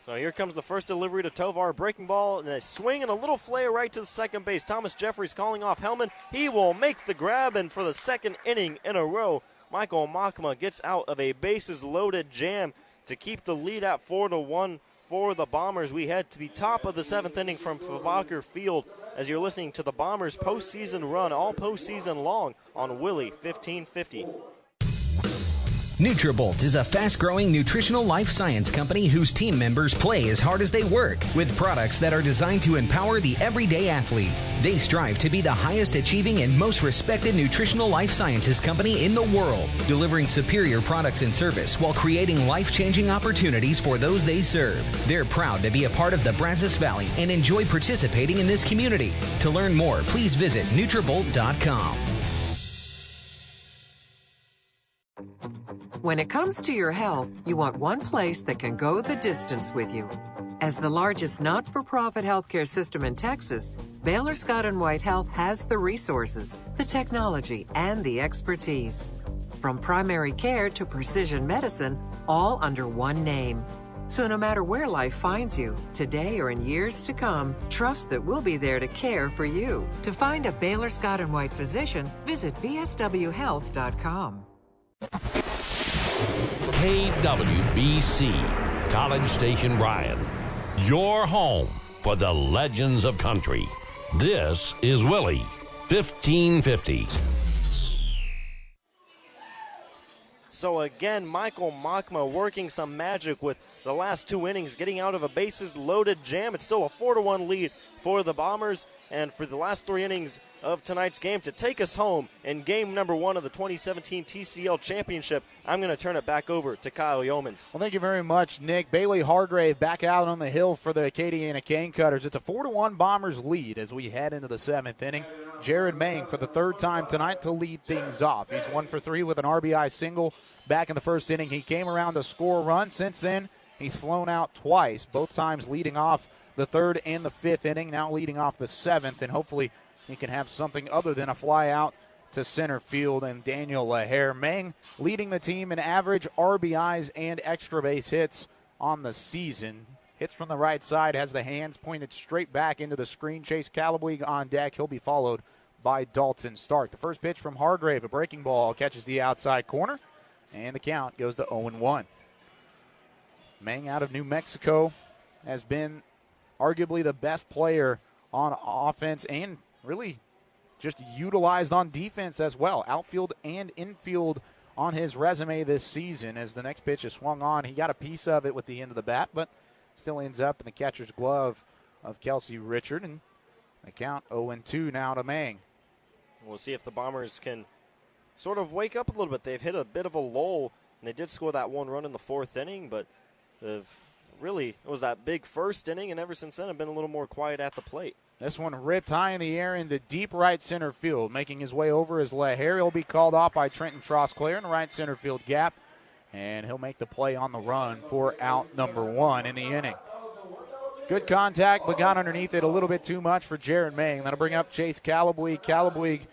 So here comes the first delivery to Tovar. Breaking ball and a swing and a little flare right to the second base. Thomas Jeffries calling off Hellman. He will make the grab, and for the 2nd inning in a row, Michael Machma gets out of a bases-loaded jam to keep the lead at 4-1 for the Bombers. We head to the top of the 7th inning from Fobaker Field as you're listening to the Bombers postseason run, all postseason long on Willie 1550. Nutrabolt is a fast-growing nutritional life science company whose team members play as hard as they work with products that are designed to empower the everyday athlete. They strive to be the highest achieving and most respected nutritional life sciences company in the world, delivering superior products and service while creating life-changing opportunities for those they serve. They're proud to be a part of the Brazos Valley and enjoy participating in this community. To learn more, please visit Nutrabolt.com. When it comes to your health, you want one place that can go the distance with you. As the largest not-for-profit healthcare system in Texas, Baylor Scott & White Health has the resources, the technology, and the expertise. From primary care to precision medicine, all under one name. So no matter where life finds you, today or in years to come, trust that we'll be there to care for you. To find a Baylor Scott & White physician, visit bswhealth.com. KWBC, College Station Bryan, your home for the legends of country. This is Willie 1550. So again, Michael Machma working some magic with the last 2 innings, getting out of a bases-loaded jam. It's still a 4-1 lead for the Bombers. And for the last 3 innings of tonight's game to take us home in game number 1 of the 2017 TCL Championship, I'm going to turn it back over to Kyle Yeomans. Well, thank you very much, Nick. Bailey Hargrave back out on the hill for the Acadiana Cane Cutters. It's a 4-1 Bombers lead as we head into the 7th inning. Jared Mang for the 3rd time tonight to lead things off. He's 1 for 3 with an RBI single back in the 1st inning. He came around to score a run. Since then, he's flown out twice, both times leading off the 3rd and the 5th inning, now leading off the 7th, and hopefully he can have something other than a fly out to center field. And Daniel Lahair. Mang leading the team in average RBIs and extra base hits on the season. Hits from the right side, has the hands pointed straight back into the screen. Chase Calabuig on deck. He'll be followed by Dalton Stark. The first pitch from Hargrave, a breaking ball, catches the outside corner, and the count goes to 0-1. Mang out of New Mexico has been arguably the best player on offense and really just utilized on defense as well. Outfield and infield on his resume this season. As the next pitch is swung on, he got a piece of it with the end of the bat, but still ends up in the catcher's glove of Kelsey Richard, and the count 0-2 now to Mang. We'll see if the Bombers can sort of wake up a little bit. They've hit a bit of a lull, and they did score that 1 run in the 4th inning, but they've really, it was that big 1st inning, and ever since then have been a little more quiet at the plate. This one ripped high in the air into deep right center field. Making his way over is Lahair. He'll be called off by Trenton Trosclair in the right center field gap, and he'll make the play on the run for out number 1 in the inning. Good contact, but got underneath it a little bit too much for Jared Mang. That'll bring up Chase Calabuig. Calabuig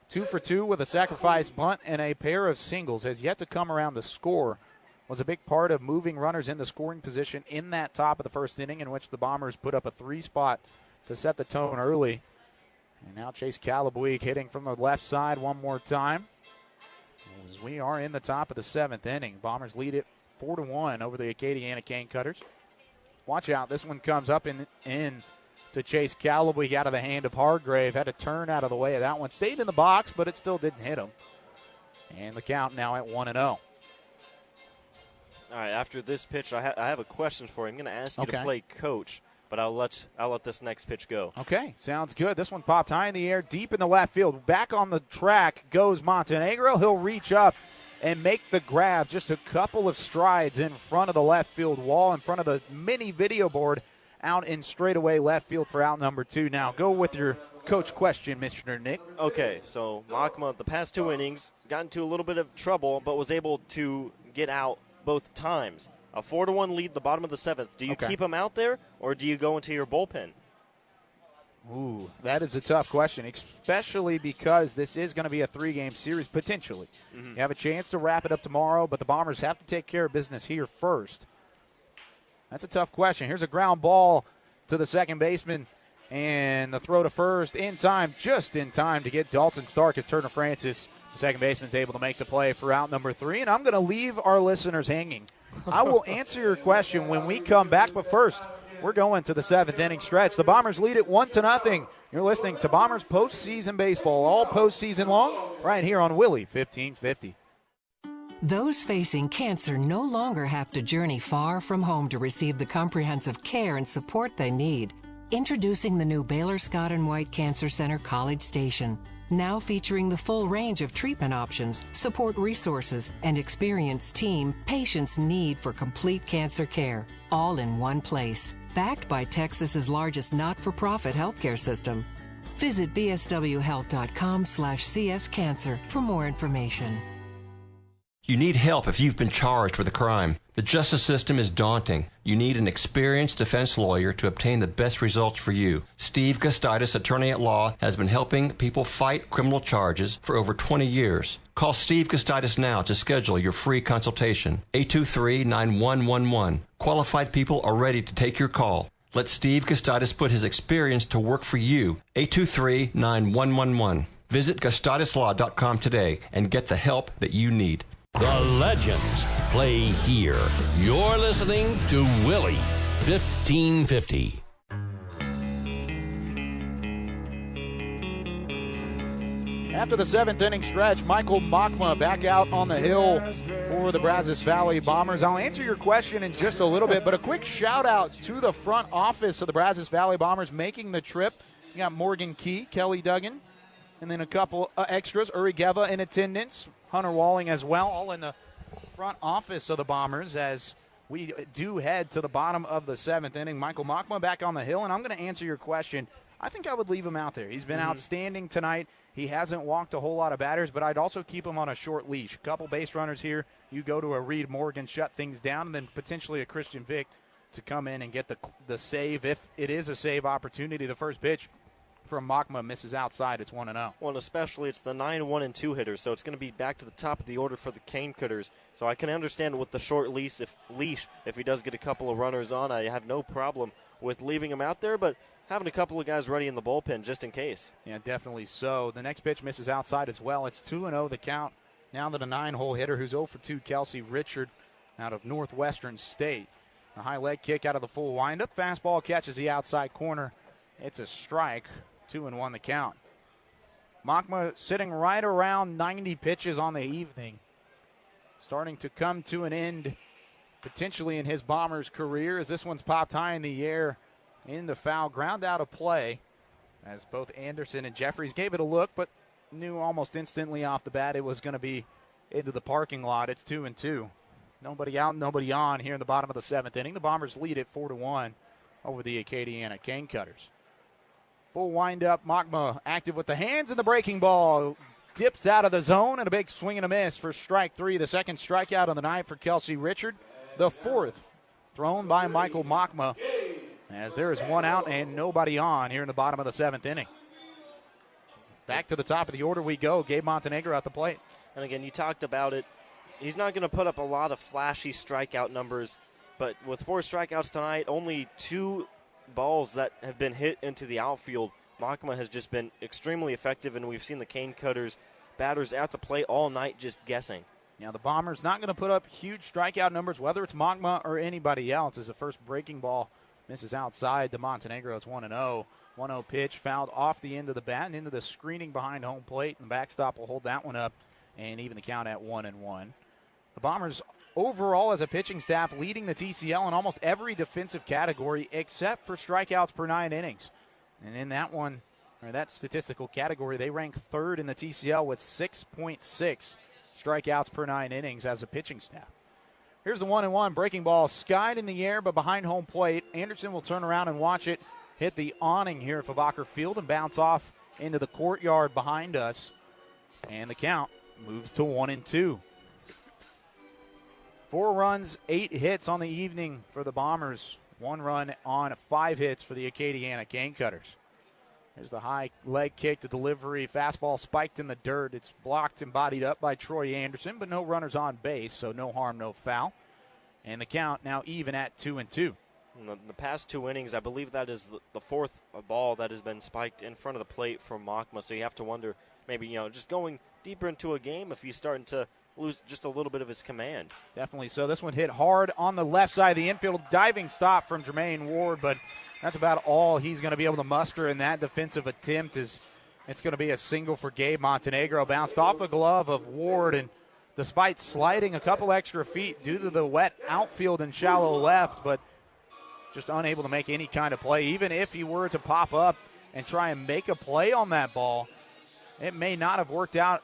2 for 2 with a sacrifice bunt and a pair of singles. Has yet to come around to score. Was a big part of moving runners into scoring position in that top of the 1st inning, in which the Bombers put up a 3-spot to set the tone early. And now Chase Calabuig hitting from the left side one more time. As we are in the top of the 7th inning. Bombers lead it 4-1 over the Acadiana Cane Cutters. Watch out. This one comes up in to Chase Calabuig out of the hand of Hargrave. Had to turn out of the way of that one. Stayed in the box, but it still didn't hit him. And the count now at 1-0. All right, after this pitch, I have a question for you. I'm going to ask you to play coach, but I'll let this next pitch go. Okay, sounds good. This one popped high in the air, deep in the left field. Back on the track goes Montenegro. He'll reach up and make the grab just a couple of strides in front of the left field wall, in front of the mini video board, out in straightaway left field for out number 2. Now, go with your coach question, Mr. Nick. Okay, so Makma, the past 2 innings, got into a little bit of trouble, but was able to get out both times. A 4-1 lead, the bottom of the 7th. Do you keep him out there, or do you go into your bullpen? Ooh, that is a tough question, especially because this is going to be a 3-game series, potentially. Mm-hmm. You have a chance to wrap it up tomorrow, but the Bombers have to take care of business here first. That's a tough question. Here's a ground ball to the second baseman, and the throw to first in time, just in time to get Dalton Stark as Turner Francis. The second baseman's able to make the play for out number 3, and I'm going to leave our listeners hanging. I will answer your question when we come back, but first, we're going to the 7th inning stretch. The Bombers lead it 1-0. You're listening to Bombers postseason baseball, all postseason long, right here on Willie 1550. Those facing cancer no longer have to journey far from home to receive the comprehensive care and support they need. Introducing the new Baylor Scott & White Cancer Center College Station. Now featuring the full range of treatment options, support resources, and experienced team patients need for complete cancer care, all in one place. Backed by Texas's largest not-for-profit healthcare system. Visit bswhealth.com/cscancer for more information. You need help if you've been charged with a crime. The justice system is daunting. You need an experienced defense lawyer to obtain the best results for you. Steve Gustitis, attorney at law, has been helping people fight criminal charges for over 20 years. Call Steve Gustitis now to schedule your free consultation. 823-9111. Qualified people are ready to take your call. Let Steve Gustitis put his experience to work for you. 823-9111. Visit GustitisLaw.com today and get the help that you need. The legends play here. You're listening to Willie 1550. After the 7th inning stretch, Michael Machma back out on the hill for the Brazos Valley Bombers. I'll answer your question in just a little bit, but a quick shout out to the front office of the Brazos Valley Bombers making the trip. You got Morgan Key, Kelly Duggan, and then a couple extras, Uri Geva in attendance, Hunter Walling as well, all in the front office of the Bombers as we do head to the bottom of the 7th inning. Michael Machma back on the hill, and I'm going to answer your question. I think I would leave him out there. He's been outstanding tonight. He hasn't walked a whole lot of batters, but I'd also keep him on a short leash. A couple base runners here. You go to a Reed Morgan, shut things down, and then potentially a Christian Vick to come in and get the save. If it is a save opportunity, the first pitch from Machma misses outside. It's 1-0. Well, and especially it's the 9-1-2 hitters, so it's going to be back to the top of the order for the Cane Cutters. So I can understand with the short leash, if he does get a couple of runners on, I have no problem with leaving him out there, but having a couple of guys ready in the bullpen just in case. Yeah, definitely so. The next pitch misses outside as well. It's 2-0 the count. Now that a 9-hole hitter who's 0 for 2, Kelsey Richard out of Northwestern State. A high leg kick out of the full windup. Fastball catches the outside corner. It's a strike. 2-1 the count. Machma sitting right around 90 pitches on the evening. Starting to come to an end potentially in his Bombers career as this one's popped high in the air. In the foul, ground out of play as both Anderson and Jeffries gave it a look, but knew almost instantly off the bat it was going to be into the parking lot. It's 2-2. Nobody out, nobody on here in the bottom of the 7th inning. The Bombers lead it 4-1 over the Acadiana Cane Cutters. Full windup, Machma active with the hands and the breaking ball. Dips out of the zone and a big swing and a miss for strike 3. The second strikeout of the night for Kelsey Richard. The fourth thrown by Michael Machma. As there is one out and nobody on here in the bottom of the 7th inning. Back to the top of the order we go. Gabe Montenegro at the plate. And again, you talked about it. He's not going to put up a lot of flashy strikeout numbers, but with 4 strikeouts tonight, only 2 balls that have been hit into the outfield. Machma has just been extremely effective, and we've seen the Cane Cutters batters at the plate all night just guessing. Now the Bombers not going to put up huge strikeout numbers, whether it's Machma or anybody else, as the first breaking ball misses outside to Montenegro. It's 1-0. 1-0 pitch fouled off the end of the bat and into the screening behind home plate, and the backstop will hold that one up and even the count at 1-1. The Bombers overall as a pitching staff leading the TCL in almost every defensive category except for strikeouts per 9 innings. And in that one, or that statistical category, they rank 3rd in the TCL with 6.6 strikeouts per 9 innings as a pitching staff. Here's the 1-1 breaking ball, skied in the air, but behind home plate. Anderson will turn around and watch it hit the awning here at Fabacher Field and bounce off into the courtyard behind us. And the count moves to 1-2. 4 runs, 8 hits on the evening for the Bombers. 1 run on 5 hits for the Acadiana Cane Cutters. There's the high leg kick, the delivery, fastball spiked in the dirt. It's blocked and bodied up by Troy Anderson, but no runners on base, so no harm, no foul. And the count now even at 2-2. In the past 2 innings, I believe that is the 4th ball that has been spiked in front of the plate from Machma, so you have to wonder maybe, just going deeper into a game if he's starting to lose just a little bit of his command. Definitely so. This one hit hard on the left side of the infield. Diving stop from Jermaine Ward, but that's about all he's going to be able to muster in that defensive attempt. It's going to be a single for Gabe Montenegro. Bounced off the glove of Ward, and despite sliding a couple extra feet due to the wet outfield and shallow left, but just unable to make any kind of play. Even if he were to pop up and try and make a play on that ball, it may not have worked out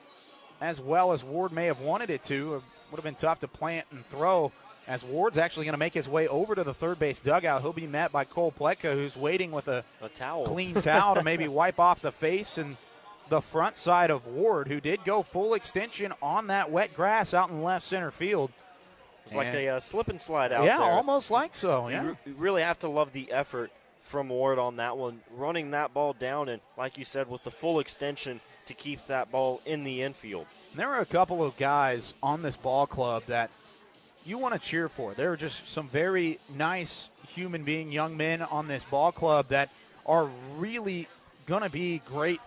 as well as Ward may have wanted it to. It would have been tough to plant and throw, as Ward's actually going to make his way over to the third base dugout. He'll be met by Cole Pletka, who's waiting with a towel, clean towel to maybe wipe off the face and the front side of Ward, who did go full extension on that wet grass out in left center field. It's like a slip and slide out there. Yeah, almost like so. Yeah. You really have to love the effort from Ward on that one, running that ball down, and like you said, with the full extension to keep that ball in the infield. And there are a couple of guys on this ball club that you want to cheer for. There are just some very nice human being young men on this ball club that are really going to be great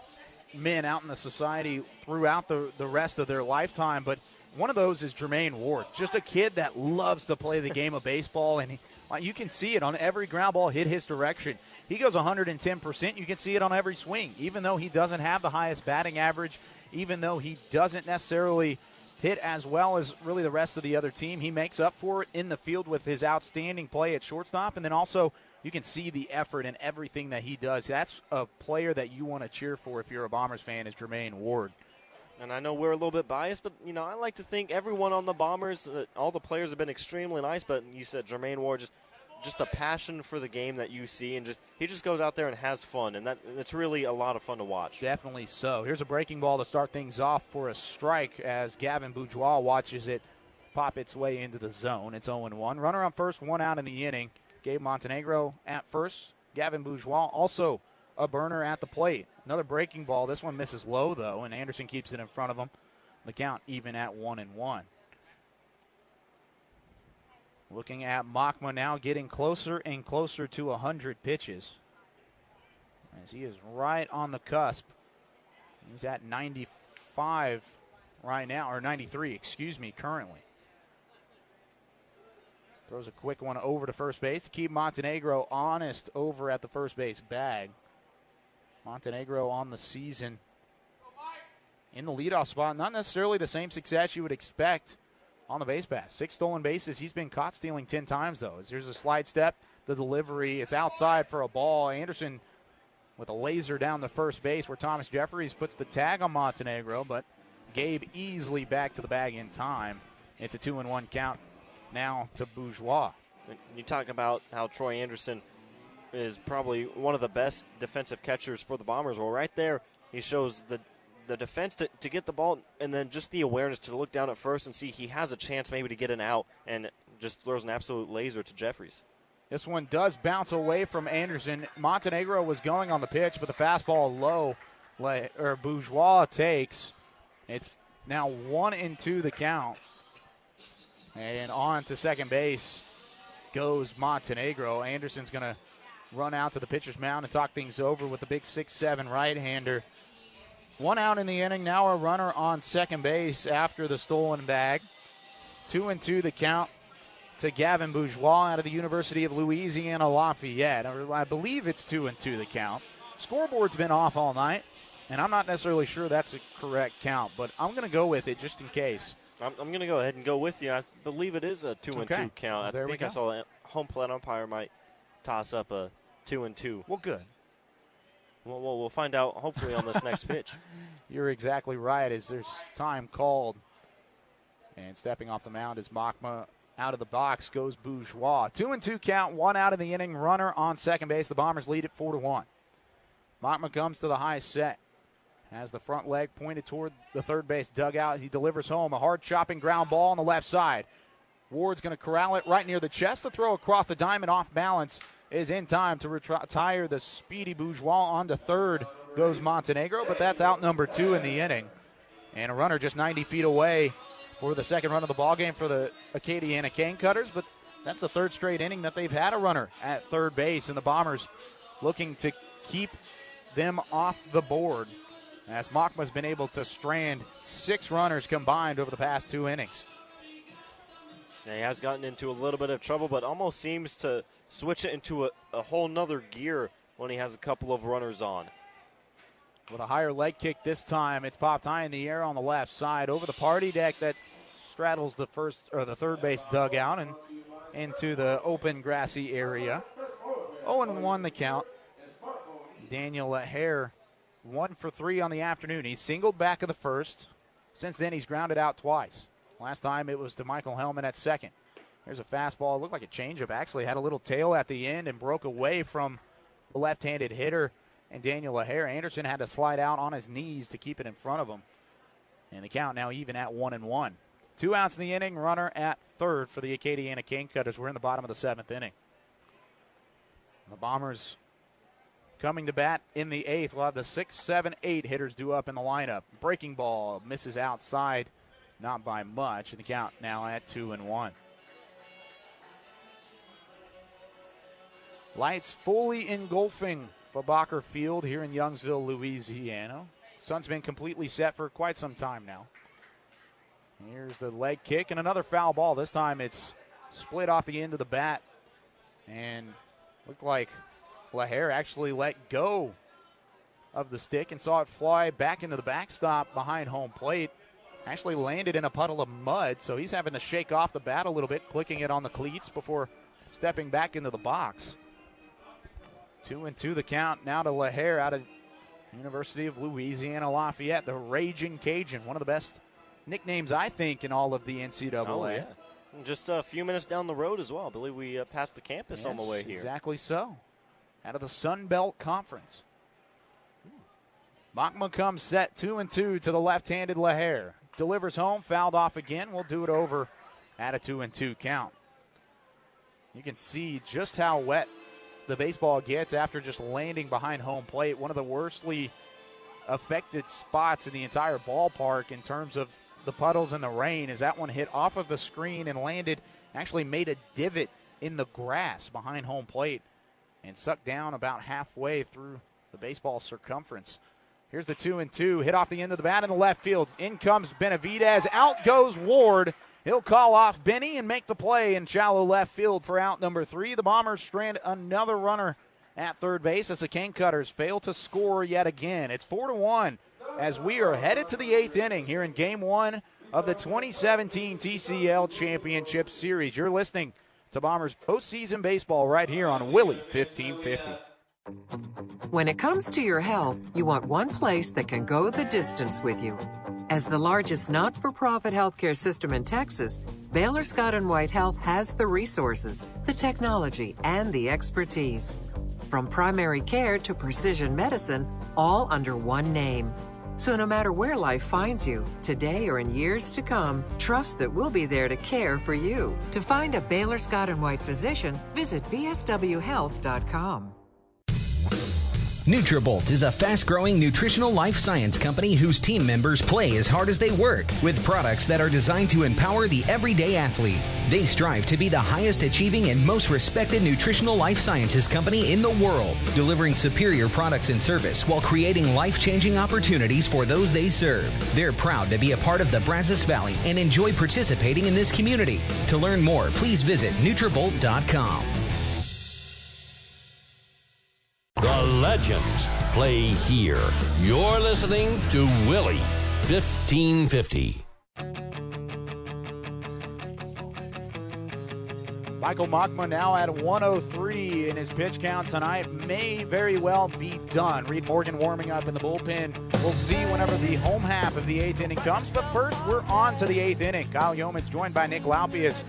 men out in the society throughout the rest of their lifetime. But one of those is Jermaine Ward, just a kid that loves to play the game of baseball, and you can see it on every ground ball hit his direction. He goes 110%. You can see it on every swing. Even though he doesn't have the highest batting average even though he doesn't necessarily hit as well as really the rest of the other team, he makes up for it in the field with his outstanding play at shortstop. And then also you can see the effort in everything that he does. That's a player that you want to cheer for if you're a Bombers fan, is Jermaine Ward. And I know we're a little bit biased, but, I like to think everyone on the Bombers, all the players have been extremely nice, but you said Jermaine Ward, just a passion for the game that you see, and he just goes out there and has fun, and it's really a lot of fun to watch. Definitely so. Here's a breaking ball to start things off for a strike as Gavin Bourgeois watches it pop its way into the zone. It's 0-1. Runner on first, 1 out in the inning. Gabe Montenegro at first. Gavin Bourgeois also a burner at the plate. Another breaking ball. This one misses low, though, and Anderson keeps it in front of him. The count even at 1-1. Looking at Machma now getting closer and closer to 100 pitches, as he is right on the cusp. He's at 95 right now, or 93, currently. Throws a quick one over to first base to keep Montenegro honest over at the first base bag. Montenegro on the season in the leadoff spot. Not necessarily the same success you would expect on the base pass. 6 stolen bases. He's been caught stealing 10 times, though. Here's a slide step. The delivery, it's outside for a ball. Anderson with a laser down the first base where Thomas Jeffries puts the tag on Montenegro, but Gabe easily back to the bag in time. It's a 2-1 count now to Bourgeois. You talk about how Troy Anderson is probably one of the best defensive catchers for the Bombers. Well, right there, he shows the defense to get the ball, and then just the awareness to look down at first and see he has a chance maybe to get an out, and just throws an absolute laser to Jeffries. This one does bounce away from Anderson. Montenegro was going on the pitch, but the fastball low, Bourgeois takes. It's now 1-2 the count. And on to second base goes Montenegro. Anderson's going to run out to the pitcher's mound and talk things over with the big 6'7" right-hander. 1 out in the inning. Now a runner on second base after the stolen bag. 2-2 the count to Gavin Bourgeois out of the University of Louisiana Lafayette. I believe it's 2-2 the count. Scoreboard's been off all night, and I'm not necessarily sure that's a correct count, but I'm going to go with it just in case. I'm going to go ahead and go with you. I believe it is a 2-2 count. Well, I think I saw a home plate umpire might toss up a 2-2. Well, good. Well, we'll find out hopefully on this next pitch. You're exactly right, as there's time called. And stepping off the mound is Machma. Out of the box goes Bourgeois. 2-2 count, 1 out in the inning. Runner on second base. The Bombers lead it 4-1. Machma comes to the high set. Has the front leg pointed toward the third base dugout. He delivers home a hard chopping ground ball on the left side. Ward's going to corral it right near the chest. The throw across the diamond off balance is in time to retire the speedy Bourgeois. On to third goes Montenegro, but that's out number 2 in the inning. And a runner just 90 feet away for the second run of the ballgame for the Acadiana Cane Cutters, but that's the third straight inning that they've had a runner at third base, and the Bombers looking to keep them off the board, as Machma's been able to strand 6 runners combined over the past 2 innings. Yeah, he has gotten into a little bit of trouble, but almost seems to switch it into a whole nother gear when he has a couple of runners on. With a higher leg kick this time, it's popped high in the air on the left side over the party deck that straddles the third base dugout and into the open grassy area. 0-1 the count. Daniel Hare 1 for 3 on the afternoon. He singled back of the first. Since then, he's grounded out twice. Last time it was to Michael Hellman at second. There's a fastball. It looked like a changeup. Actually had a little tail at the end and broke away from the left-handed hitter and Daniel Hare. Anderson had to slide out on his knees to keep it in front of him. And the count now even at 1-1. 2 outs in the inning. Runner at third for the Acadiana Cane Cutters. We're in the bottom of the 7th inning. The Bombers coming to bat in the 8th. We'll have the 6, 7, 8 hitters due up in the lineup. Breaking ball misses outside, not by much. And the count now at 2-1. Lights fully engulfing Fabacher Field here in Youngsville, Louisiana. Sun's been completely set for quite some time now. Here's the leg kick and another foul ball. This time it's split off the end of the bat. And looked like LaHare actually let go of the stick and saw it fly back into the backstop behind home plate. Actually landed in a puddle of mud, so he's having to shake off the bat a little bit, clicking it on the cleats before stepping back into the box. 2-2 the count now to LaHare out of University of Louisiana Lafayette, the Raging Cajun, one of the best nicknames, I think, in all of the NCAA. Oh, yeah. And just a few minutes down the road as well. I believe we passed the campus on the way here. Exactly so. Out of the Sun Belt Conference. Machma comes set 2-2 to the left-handed LaHare. Delivers home, fouled off again. We'll do it over at a 2-2 count. You can see just how wet the baseball gets after just landing behind home plate. One of the worstly affected spots in the entire ballpark in terms of the puddles and the rain, as that one hit off of the screen and landed, actually made a divot in the grass behind home plate and sucked down about halfway through the baseball circumference. Here's the 2-2, hit off the end of the bat in the left field. In comes Benavidez, out goes Ward. He'll call off Benny and make the play in shallow left field for out number 3. The Bombers strand another runner at third base as the Cane Cutters fail to score yet again. It's 4-1 as we are headed to the 8th inning here in Game 1 of the 2017 TCL Championship Series. You're listening to Bombers postseason baseball right here on Willie 1550. When it comes to your health, you want one place that can go the distance with you. As the largest not-for-profit healthcare system in Texas, Baylor Scott & White Health has the resources, the technology, and the expertise. From primary care to precision medicine, all under one name. So no matter where life finds you, today or in years to come, trust that we'll be there to care for you. To find a Baylor Scott & White physician, visit bswhealth.com. Nutrabolt is a fast-growing nutritional life science company whose team members play as hard as they work with products that are designed to empower the everyday athlete. They strive to be the highest achieving and most respected nutritional life sciences company in the world, delivering superior products and service while creating life-changing opportunities for those they serve. They're proud to be a part of the Brazos Valley and enjoy participating in this community. To learn more, please visit Nutrabolt.com. The legends play here. You're listening to Willie 1550. Michael Machma now at 103 in his pitch count tonight. May very well be done. Reed Morgan warming up in the bullpen. We'll see whenever the home half of the 8th inning comes. But first, we're on to the 8th inning. Kyle Yeomans joined by Nick Laupius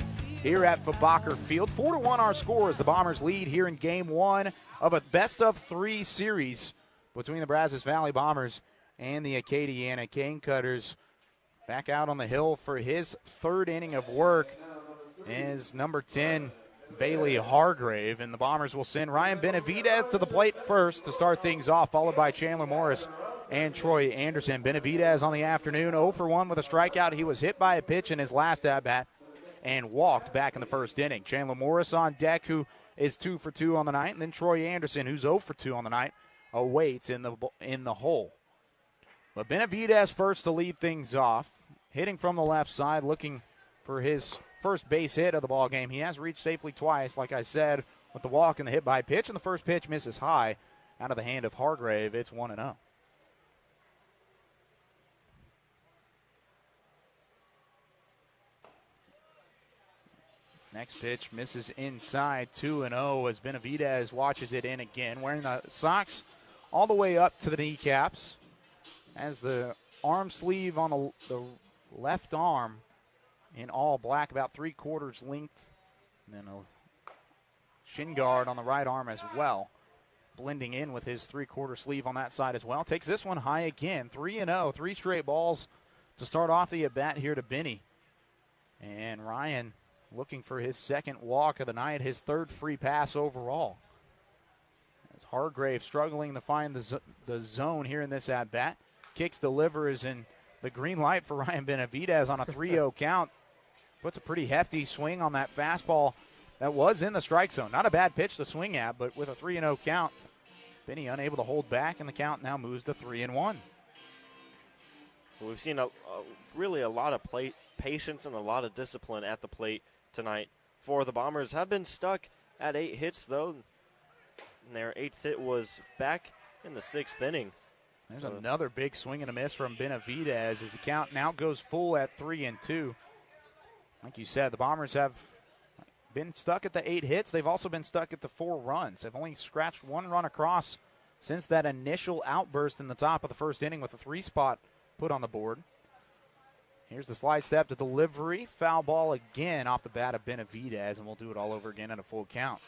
here at Fabacher Field. 4-1 our score as the Bombers lead here in Game 1 of a best-of-3 series between the Brazos Valley Bombers and the Acadiana Cane Cutters. Back out on the hill for his 3rd inning of work is number 10, Bailey Hargrave. And the Bombers will send Ryan Benavidez to the plate first to start things off, followed by Chandler Morris and Troy Anderson. Benavidez on the afternoon, 0 for 1 with a strikeout. He was hit by a pitch in his last at-bat and walked back in the 1st inning. Chandler Morris on deck, who is 2 for 2 on the night, and then Troy Anderson, who's 0 for 2 on the night, awaits in the hole. But Benavidez first to lead things off, hitting from the left side, looking for his first base hit of the ball game. He has reached safely twice, like I said, with the walk and the hit by pitch, and the first pitch misses high out of the hand of Hargrave. It's 1-0. Next pitch misses inside, 2-0 as Benavidez watches it in again, wearing the socks all the way up to the kneecaps. Has the arm sleeve on the left arm in all black, about 3/4 length, and then a shin guard on the right arm as well, blending in with his 3/4 sleeve on that side as well. Takes this one high again, 3-0, 3 straight balls to start off the at-bat here to Benny. And Ryan looking for his 2nd walk of the night, his 3rd free pass overall. As Hargrave struggling to find the zone here in this at-bat. Kicks, delivers, and the green light for Ryan Benavidez on a 3-0 count. Puts a pretty hefty swing on that fastball that was in the strike zone. Not a bad pitch to swing at, but with a 3-0 count, Benny unable to hold back, and the count now moves to 3-1. We've seen really a lot of patience and a lot of discipline at the plate tonight for the Bombers. Have been stuck at 8 hits, though. And their 8th hit was back in the 6th inning. There's another big swing and a miss from Benavidez as the count now goes full at 3-2. Like you said, the Bombers have been stuck at the 8 hits. They've also been stuck at the 4 runs. They've only scratched 1 run across since that initial outburst in the top of the first inning with a 3-spot put on the board. Here's the slide step to delivery. Foul ball again off the bat of Benavidez, and we'll do it all over again at a full count.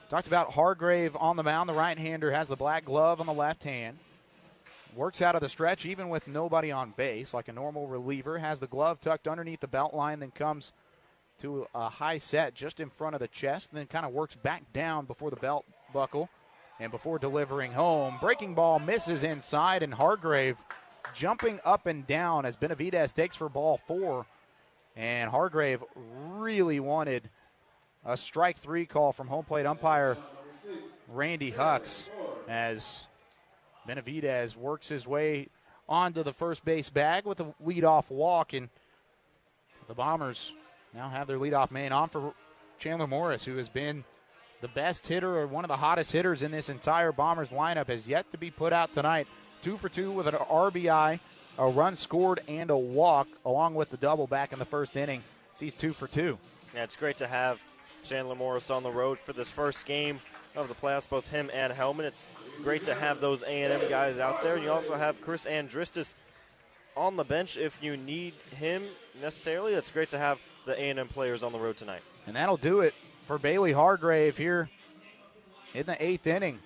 Talked about Hargrave on the mound. The right-hander has the black glove on the left hand. Works out of the stretch even with nobody on base like a normal reliever. Has the glove tucked underneath the belt line, then comes to a high set just in front of the chest, and then kind of works back down before the belt buckle and before delivering home. Breaking ball misses inside, and Hargrave jumping up and down as Benavidez takes for ball 4. And Hargrave really wanted a strike 3 call from home plate umpire Randy Hucks as Benavidez works his way onto the first base bag with a leadoff walk, and the Bombers now have their leadoff man on for Chandler Morris, who has been the best hitter or one of the hottest hitters in this entire Bombers lineup, has yet to be put out tonight. 2 for 2 with an RBI, a run scored, and a walk, along with the double back in the first inning. He's 2 for 2. Yeah, it's great to have Chandler Morris on the road for this first game of the playoffs, both him and Hellman. It's great to have those A&M guys out there. You also have Chris Andristis on the bench if you need him necessarily. It's great to have the A&M players on the road tonight. And that'll do it for Bailey Hargrave here in the 8th inning.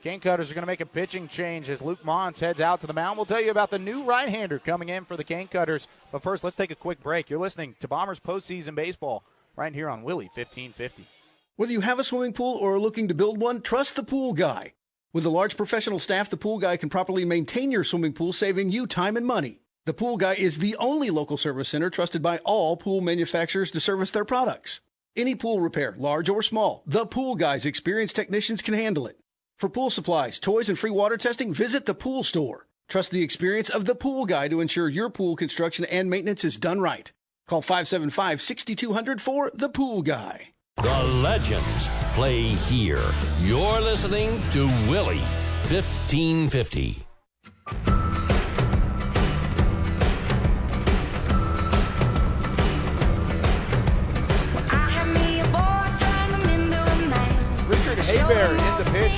Cane Cutters are going to make a pitching change as Luke Mons heads out to the mound. We'll tell you about the new right-hander coming in for the Cane Cutters. But first, let's take a quick break. You're listening to Bombers Postseason Baseball right here on Willie 1550. Whether you have a swimming pool or are looking to build one, trust the Pool Guy. With a large professional staff, the Pool Guy can properly maintain your swimming pool, saving you time and money. The Pool Guy is the only local service center trusted by all pool manufacturers to service their products. Any pool repair, large or small, the Pool Guy's experienced technicians can handle it. For pool supplies, toys, and free water testing, visit the Pool Store. Trust the experience of the Pool Guy to ensure your pool construction and maintenance is done right. Call 575-6200 for the Pool Guy. The legends play here. You're listening to Willie 1550. Richard Hebert in the pitch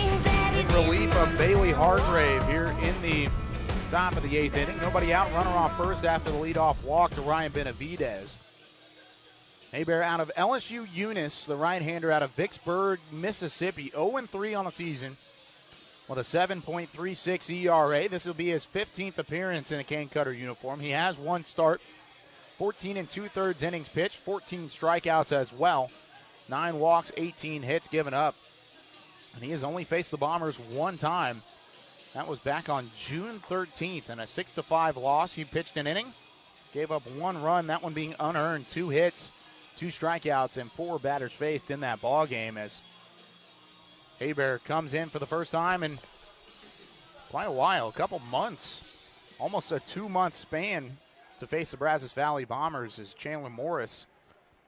in relief of Bailey Hargrave here in the top of the 8th inning. Nobody out, runner off first after the leadoff walk to Ryan Benavidez. Hebert out of LSU Eunice, the right-hander out of Vicksburg, Mississippi. 0-3 on the season with a 7.36 ERA. This will be his 15th appearance in a Cane Cutter uniform. He has 1 start, 14 2/3 innings pitched, 14 strikeouts as well, 9 walks, 18 hits given up. And he has only faced the Bombers 1 time. That was back on June 13th in a 6-5 loss. He pitched an inning, gave up 1 run, that one being unearned, 2 hits, 2 strikeouts, and 4 batters faced in that ball game as Hebert comes in for the first time in quite a while, a couple months, almost a 2-month span to face the Brazos Valley Bombers as Chandler Morris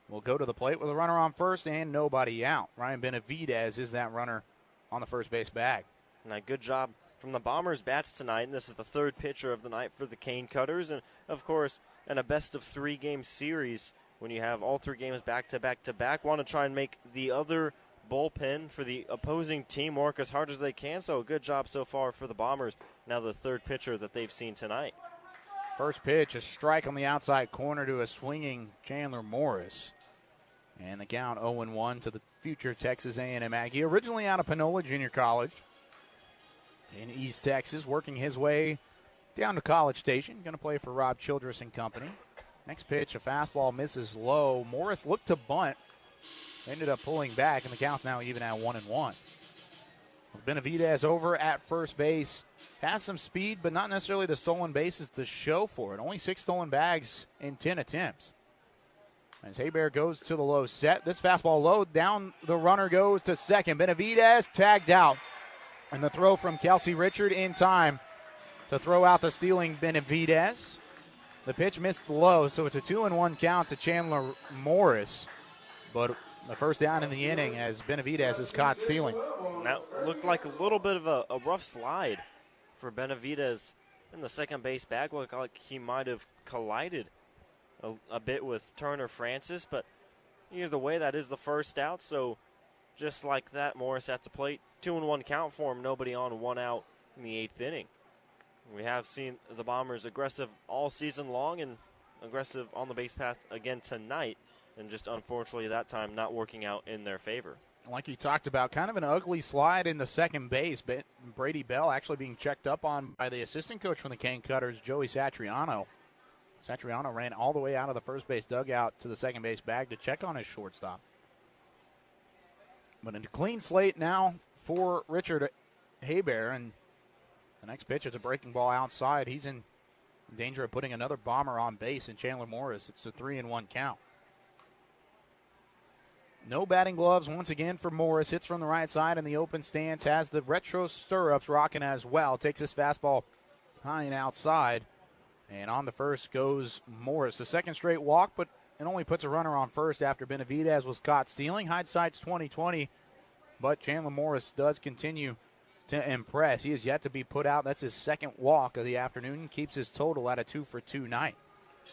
will go to the plate with a runner on first and nobody out. Ryan Benavidez is that runner on the first base bag. And a good job from the Bombers bats tonight, and this is the 3rd pitcher of the night for the Cane Cutters, and of course in a best-of-3 game series when you have all 3 games back-to-back-to-back. Want to try and make the other bullpen for the opposing team work as hard as they can, so a good job so far for the Bombers. Now the 3rd pitcher that they've seen tonight. First pitch, a strike on the outside corner to a swinging Chandler Morris. And the count 0-1 to the future Texas A&M Aggie, originally out of Panola Junior College in East Texas, working his way down to College Station. Going to play for Rob Childress and company. Next pitch, a fastball misses low. Morris looked to bunt, ended up pulling back, and the count's now even at 1-1. Benavidez over at first base. Has some speed, but not necessarily the stolen bases to show for it. Only 6 stolen bags in 10 attempts. As Hebert goes to the low set. This fastball low, down the runner goes to second. Benavidez tagged out. And the throw from Kelsey Richard in time to throw out the stealing Benavidez. The pitch missed low, so it's a 2-1 count to Chandler Morris. But the first down in the inning as Benavidez is caught stealing. That looked like a little bit of a rough slide for Benavidez in the second base bag. Looked like he might have collided a bit with Turner Francis, but either way, that is the first out. So just like that, Morris at the plate. 2-1 count for him. Nobody on, 1 out in the 8th inning. We have seen the Bombers aggressive all season long and aggressive on the base path again tonight, and just unfortunately that time not working out in their favor. Like you talked about, kind of an ugly slide in the second base. Brady Bell actually being checked up on by the assistant coach from the Cane Cutters, Joey Satriano. Satriano ran all the way out of the first base dugout to the second base bag to check on his shortstop. But a clean slate now for Richard Hebert, and the next pitch is a breaking ball outside. He's in danger of putting another bomber on base in Chandler Morris. It's a 3-1 count. No batting gloves once again for Morris. Hits from the right side in the open stance. Has the retro stirrups rocking as well. Takes his fastball high and outside. And on the first goes Morris. The second straight walk, but it only puts a runner on first after Benavidez was caught stealing. Hindsight's 20/20, but Chandler Morris does continue to impress. He has yet to be put out. That's his second walk of the afternoon. Keeps his total at a 2-for-2 night.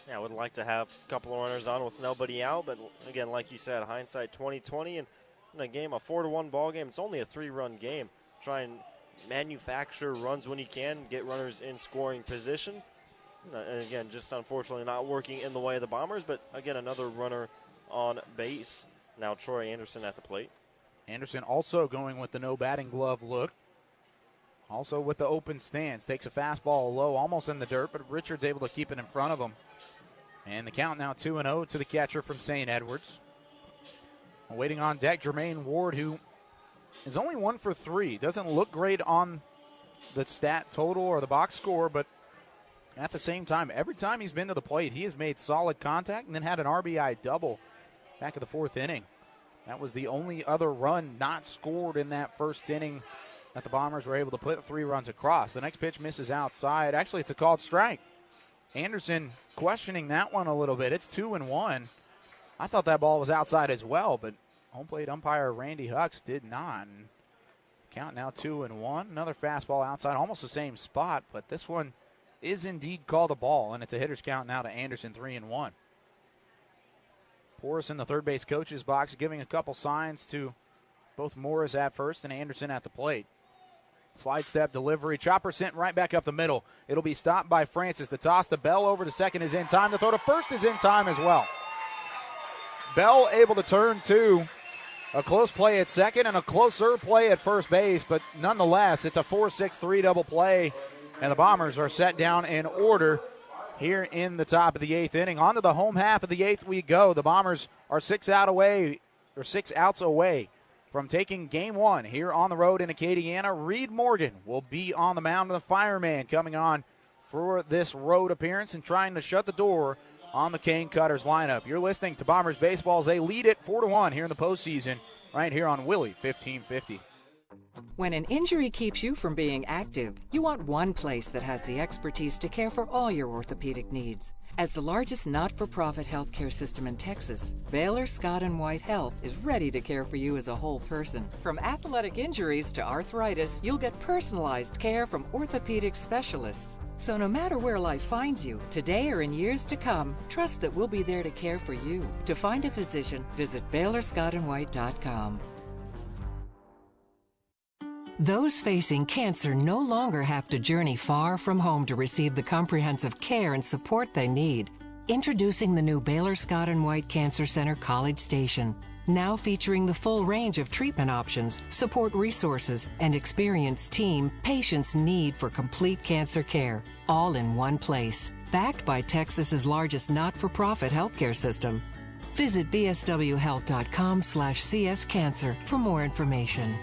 Yeah, I would like to have a couple of runners on with nobody out, but again, like you said, hindsight 20/20, and in a game, a 4-1 ball game, it's only a 3-run game. Try and manufacture runs when you can, get runners in scoring position. And again, just unfortunately not working in the way of the Bombers, but again, another runner on base. Now Troy Anderson at the plate. Anderson also going with the no batting glove look. Also with the open stance. Takes a fastball low, almost in the dirt, but Richards able to keep it in front of him. And the count now 2-0 to the catcher from St. Edwards. Waiting on deck, Jermaine Ward, who is only 1 for 3. Doesn't look great on the stat total or the box score, but at the same time, every time he's been to the plate, he has made solid contact and then had an RBI double back in the 4th inning. That was the only other run not scored in that first inning that the Bombers were able to put 3 runs across. The next pitch misses outside. Actually, it's a called strike. Anderson questioning that one a little bit. It's 2-1. I thought that ball was outside as well, but home plate umpire Randy Hux did not. And count now 2-1. Another fastball outside, almost the same spot, but this one is indeed called a ball, and it's a hitter's count now to Anderson, 3-1. Porras in the third base coach's box giving a couple signs to both Morris at first and Anderson at the plate. Slide step delivery. Chopper sent right back up the middle. It'll be stopped by Francis. The toss to Bell over to second is in time. The throw to first is in time as well. Bell able to turn to a close play at second and a closer play at first base, but nonetheless, it's a 4-6-3 double play, and the Bombers are set down in order here in the top of the 8th inning. On to the home half of the 8th we go. The Bombers are 6 outs away from taking game 1 here on the road in Acadiana. Reed Morgan will be on the mound, of the fireman coming on for this road appearance and trying to shut the door on the Cane Cutters lineup. You're listening to Bombers Baseball as they lead it 4-1 here in the postseason right here on Willie 1550. When an injury keeps you from being active, you want one place that has the expertise to care for all your orthopedic needs. As the largest not-for-profit healthcare system in Texas, Baylor Scott & White Health is ready to care for you as a whole person. From athletic injuries to arthritis, you'll get personalized care from orthopedic specialists. So no matter where life finds you, today or in years to come, trust that we'll be there to care for you. To find a physician, visit BaylorScottandWhite.com. Those facing cancer no longer have to journey far from home to receive the comprehensive care and support they need. Introducing the new Baylor Scott & White Cancer Center College Station, now featuring the full range of treatment options, support resources, and experienced team patients need for complete cancer care, all in one place. Backed by Texas's largest not-for-profit healthcare system. Visit bswhealth.com/cscancer for more information.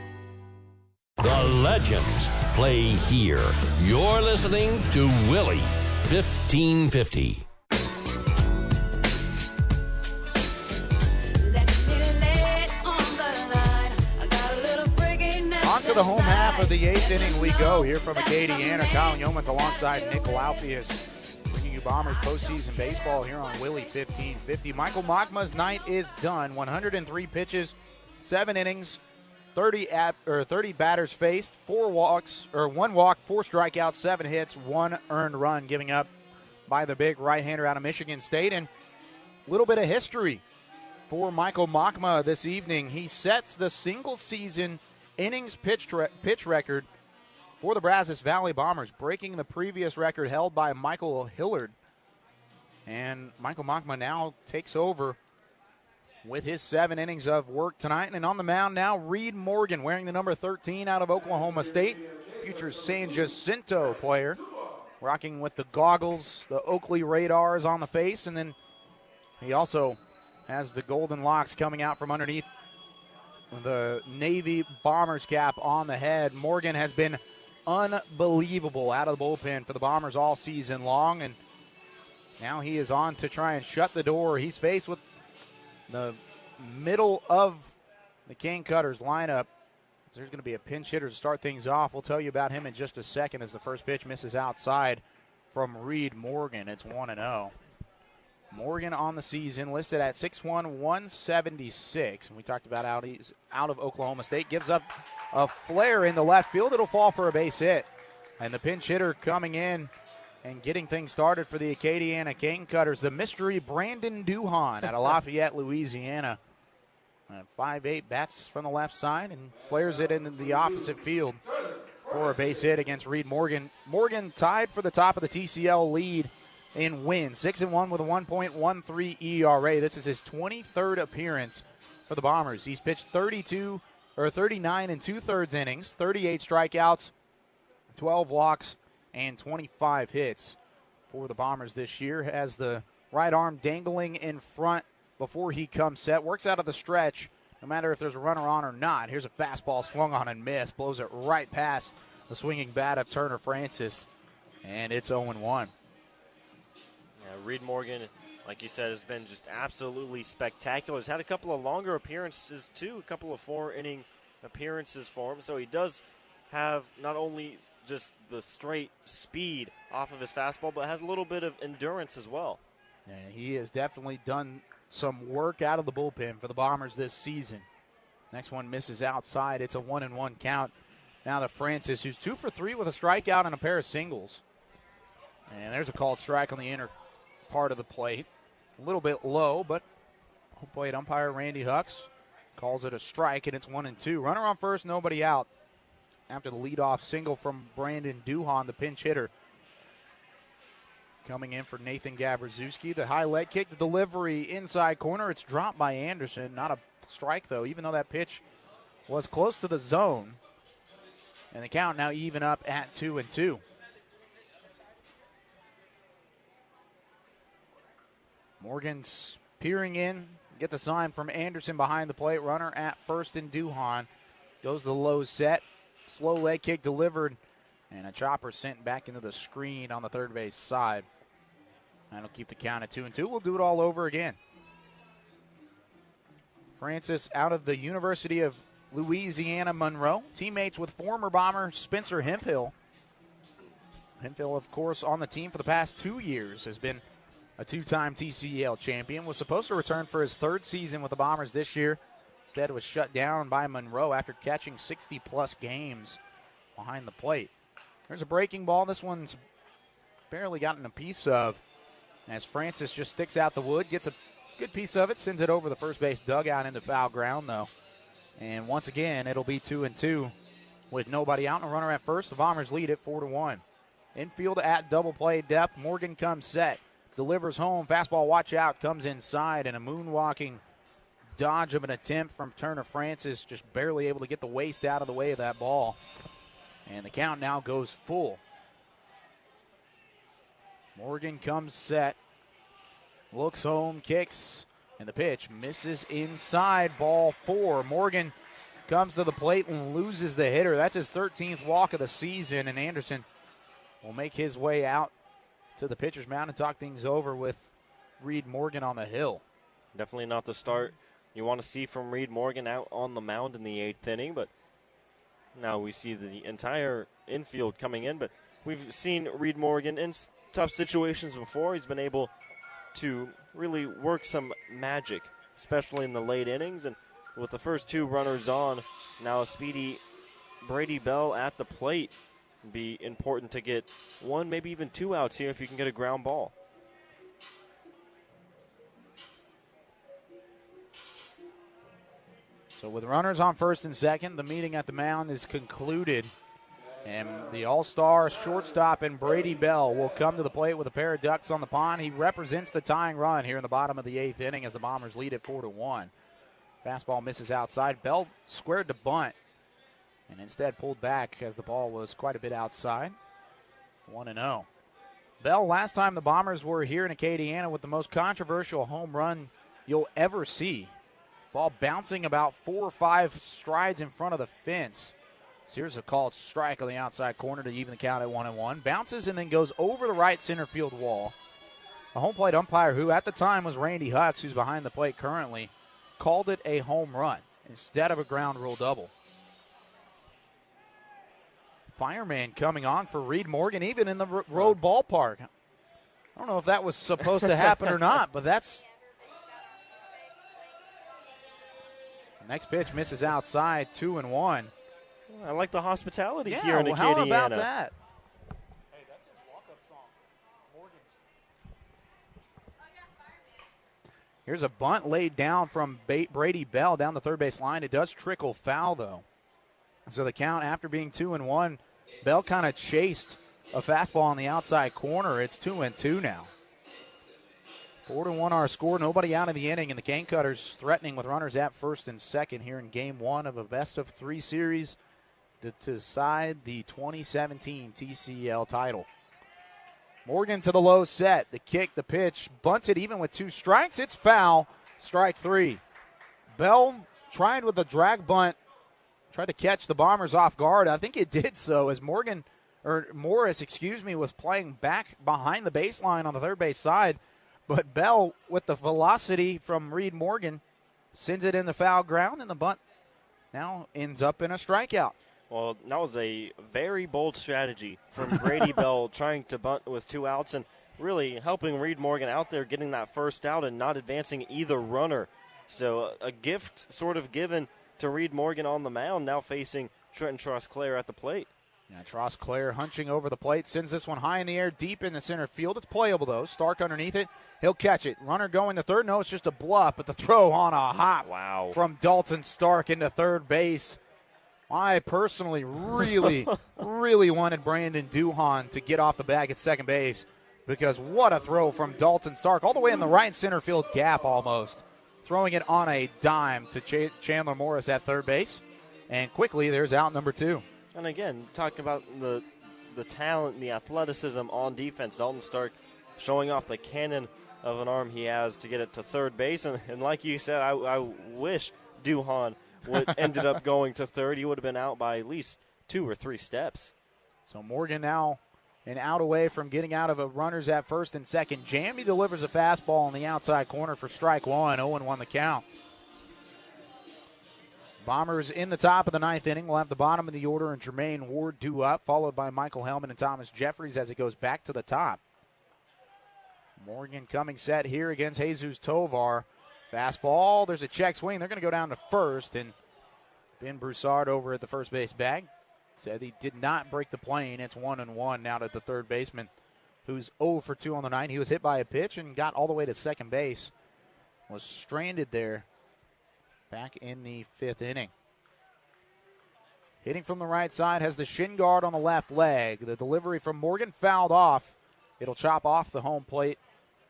The legends play here. You're listening to Willie 1550. On to the home half of the 8th inning we go here from Acadiana. Kyle Yeomans alongside Nick Laufius, bringing you Bombers postseason baseball here on Willie 1550. Michael Magma's night is done. 103 pitches, 7 innings, 30 batters faced, 4 walks, or 1 walk, 4 strikeouts, 7 hits, 1 earned run, giving up by the big right-hander out of Michigan State. And a little bit of history for Michael Machma this evening. He sets the single-season innings pitch record for the Brazos Valley Bombers, breaking the previous record held by Michael Hillard. And Michael Machma now takes over with his 7 innings of work tonight. And on the mound now, Reed Morgan, wearing the number 13 out of Oklahoma State, future San Jacinto player, rocking with the goggles, the Oakley radars on the face, and then he also has the golden locks coming out from underneath the Navy Bombers cap on the head. Morgan has been unbelievable out of the bullpen for the Bombers all season long, and now he is on to try and shut the door. He's faced with the middle of the King Cutters lineup. There's going to be a pinch hitter to start things off. We'll tell you about him in just a second as the first pitch misses outside from Reed Morgan. It's 1-0. Morgan on the season listed at 6'1", 176. And we talked about out of Oklahoma State. Gives up a flare in the left field. It'll fall for a base hit. And the pinch hitter coming in and getting things started for the Acadiana King Cutters, the mystery Brandon Duhan out of Lafayette, Louisiana. 5'8", bats from the left side and flares it into the opposite field for a base hit against Reed Morgan. Morgan tied for the top of the TCL lead in wins, 6-1 with a 1.13 ERA. This is his 23rd appearance for the Bombers. He's pitched 39 2/3 innings, 38 strikeouts, 12 walks, and 25 hits for the Bombers this year. Has the right arm dangling in front before he comes set. Works out of the stretch, no matter if there's a runner on or not. Here's a fastball swung on and missed. Blows it right past the swinging bat of Turner Francis, and it's 0-1. Reed Morgan, like you said, has been just absolutely spectacular. He's had a couple of longer appearances, too, a couple of 4-inning appearances for him. So he does have not only just the straight speed off of his fastball, but has a little bit of endurance as well. Yeah, he has definitely done some work out of the bullpen for the Bombers this season. Next one misses outside. It's a 1-1 count. Now to Francis, who's 2 for 3 with a strikeout and a pair of singles. And there's a called strike on the inner part of the plate. A little bit low, but home plate umpire Randy Hucks calls it a strike, and it's 1-2. Runner on first, nobody out after the leadoff single from Brandon Duhan, the pinch hitter. Coming in for Nathan Gabraszewski. The high leg kick, the delivery inside corner. It's dropped by Anderson. Not a strike, though, even though that pitch was close to the zone. And the count now even up at 2-2. Morgan's peering in. Get the sign from Anderson behind the plate. Runner at first and Duhan. Goes the low set. Slow leg kick delivered. And a chopper sent back into the screen on the third base side. That'll keep the count at 2-2. We'll do it all over again. Francis out of the University of Louisiana Monroe. Teammates with former Bomber Spencer Hemphill. Hemphill, of course, on the team for the past 2 years. Has been a 2-time TCL champion. Was supposed to return for his 3rd season with the Bombers this year. Instead was shut down by Monroe after catching 60-plus games behind the plate. There's a breaking ball. This one's barely gotten a piece of. As Francis just sticks out the wood, gets a good piece of it, sends it over the first base dugout into foul ground, though. And once again, it'll be 2-2 with nobody out and a runner at first. The Bombers lead it 4-1. Infield at double play depth. Morgan comes set. Delivers home. Fastball, watch out, comes inside. And a moonwalking dodge of an attempt from Turner Francis. Just barely able to get the waist out of the way of that ball. And the count now goes full. Morgan comes set. Looks home, kicks. And the pitch misses inside. Ball 4. Morgan comes to the plate and loses the hitter. That's his 13th walk of the season. And Anderson will make his way out to the pitcher's mound and talk things over with Reed Morgan on the hill. Definitely not the start you want to see from Reed Morgan out on the mound in the 8th inning, but now we see the entire infield coming in. But we've seen Reed Morgan in tough situations before. He's been able to really work some magic, especially in the late innings, and with the first 2 runners on. Now a speedy Brady Bell at the plate. Be important to get 1, maybe even 2 outs here if you can get a ground ball. So with runners on first and second, the meeting at the mound is concluded. And the all-star shortstop and Brady Bell will come to the plate with a pair of ducks on the pond. He represents the tying run here in the bottom of the 8th inning as the Bombers lead it 4-1. Fastball misses outside. Bell squared to bunt and instead pulled back as the ball was quite a bit outside. 1-0. Bell, last time the Bombers were here in Acadiana with the most controversial home run you'll ever see. Ball bouncing about 4 or 5 strides in front of the fence. So here's a called strike on the outside corner to even the count at 1-1. Bounces and then goes over the right center field wall. A home plate umpire who at the time was Randy Hucks, who's behind the plate currently, called it a home run instead of a ground rule double. Fireman coming on for Reed Morgan, even in the road ballpark. I don't know if that was supposed to happen or not, but that's... Next pitch misses outside, 2-1. I like the hospitality yeah, here in Acadiana. How about that? Hey, that's his walk-up song. Morgan's. Here's a bunt laid down from Brady Bell down the third base line. It does trickle foul, though. So the count after being 2-1, Bell kind of chased a fastball on the outside corner. It's 2-2 now. 4-1 our score. Nobody out in the inning, and the Cane Cutters threatening with runners at first and second here in Game 1 of a best-of-3 series to decide the 2017 TCL title. Morgan to the low set. The kick, the pitch, bunted even with 2 strikes. It's foul. Strike 3. Bell tried with a drag bunt, tried to catch the Bombers off guard. I think it did so as Morris, was playing back behind the baseline on the third base side. But Bell, with the velocity from Reed Morgan, sends it in the foul ground, and the bunt now ends up in a strikeout. Well, that was a very bold strategy from Brady Bell, trying to bunt with 2 outs and really helping Reed Morgan out there, getting that first out and not advancing either runner. So a gift sort of given to Reed Morgan on the mound, now facing Trenton Trosclair at the plate. Yeah, Trosclair hunching over the plate, sends this one high in the air, deep in the center field. It's playable, though. Stark underneath it. He'll catch it. Runner going to third. No, it's just a bluff, but the throw on a hop from Dalton Stark into third base. I personally really, really wanted Brandon Duhan to get off the bag at second base because what a throw from Dalton Stark, all the way in the right center field gap almost. Throwing it on a dime to Chandler Morris at third base. And quickly, there's out number 2. And again, talking about the talent, the athleticism on defense, Dalton Stark showing off the cannon of an arm he has to get it to third base. And like you said, I wish Duhan ended up going to third. He would have been out by at least 2 or 3 steps. So Morgan now an out away from getting out of a runners at first and second. Jamie delivers a fastball on the outside corner for strike 1. 0-1 the count. Bombers in the top of the 9th inning. We'll have the bottom of the order and Jermaine Ward due up, followed by Michael Hellman and Thomas Jeffries as it goes back to the top. Morgan coming set here against Jesus Tovar. Fastball. There's a check swing. They're going to go down to first, and Ben Broussard over at the first base bag said he did not break the plane. It's 1-1 now to the third baseman, who's 0 for 2 on the night. He was hit by a pitch and got all the way to second base. Was stranded there back in the 5th inning. Hitting from the right side has the shin guard on the left leg. The delivery from Morgan fouled off. It'll chop off the home plate,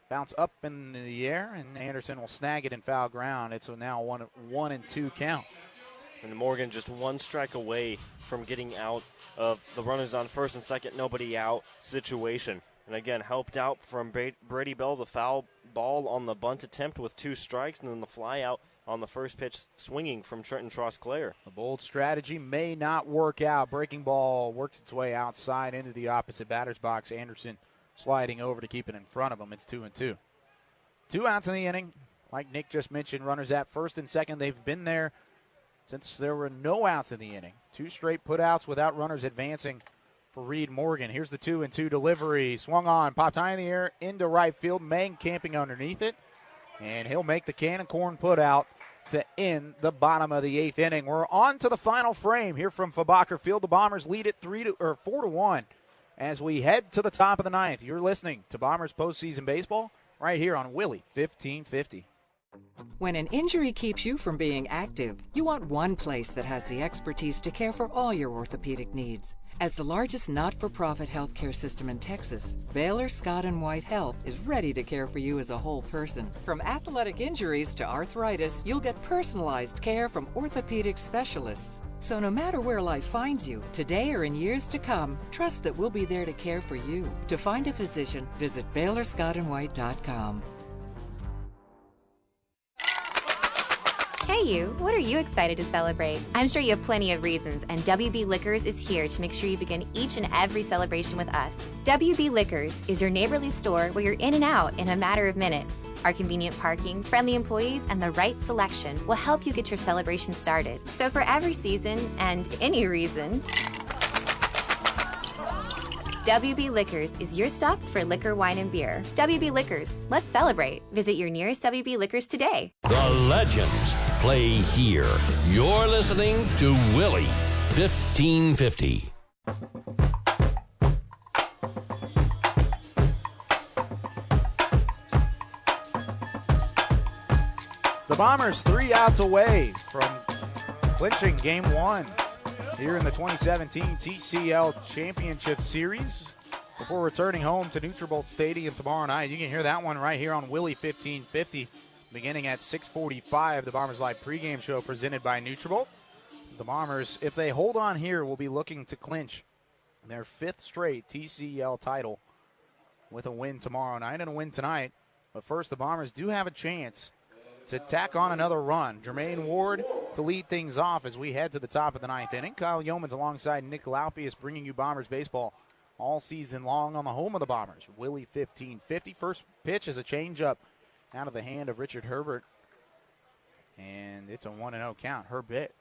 bounce up in the air, and Anderson will snag it in foul ground. It's now 1-2 count. And Morgan just 1 strike away from getting out of the runners on first and second, nobody out situation. And again, helped out from Brady Bell, the foul ball on the bunt attempt with 2 strikes, and then the fly out on the first pitch swinging from Trenton Trosclair. The bold strategy may not work out. Breaking ball works its way outside into the opposite batter's box. Anderson sliding over to keep it in front of him. It's 2-2. 2 outs in the inning. Like Nick just mentioned, runners at first and second. They've been there since there were no outs in the inning. 2 straight putouts without runners advancing for Reed Morgan. Here's the 2-2 delivery. Swung on, popped high in the air into right field. Mang camping underneath it. And he'll make the cannon corn put out to end the bottom of the 8th inning. We're on to the final frame here from Fabacher Field. The Bombers lead it 4-1 as we head to the top of the 9th. You're listening to Bombers postseason baseball right here on Willie 1550. When an injury keeps you from being active, you want one place that has the expertise to care for all your orthopedic needs. As the largest not-for-profit healthcare system in Texas, Baylor Scott & White Health is ready to care for you as a whole person. From athletic injuries to arthritis, you'll get personalized care from orthopedic specialists. So no matter where life finds you, today or in years to come, trust that we'll be there to care for you. To find a physician, visit BaylorScottandWhite.com. Hey you, what are you excited to celebrate? I'm sure you have plenty of reasons, and WB Liquors is here to make sure you begin each and every celebration with us. WB Liquors is your neighborly store where you're in and out in a matter of minutes. Our convenient parking, friendly employees, and the right selection will help you get your celebration started. So for every season and any reason, WB Liquors is your stop for liquor, wine, and beer. WB Liquors, let's celebrate. Visit your nearest WB Liquors today. The legends play here. You're listening to Willie 1550. The Bombers 3 outs away from clinching Game 1 here in the 2017 TCL Championship Series before returning home to Nutrabolt Stadium tomorrow night. You can hear that one right here on Willie 1550 beginning at 6:45. The Bombers Live pregame show presented by Nutrabolt. The Bombers, if they hold on here, will be looking to clinch their 5th straight TCL title with a win tomorrow night and a win tonight. But first, the Bombers do have a chance to tack on another run. Jermaine Ward to lead things off as we head to the top of the 9th inning. Kyle Yeomans alongside Nick Laupius bringing you Bombers baseball all season long on the home of the Bombers. Willie 1550. First pitch is a changeup out of the hand of Richard Herbert. And it's a 1-0 count. Herbert.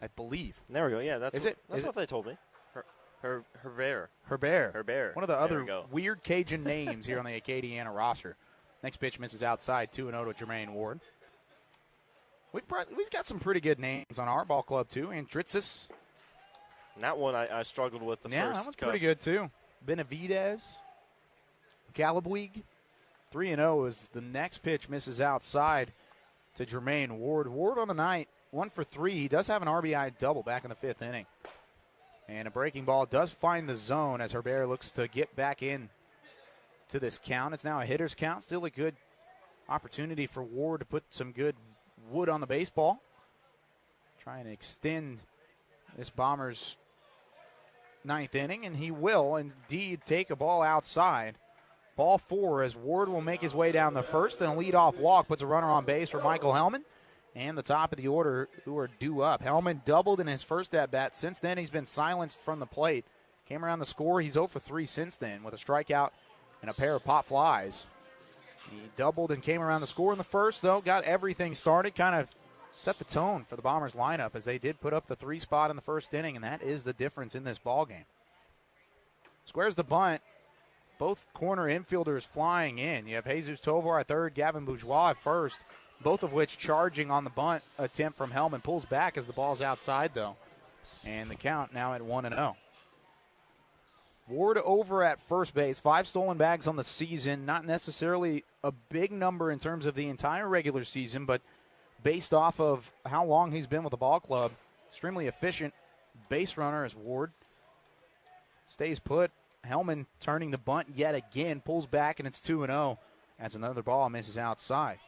I believe. There we go. Yeah, that's Is what it? they told me. Herbert. Herbert. One of the other weird Cajun names here on the Acadiana roster. Next pitch misses outside, 2-0 to Jermaine Ward. We've got some pretty good names on our ball club, too. Andritsis. And that one I struggled with the first. Yeah, that one's pretty good, too. Benavidez. Galabwig. 3-0 as the next pitch misses outside to Jermaine Ward. Ward on the night, 1 for 3. He does have an RBI double back in the 5th inning. And a breaking ball does find the zone as Herbert looks to get back in to this count. It's now a hitter's count. Still a good opportunity for Ward to put some good wood on the baseball. Trying to extend this Bombers' 9th inning, and he will indeed take a ball outside. Ball 4 as Ward will make his way down the first, and a leadoff walk puts a runner on base for Michael Hellman. And the top of the order who are due up. Hellman doubled in his first at-bat. Since then, he's been silenced from the plate. Came around the score. He's 0 for 3 since then with a strikeout and a pair of pop flies. He doubled and came around the score in the first, though. Got everything started. Kind of set the tone for the Bombers lineup as they did put up the 3 spot in the first inning, and that is the difference in this ball game. Squares the bunt. Both corner infielders flying in. You have Jesus Tovar at third, Gavin Bourgeois at first. Both of which charging on the bunt attempt from Hellman. Pulls back as the ball's outside, though. And the count now at 1-0. Ward over at first base. 5 stolen bags on the season. Not necessarily a big number in terms of the entire regular season, but based off of how long he's been with the ball club, extremely efficient base runner as Ward stays put. Hellman turning the bunt yet again. Pulls back, and it's 2-0 as another ball misses outside.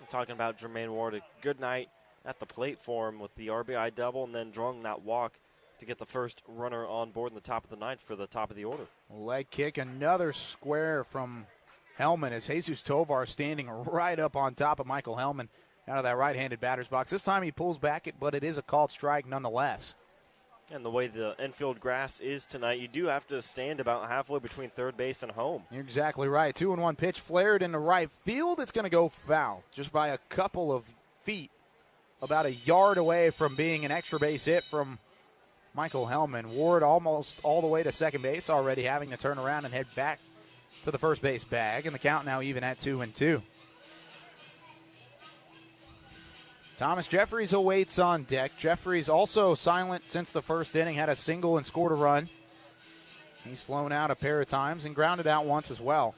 Talking about Jermaine Ward, a good night at the plate for him with the RBI double and then drawing that walk to get the first runner on board in the top of the 9th for the top of the order. Leg kick, another square from Hellman as Jesus Tovar standing right up on top of Michael Hellman out of that right-handed batter's box. This time he pulls back, but it is a called strike nonetheless. And the way the infield grass is tonight, you do have to stand about halfway between third base and home. You're exactly right. 2-1 pitch flared into right field. It's going to go foul just by a couple of feet, about a yard away from being an extra base hit from Michael Hellman. Ward almost all the way to second base already, having to turn around and head back to the first base bag. And the count now even at 2-2. Thomas Jeffries awaits on deck. Jeffries also silent since the first inning, had a single and scored a run. He's flown out a pair of times and grounded out once as well.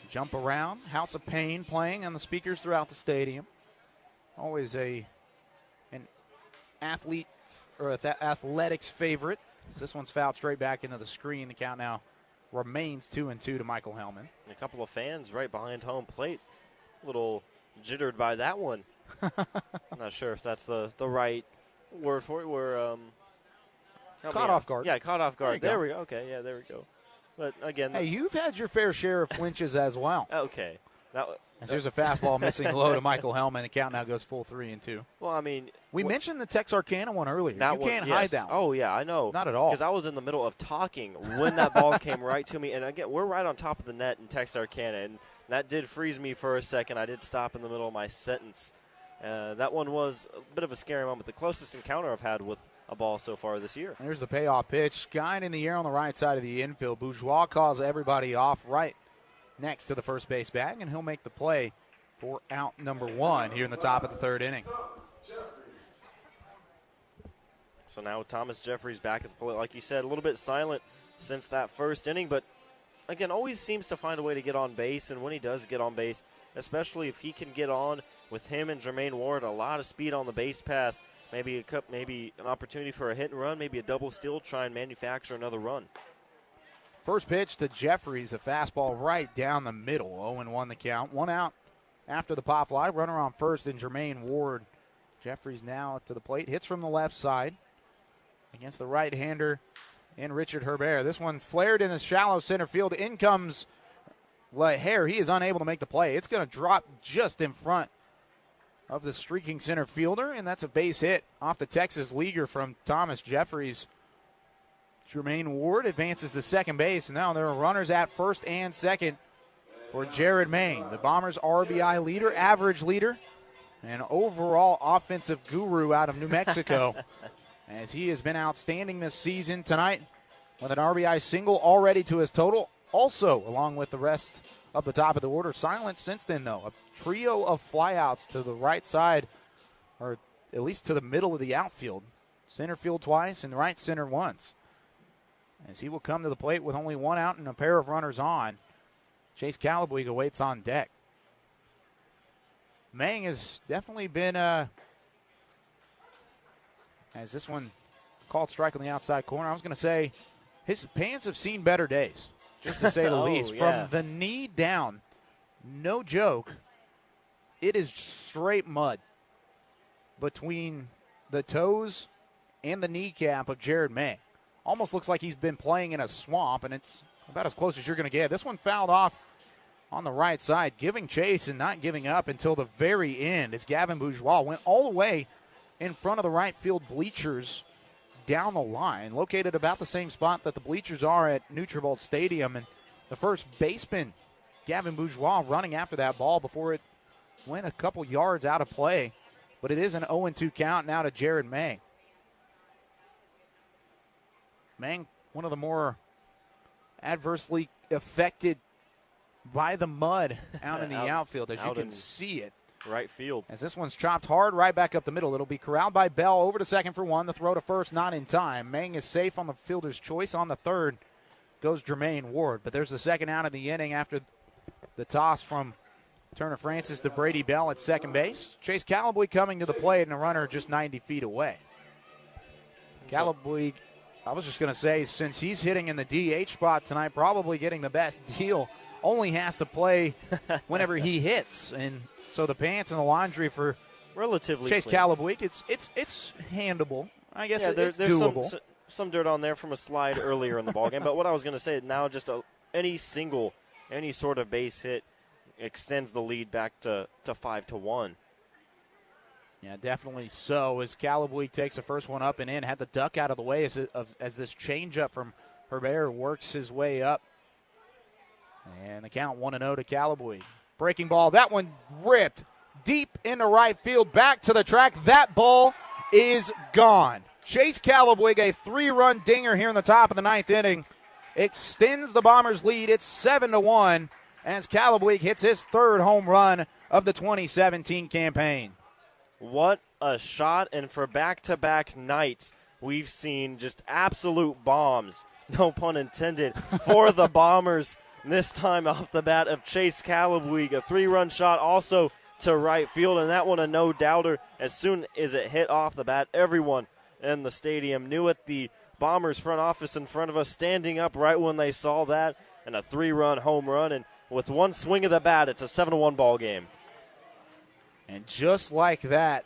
Jump around, House of Pain playing on the speakers throughout the stadium. Always an athlete or athletics favorite. This one's fouled straight back into the screen. The count now remains 2-2 to Michael Hellman. A couple of fans right behind home plate. A little jittered by that one. I'm not sure if that's the right word for it. We're caught off guard. Yeah, caught off guard. There we go. Okay, yeah, there we go. But again, hey, you've had your fair share of flinches as well. Okay. As there's a fastball missing low to Michael Hellman. The count now goes full 3-2. Well, I mean, we mentioned the Texarkana one earlier. You can't hide that one. Oh, yeah, I know. Not at all. Because I was in the middle of talking when that ball came right to me. And again, we're right on top of the net in Texarkana, and that did freeze me for a second. I did stop in the middle of my sentence. That one was a bit of a scary moment. The closest encounter I've had with a ball so far this year. There's the payoff pitch. Skying in the air on the right side of the infield. Bourgeois calls everybody off right next to the first base bag, and he'll make the play for out number 1 here in the top of the third inning. So now Thomas Jeffries back at the plate. Like you said, a little bit silent since that first inning, but again, always seems to find a way to get on base, and when he does get on base, especially if he can get on with him and Jermaine Ward, a lot of speed on the base pass, maybe an opportunity for a hit and run, maybe a double steal, try and manufacture another run. First pitch to Jeffries, a fastball right down the middle. 0-1 the count. One out after the pop fly. Runner on first and Jermaine Ward. Jeffries now to the plate. Hits from the left side against the right-hander in Richard Herbert. This one flared in the shallow center field. In comes LaHare. He is unable to make the play. It's going to drop just in front of the streaking center fielder, and that's a base hit off the Texas leaguer from Thomas Jeffries. Jermaine Ward advances to second base, and now there are runners at first and second for Jared Maine, the Bombers' RBI leader, average leader, and overall offensive guru out of New Mexico, as he has been outstanding this season tonight with an RBI single already to his total. Also, along with the rest of the top of the order, silent since then, though. A trio of flyouts to the right side, or at least to the middle of the outfield. Center field twice and right center once. As he will come to the plate with only one out and a pair of runners on. Chase Calabuig awaits on deck. Mang has definitely been, as this one called strike on the outside corner, I was going to say his pants have seen better days, just to say the least. Yeah. From the knee down, no joke, it is straight mud between the toes and the kneecap of Jared Mang. Almost looks like he's been playing in a swamp, and it's about as close as you're going to get. This one fouled off on the right side, giving chase and not giving up until the very end as Gavin Bourgeois went all the way in front of the right field bleachers down the line, located about the same spot that the bleachers are at Nutrabolt Stadium. And the first baseman, Gavin Bourgeois, running after that ball before it went a couple yards out of play. But it is an 0-2 count now to Jared Mang. Mang, one of the more adversely affected by the mud out in the outfield, as you can see it. Right field. As this one's chopped hard right back up the middle. It'll be corralled by Bell over to second for one. The throw to first not in time. Mang is safe on the fielder's choice. On the third goes Jermaine Ward. But there's the second out of the inning after the toss from Turner Francis to Brady Bell at second base. Chase Calabuig coming to the plate and a runner just 90 feet away. Calabuig, I was just going to say, since he's hitting in the DH spot tonight, probably getting the best deal, only has to play whenever he hits. And so the pants and the laundry for relatively Chase clean. Calabuig, it's handleable. I guess it's there's doable. Some dirt on there from a slide earlier in the ballgame. But what I was going to say, now just any sort of base hit extends the lead back to 5-1. Yeah, definitely so. As Calabuig takes the first one up and in, had the duck out of the way as this changeup from Herbert works his way up. And the count 1-0 to Calabuig. Breaking ball, that one ripped deep into right field, back to the track. That ball is gone. Chase Calabuig, a 3-run dinger here in the top of the ninth inning, extends the Bombers' lead. It's 7-1 as Calabuig hits his third home run of the 2017 campaign. What a shot, and for back-to-back nights, we've seen just absolute bombs, no pun intended, for the Bombers. This time off the bat of Chase Calabuig, a 3-run shot also to right field, and that one a no-doubter. As soon as it hit off the bat, everyone in the stadium knew it. The Bombers front office in front of us standing up right when they saw that, and a 3-run home run, and with one swing of the bat, it's a 7-1 ball game. And just like that,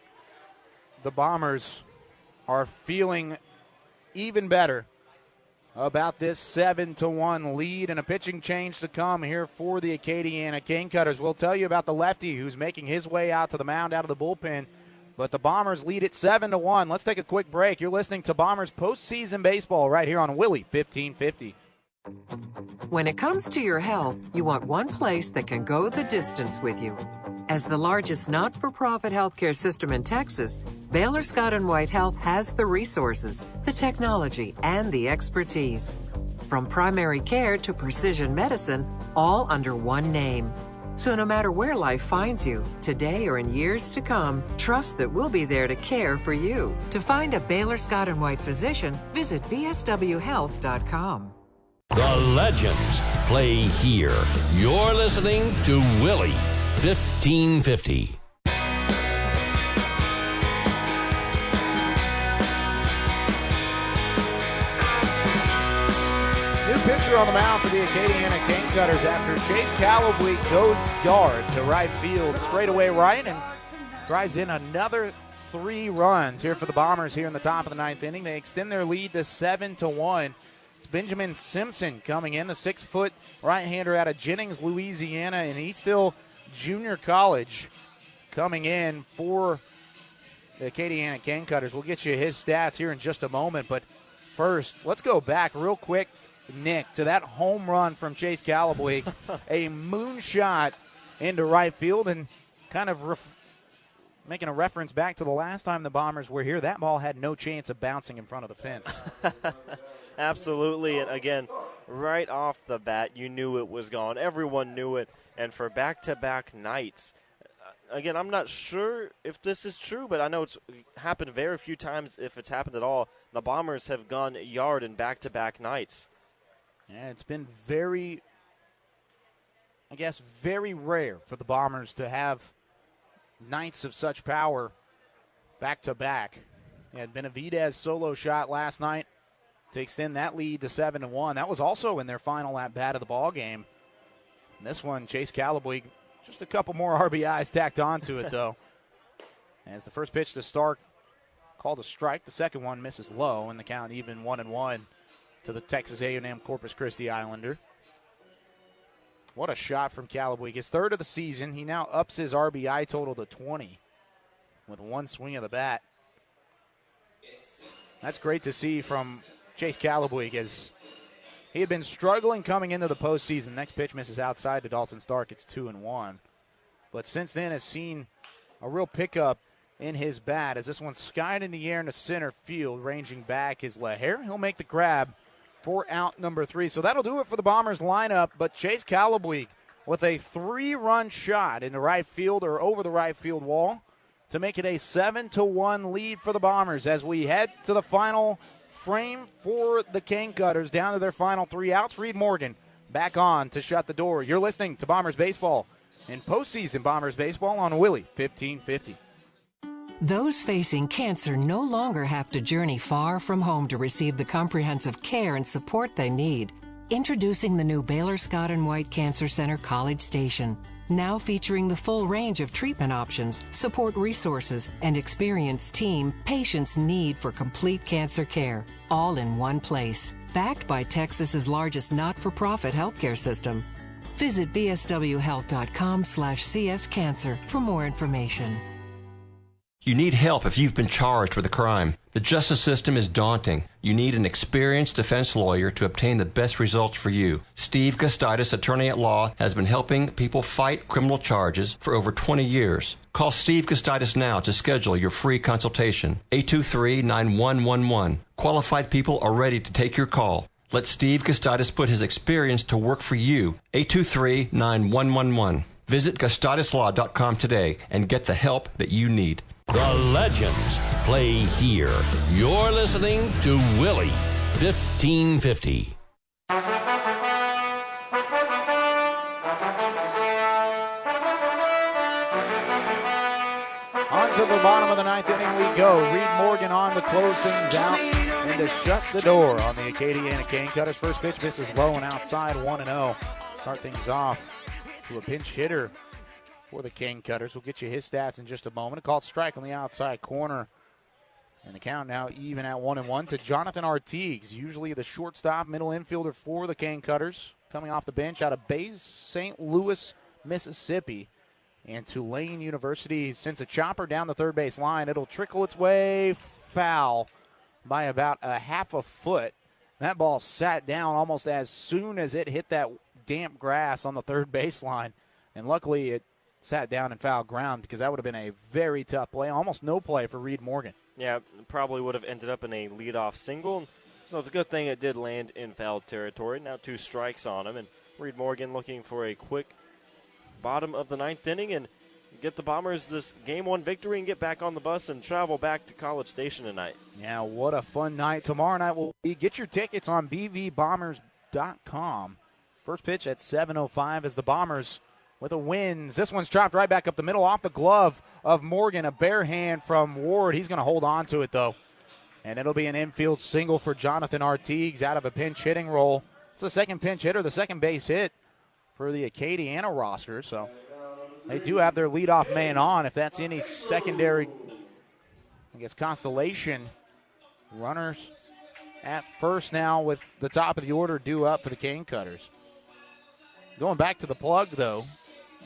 the Bombers are feeling even better about this 7-1 lead, and a pitching change to come here for the Acadiana Cane Cutters. We'll tell you about the lefty who's making his way out to the mound out of the bullpen, but the Bombers lead it 7-1. Let's take a quick break. You're listening to Bombers postseason baseball right here on Willie 1550. When it comes to your health, you want one place that can go the distance with you. As the largest not-for-profit healthcare system in Texas, Baylor Scott & White Health has the resources, the technology, and the expertise. From primary care to precision medicine, all under one name. So no matter where life finds you, today or in years to come, trust that we'll be there to care for you. To find a Baylor Scott & White physician, visit bswhealth.com. The legends play here. You're listening to Willie 1550. New pitcher on the mound for the Acadiana Cane Cutters after Chase Calabuig goes yard to right field. Straightaway right and drives in another 3 runs here for the Bombers here in the top of the 9th inning. They extend their lead to 7-1. It's Benjamin Simpson coming in, the 6-foot right-hander out of Jennings, Louisiana, and he's still junior college coming in for the Acadiana Cane Cutters. We'll get you his stats here in just a moment, but first, let's go back real quick, Nick, to that home run from Chase Calabuig, a moonshot into right field, and kind of making a reference back to the last time the Bombers were here. That ball had no chance of bouncing in front of the fence. Absolutely, and again, right off the bat, you knew it was gone. Everyone knew it, and for back-to-back nights, again, I'm not sure if this is true, but I know it's happened very few times, if it's happened at all. The Bombers have gone yard in back-to-back nights. Yeah, it's been very rare for the Bombers to have nights of such power back-to-back. It had Benavidez solo shot last night to extend that lead to 7-1. That was also in their final at-bat of the ball game. And this one, Chase Calabuig, just a couple more RBIs tacked onto it, though. As the first pitch to Stark called a strike, the second one misses low, and the count even 1-1 to the Texas A&M Corpus Christi Islander. What a shot from Calabuig. His 3rd of the season. He now ups his RBI total to 20 with one swing of the bat. That's great to see from Chase Calabuig, as he had been struggling coming into the postseason. Next pitch misses outside to Dalton Stark. It's 2-1. But since then has seen a real pickup in his bat, as this one skied in the air into center field. Ranging back is Lahair. He'll make the grab for out number 3. So that'll do it for the Bombers lineup. But Chase Calabuig with a 3-run shot into right field, or over the right field wall, to make it a 7-1 lead for the Bombers as we head to the final frame for the Cane Cutters, down to their final 3 outs. Reed Morgan back on to shut the door. You're listening to Bombers Baseball and postseason Bombers Baseball on Willie 1550. Those facing cancer no longer have to journey far from home to receive the comprehensive care and support they need. Introducing the new Baylor Scott & White Cancer Center College Station, now featuring the full range of treatment options, support resources, and experienced team patients need for complete cancer care, all in one place. Backed by Texas's largest not-for-profit healthcare system. Visit bswhealth.com/cscancer for more information. You need help if you've been charged with a crime. The justice system is daunting. You need an experienced defense lawyer to obtain the best results for you. Steve Gustitis, attorney at law, has been helping people fight criminal charges for over 20 years. Call Steve Gustitis now to schedule your free consultation. 823-9111. Qualified people are ready to take your call. Let Steve Gustitis put his experience to work for you. 823-9111. Visit GustitusLaw.com today and get the help that you need. The legends play here. You're listening to Willie 1550. On to the bottom of the ninth inning we go. Reed Morgan on to close things out and to shut the door on the Acadiana Cane Cutters. First pitch misses low and outside, 1-0. Start things off to a pinch hitter for the Cane Cutters. We'll get you his stats in just a moment. A called strike on the outside corner. And the count now even at 1-1 to Jonathan Artigues, usually the shortstop, middle infielder for the Cane Cutters, coming off the bench out of Bays, St. Louis, Mississippi. And Tulane University sends a chopper down the third base line. It'll trickle its way foul by about a half a foot. That ball sat down almost as soon as it hit that damp grass on the third baseline. And luckily it sat down in foul ground because that would have been a very tough play. Almost no play for Reed Morgan. Yeah, probably would have ended up in a leadoff single. So it's a good thing it did land in foul territory. Now 2 strikes on him. And Reed Morgan looking for a quick bottom of the ninth inning and get the Bombers this Game 1 victory and get back on the bus and travel back to College Station tonight. Yeah, what a fun night. Tomorrow night will be, get your tickets on bvbombers.com. First pitch at 7:05 as the Bombers with a win. This one's chopped right back up the middle off the glove of Morgan. A bare hand from Ward. He's going to hold on to it, though. And it'll be an infield single for Jonathan Artigues out of a pinch hitting role. It's the second pinch hitter, the second base hit for the Acadiana roster. So they do have their leadoff man on. If that's any secondary, I guess, constellation, runners at first now with the top of the order due up for the Cane Cutters. Going back to the plug, though,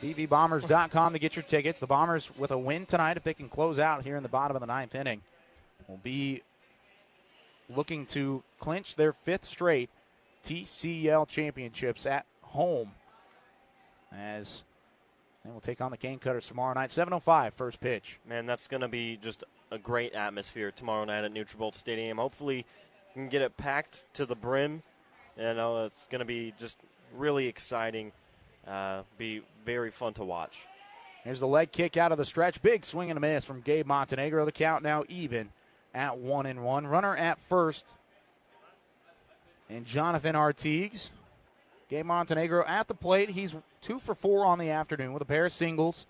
bvbombers.com to get your tickets. The Bombers with a win tonight, if they can close out here in the bottom of the ninth inning, will be looking to clinch their 5th straight TCL championships at home, as they will take on the Cane Cutters tomorrow night. 7:05 first pitch. Man, that's going to be just a great atmosphere tomorrow night at Nutrabolt Stadium. Hopefully you can get it packed to the brim. It's going to be just really exciting. Be very fun to watch. Here's the leg kick out of the stretch. Big swing and a miss from Gabe Montenegro. The count now even at 1-1. Runner at first. And Jonathan Artigues. Gabe Montenegro at the plate. He's 2 for 4 on the afternoon with a pair of singles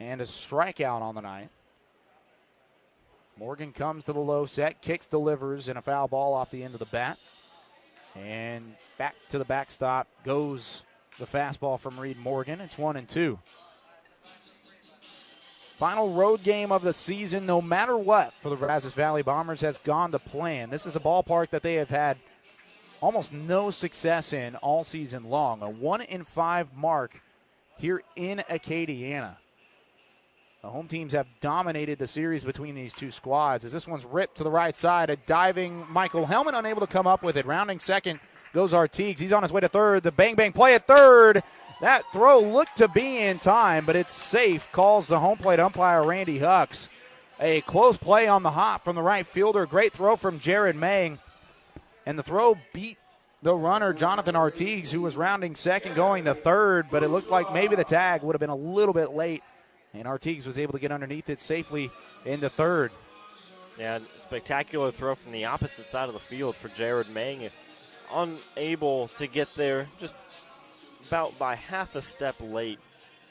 and a strikeout on the night. Morgan comes to the low set, kicks, delivers, and a foul ball off the end of the bat. And back to the backstop goes the fastball from Reed Morgan. It's 1-2. Final road game of the season, no matter what, for the Brazos Valley Bombers has gone to plan. This is a ballpark that they have had almost no success in all season long. A 1-5 mark here in Acadiana. The home teams have dominated the series between these two squads as this one's ripped to the right side. A diving Michael Hellman unable to come up with it. Rounding second goes Artigues. He's on his way to third. The bang-bang play at third. That throw looked to be in time, but it's safe, calls the home plate umpire Randy Hucks. A close play on the hop from the right fielder. Great throw from Jared Mang. And the throw beat the runner, Jonathan Artigues, who was rounding second going to third, but it looked like maybe the tag would have been a little bit late. And Artigues was able to get underneath it safely into third. Yeah, spectacular throw from the opposite side of the field for Jared Mang. Unable to get there, just about by half a step late.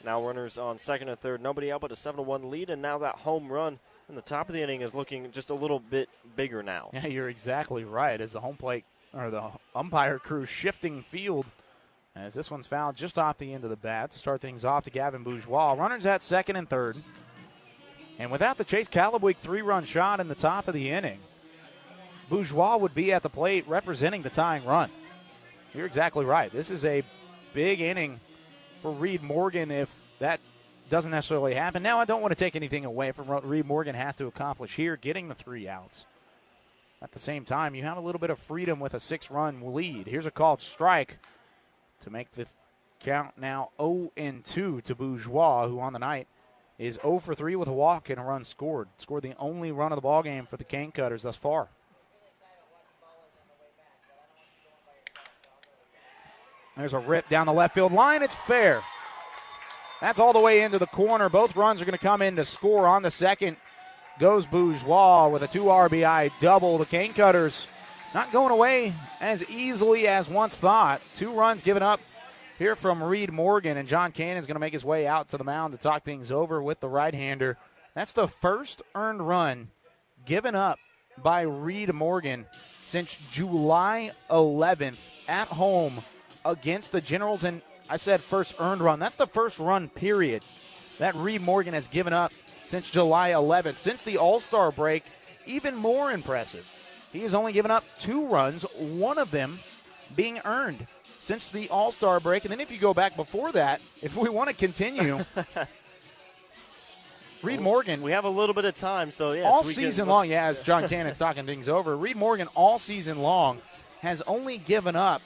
Now runners on second and third, nobody out but a 7-1 lead, and now that home run in the top of the inning is looking just a little bit bigger now. Yeah, you're exactly right. As the home plate or the umpire crew shifting field, as this one's fouled just off the end of the bat to start things off to Gavin Bourgeois. Runners at second and third. And without the Chase Calabuig 3-run shot in the top of the inning, Bourgeois would be at the plate representing the tying run. You're exactly right. This is a big inning for Reed Morgan if that doesn't necessarily happen. Now, I don't want to take anything away from what Reed Morgan has to accomplish here, getting the 3 outs. At the same time, you have a little bit of freedom with a 6-run lead. Here's a called strike to make the count now 0-2 to Bourgeois, who on the night is 0 for 3 with a walk and a run scored. Scored the only run of the ballgame for the Cane Cutters thus far. There's a rip down the left field line. It's fair. That's all the way into the corner. Both runs are going to come in to score. On the second goes Bourgeois with a 2 RBI double. The Cane Cutters not going away as easily as once thought. 2 runs given up here from Reed Morgan, and John Cannon's going to make his way out to the mound to talk things over with the right-hander. That's the first earned run given up by Reed Morgan since July 11th at home against the Generals. And I said first earned run. That's the first run, period, that Reed Morgan has given up since July 11th. Since the All-Star break, even more impressive. He has only given up 2 runs, one of them being earned since the All-Star break. And then if you go back before that, if we want to continue, Reed Morgan. We have a little bit of time, so yes. All season long, as John Cannon's talking things over, Reed Morgan all season long has only given up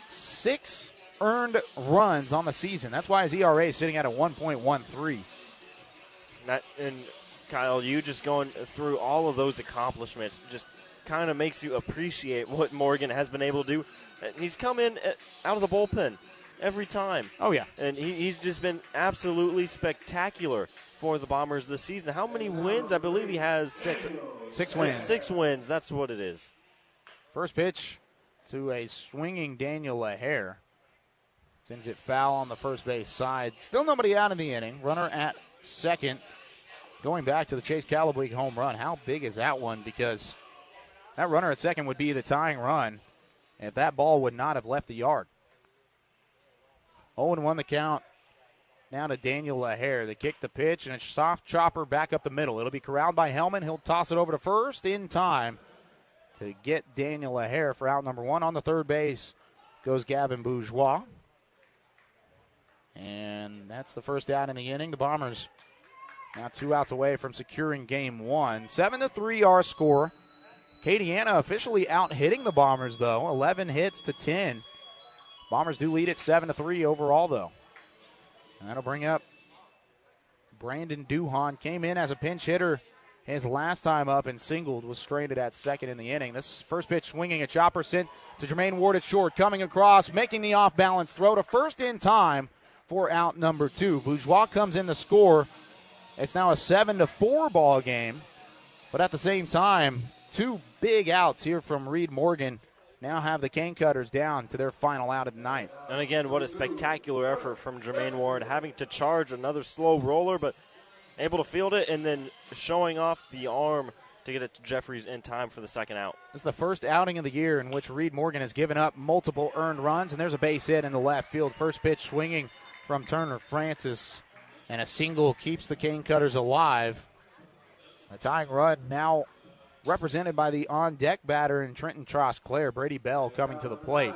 6 earned runs on the season. That's why his ERA is sitting at a 1.13. And Kyle, you just going through all of those accomplishments just kind of makes you appreciate what Morgan has been able to do. He's come in out of the bullpen every time. Oh, yeah. And he's just been absolutely spectacular for the Bombers this season. How many wins? I believe he has 6 wins. 6 wins. That's what it is. First pitch to a swinging Daniel LaHare. Sends it foul on the first base side. Still nobody out in the inning. Runner at second. Going back to the Chase Calabuig home run. How big is that one? Because that runner at second would be the tying run if that ball would not have left the yard. 0-1 the count. Now to Daniel LaHare. They kick the pitch, and a soft chopper back up the middle. It'll be corralled by Hellman. He'll toss it over to first in time to get Daniel LaHare for out number 1. On the third base goes Gavin Bourgeois. And that's the first out in the inning. The Bombers now 2 outs away from securing game 1. 7-3 our score. Acadiana officially out hitting the Bombers, though. 11 hits to 10. Bombers do lead at 7-3 overall, though. And that'll bring up Brandon Duhon. Came in as a pinch hitter his last time up and singled. Was stranded at second in the inning. This first pitch swinging, a chopper sent to Jermaine Ward at short. Coming across, making the off-balance throw to first in time for out number 2. Bourgeois comes in to score. It's now a 7-4 ball game. But at the same time, 2 big outs here from Reed Morgan now have the Cane Cutters down to their final out of the night. And again, what a spectacular effort from Jermaine Ward, having to charge another slow roller, but able to field it and then showing off the arm to get it to Jeffries in time for the second out. This is the first outing of the year in which Reed Morgan has given up multiple earned runs, and there's a base hit in the left field. First pitch swinging from Turner Francis, and a single keeps the Cane Cutters alive. A tying run now represented by the on-deck batter in Trenton Trosclair. Brady Bell coming to the plate.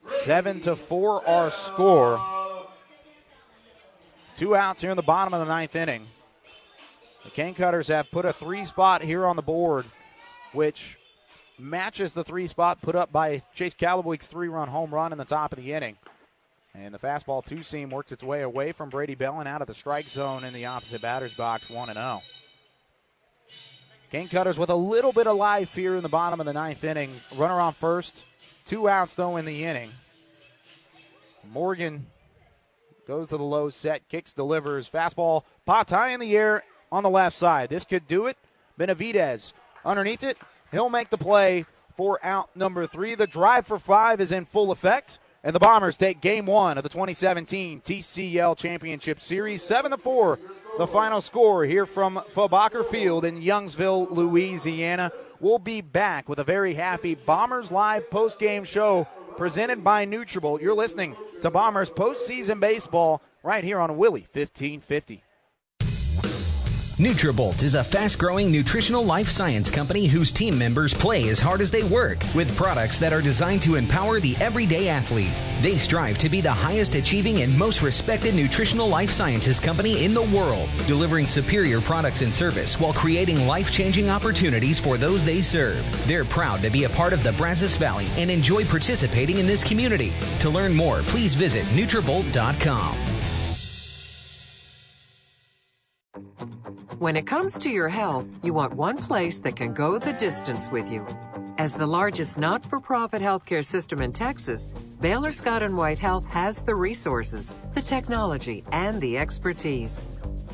7-4 our score. 2 outs here in the bottom of the 9th inning. The Cane Cutters have put a 3 spot here on the board, which matches the 3 spot put up by Chase Calabuig's 3-run home run in the top of the inning. And the fastball 2-seam works its way away from Brady Bell and out of the strike zone in the opposite batter's box, 1-0. Cane Cutters with a little bit of life here in the bottom of the 9th inning. Runner on first. 2 outs, though, in the inning. Morgan goes to the low set, kicks, delivers. Fastball popped high in the air on the left side. This could do it. Benavidez underneath it. He'll make the play for out number 3. The drive for 5 is in full effect. And the Bombers take game 1 of the 2017 TCL Championship Series. 7-4, the final score here from Fobacker Field in Youngsville, Louisiana. We'll be back with a very happy Bombers Live postgame show presented by Nutribult. You're listening to Bombers postseason baseball right here on Willie 1550. Nutribult is a fast-growing nutritional life science company whose team members play as hard as they work with products that are designed to empower the everyday athlete. They strive to be the highest achieving and most respected nutritional life sciences company in the world, delivering superior products and service while creating life-changing opportunities for those they serve. They're proud to be a part of the Brazos Valley and enjoy participating in this community. To learn more, please visit Nutribult.com. When it comes to your health, you want one place that can go the distance with you. As the largest not-for-profit healthcare system in Texas, Baylor Scott & White Health has the resources, the technology, and the expertise.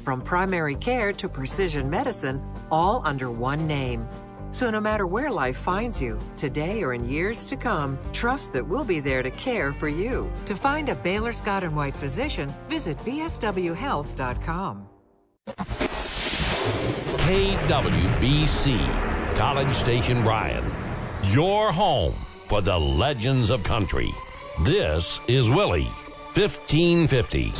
From primary care to precision medicine, all under one name. So no matter where life finds you, today or in years to come, trust that we'll be there to care for you. To find a Baylor Scott & White physician, visit bswhealth.com. KWBC, College Station Bryan, your home for the legends of country. This is Willie, 1550.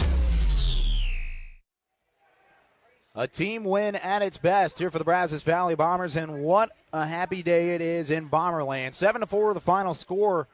A team win at its best here for the Brazos Valley Bombers, and what a happy day it is in Bomberland. 7-4 the final score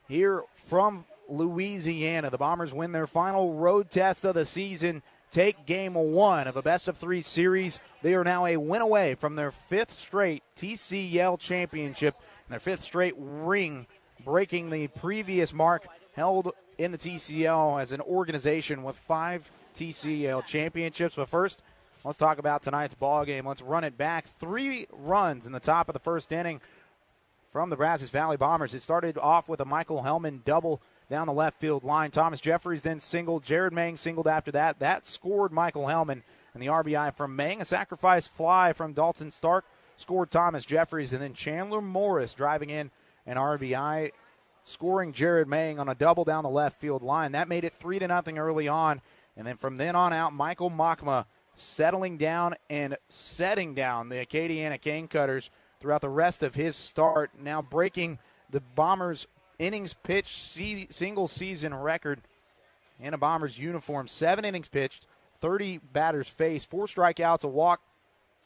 here from Louisiana. The Bombers win their final road test of the season, take game 1 of a best-of-3 series. They are now a win away from their 5th straight TCL championship and their 5th straight ring, breaking the previous mark held in the TCL as an organization with 5 TCL championships. But first, let's talk about tonight's ball game. Let's run it back. 3 runs in the top of the first inning from the Brazos Valley Bombers. It started off with a Michael Hellman double down the left field line. Thomas Jeffries then singled. Jared Mang singled after that. That scored Michael Hellman, and the RBI from Mang. A sacrifice fly from Dalton Stark scored Thomas Jeffries, and then Chandler Morris driving in an RBI, scoring Jared Mang on a double down the left field line. That made it 3-0 early on, and then from then on out, Michael Machma settling down and setting down the Acadiana Cane Cutters throughout the rest of his start, now breaking the Bombers' innings pitched single season record in a Bombers uniform. 7 innings pitched, 30 batters faced, 4 strikeouts, a walk,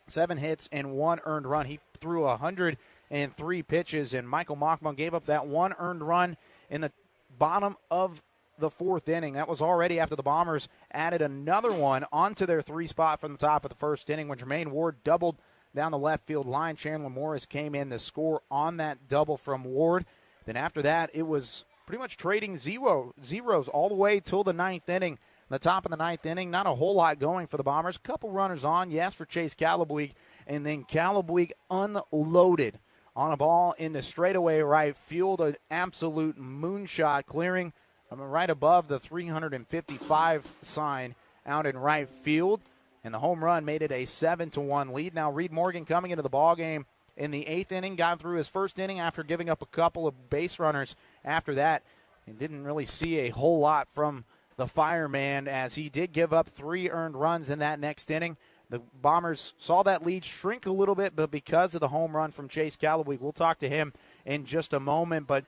7 hits, and 1 earned run. He threw 103 pitches, and Michael Machma gave up that 1 earned run in the bottom of the 4th inning. That was already after the Bombers added another one onto their 3 spot from the top of the 1st inning when Jermaine Ward doubled down the left field line. Chandler Morris came in to score on that double from Ward. Then after that, it was pretty much trading zeros all the way till the 9th inning. The top of the 9th inning, not a whole lot going for the Bombers. A couple runners on, yes, for Chase Calabuig, and then Calabuig unloaded on a ball in the straightaway right field, an absolute moonshot clearing right above the 355 sign out in right field, and the home run made it a 7-1 lead. Now Reed Morgan coming into the ball game in the 8th inning, got through his 1st inning after giving up a couple of base runners after that, and didn't really see a whole lot from the fireman as he did give up 3 earned runs in that next inning. The Bombers saw that lead shrink a little bit, but because of the home run from Chase Calabuig, we'll talk to him in just a moment, but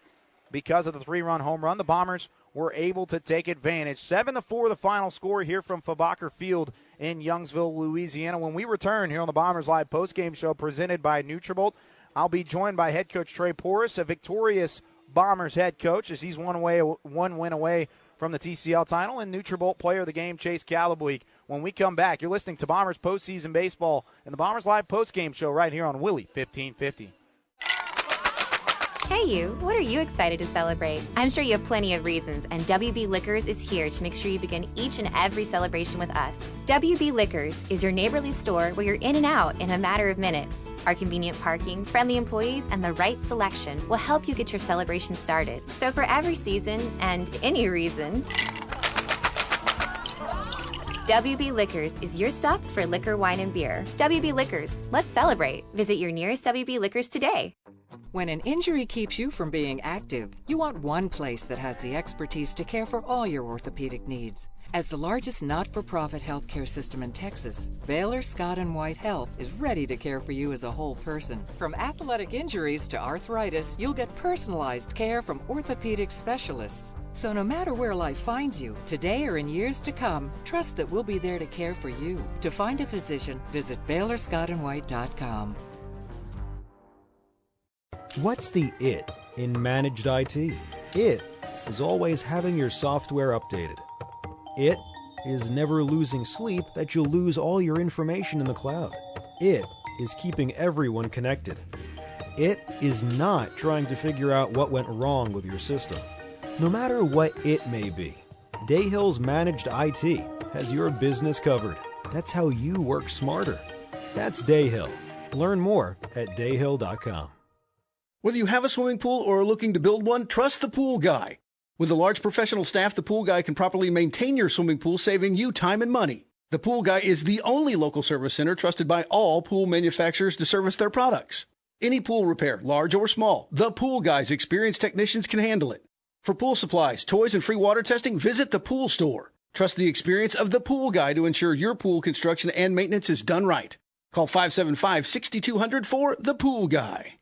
because of the 3-run home run, the Bombers were able to take advantage. 7-4 the final score here from Fabacher Field in Youngsville, Louisiana. When we return here on the Bombers Live postgame show presented by Nutrabolt, I'll be joined by head coach Trey Porras, a victorious Bombers head coach, as he's one win away from the TCL title, and Nutrabolt player of the game, Chase Calabuig. When we come back, you're listening to Bombers postseason baseball and the Bombers Live postgame show right here on Willie 1550. Hey you, what are you excited to celebrate? I'm sure you have plenty of reasons, and WB Liquors is here to make sure you begin each and every celebration with us. WB Liquors is your neighborly store where you're in and out in a matter of minutes. Our convenient parking, friendly employees, and the right selection will help you get your celebration started. So for every season and any reason, WB Liquors is your stop for liquor, wine, and beer. WB Liquors, let's celebrate. Visit your nearest WB Liquors today. When an injury keeps you from being active, you want one place that has the expertise to care for all your orthopedic needs. As the largest not-for-profit healthcare system in Texas, Baylor Scott & White Health is ready to care for you as a whole person. From athletic injuries to arthritis, you'll get personalized care from orthopedic specialists. So no matter where life finds you, today or in years to come, trust that we'll be there to care for you. To find a physician, visit BaylorScottandWhite.com. What's the it in managed IT? It is always having your software updated. It is never losing sleep that you'll lose all your information in the cloud. It is keeping everyone connected. It is not trying to figure out what went wrong with your system. No matter what it may be, Dayhill's Managed IT has your business covered. That's how you work smarter. That's Dayhill. Learn more at dayhill.com. Whether you have a swimming pool or are looking to build one, trust the Pool Guy. With a large professional staff, the Pool Guy can properly maintain your swimming pool, saving you time and money. The Pool Guy is the only local service center trusted by all pool manufacturers to service their products. Any pool repair, large or small, the Pool Guy's experienced technicians can handle it. For pool supplies, toys, and free water testing, visit the Pool Store. Trust the experience of the Pool Guy to ensure your pool construction and maintenance is done right. Call 575-6200 for the Pool Guy.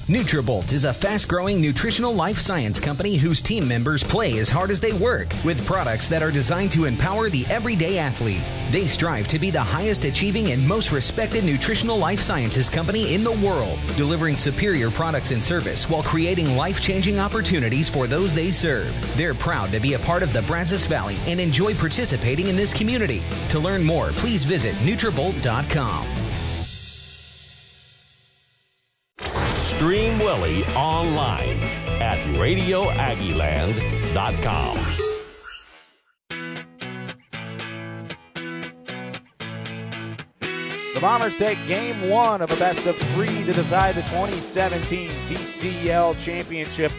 Nutrabolt is a fast-growing nutritional life science company whose team members play as hard as they work with products that are designed to empower the everyday athlete. They strive to be the highest achieving and most respected nutritional life sciences company in the world, delivering superior products and service while creating life-changing opportunities for those they serve. They're proud to be a part of the Brazos Valley and enjoy participating in this community. To learn more, please visit Nutrabolt.com. Stream Willie online at RadioAggieland.com. The Bombers take game one of a best-of-3 to decide the 2017 TCL Championship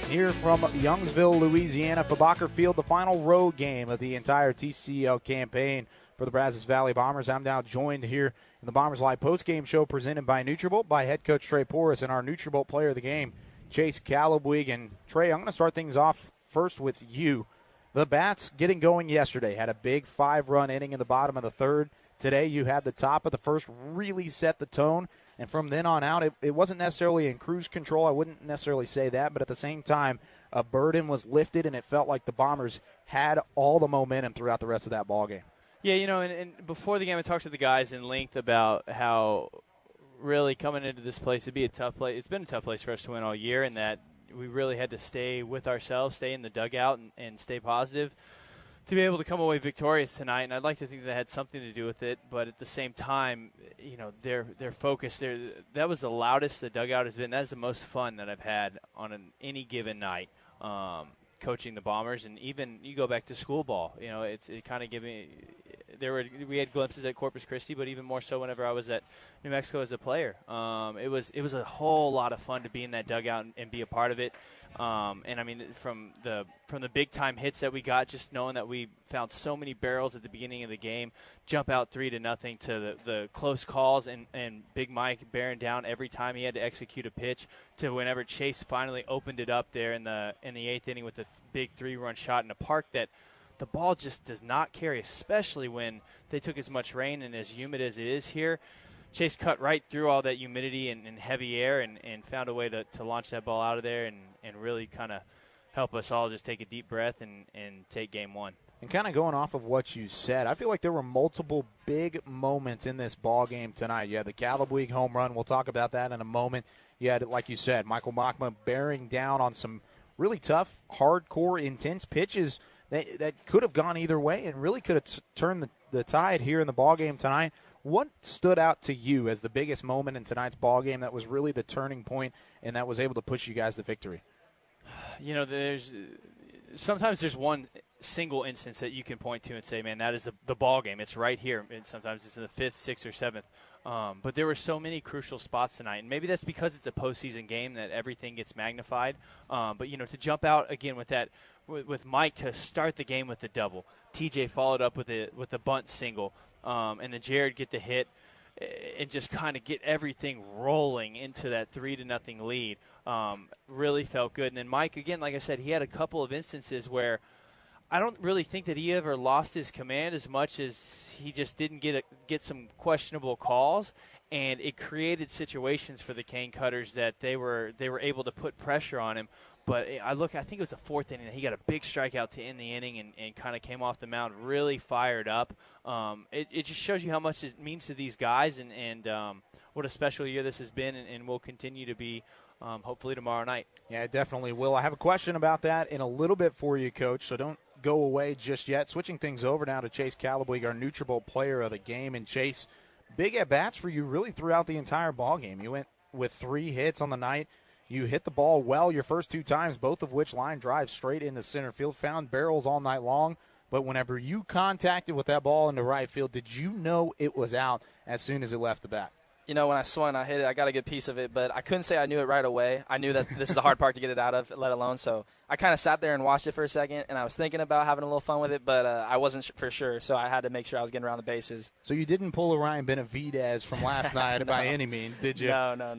here from Youngsville, Louisiana. For Bacher Field, the final road game of the entire TCL campaign for the Brazos Valley Bombers. I'm now joined here in the Bombers Live postgame show presented by Nutrabolt by head coach Trey Porras and our Nutrabolt player of the game, Chase Callabwig. And Trey, I'm going to start things off first with you. The Bats getting going yesterday had a big 5-run inning in the bottom of the third. Today you had the top of the first really set the tone, and from then on out it wasn't necessarily in cruise control. I wouldn't necessarily say that, but at the same time a burden was lifted and it felt like the Bombers had all the momentum throughout the rest of that ball game. Yeah, and before the game I talked to the guys in length about how really coming into this place it'd be a tough place. It's been a tough place for us to win all year, and that we really had to stay with ourselves, stay in the dugout and stay positive to be able to come away victorious tonight. And I'd like to think that had something to do with it, but at the same time, their focus there, that was the loudest the dugout has been. That is the most fun that I've had on any given night. Coaching the Bombers, and even you go back to school ball, it kind of gave me. We had glimpses at Corpus Christi, but even more so whenever I was at New Mexico as a player. It was a whole lot of fun to be in that dugout and be a part of it. And I mean, from the big time hits that we got, just knowing that we found so many barrels at the beginning of the game, jump out 3-0 to the close calls and Big Mike bearing down every time he had to execute a pitch, to whenever Chase finally opened it up there in the 8th inning with a big 3-run shot in a park that the ball just does not carry, especially when they took as much rain and as humid as it is here. Chase cut right through all that humidity and heavy air and found a way to launch that ball out of there and really kind of help us all just take a deep breath and take game one. And kind of going off of what you said, I feel like there were multiple big moments in this ball game tonight. You had the Callabwig home run. We'll talk about that in a moment. You had, like you said, Michael Machma bearing down on some really tough, hardcore, intense pitches that could have gone either way and really could have turned the tide here in the ball game tonight. What stood out to you as the biggest moment in tonight's ball game that was really the turning point and that was able to push you guys to victory? Sometimes there's one single instance that you can point to and say, man, that is the ball game. It's right here. And sometimes it's in the 5th, 6th, or 7th. But there were so many crucial spots tonight, and maybe that's because it's a postseason game that everything gets magnified. But to jump out again with that, with Mike to start the game with the double, TJ followed up with a bunt single, and then Jared get the hit, and just kind of get everything rolling into that 3-0 lead. Really felt good. And then Mike, again, like I said, he had a couple of instances where I don't really think that he ever lost his command as much as he just didn't get some questionable calls, and it created situations for the Cane Cutters that they were able to put pressure on him. But I think it was the 4th inning that he got a big strikeout to end the inning and kind of came off the mound really fired up. It just shows you how much it means to these guys and what a special year this has been and will continue to be. Hopefully tomorrow night. Yeah, it definitely will. I have a question about that in a little bit for you, Coach, so don't go away just yet. Switching things over now to Chase Callabwig, our Nutrabolt player of the game. And Chase, big at-bats for you really throughout the entire ball game. You went with 3 hits on the night. You hit the ball well your first 2 times, both of which line drives straight into center field, found barrels all night long. But whenever you contacted with that ball into right field, did you know it was out as soon as it left the bat? you know, when I swung, I hit it, I got a good piece of it, but I couldn't say I knew it right away. I knew that this is the hard part to get it out of, let alone. So I kind of sat there and watched it for a second, and I was thinking about having a little fun with it, but I wasn't for sure, so I had to make sure I was getting around the bases. So you didn't pull a Ryan Benavidez from last night by any means, did you? No.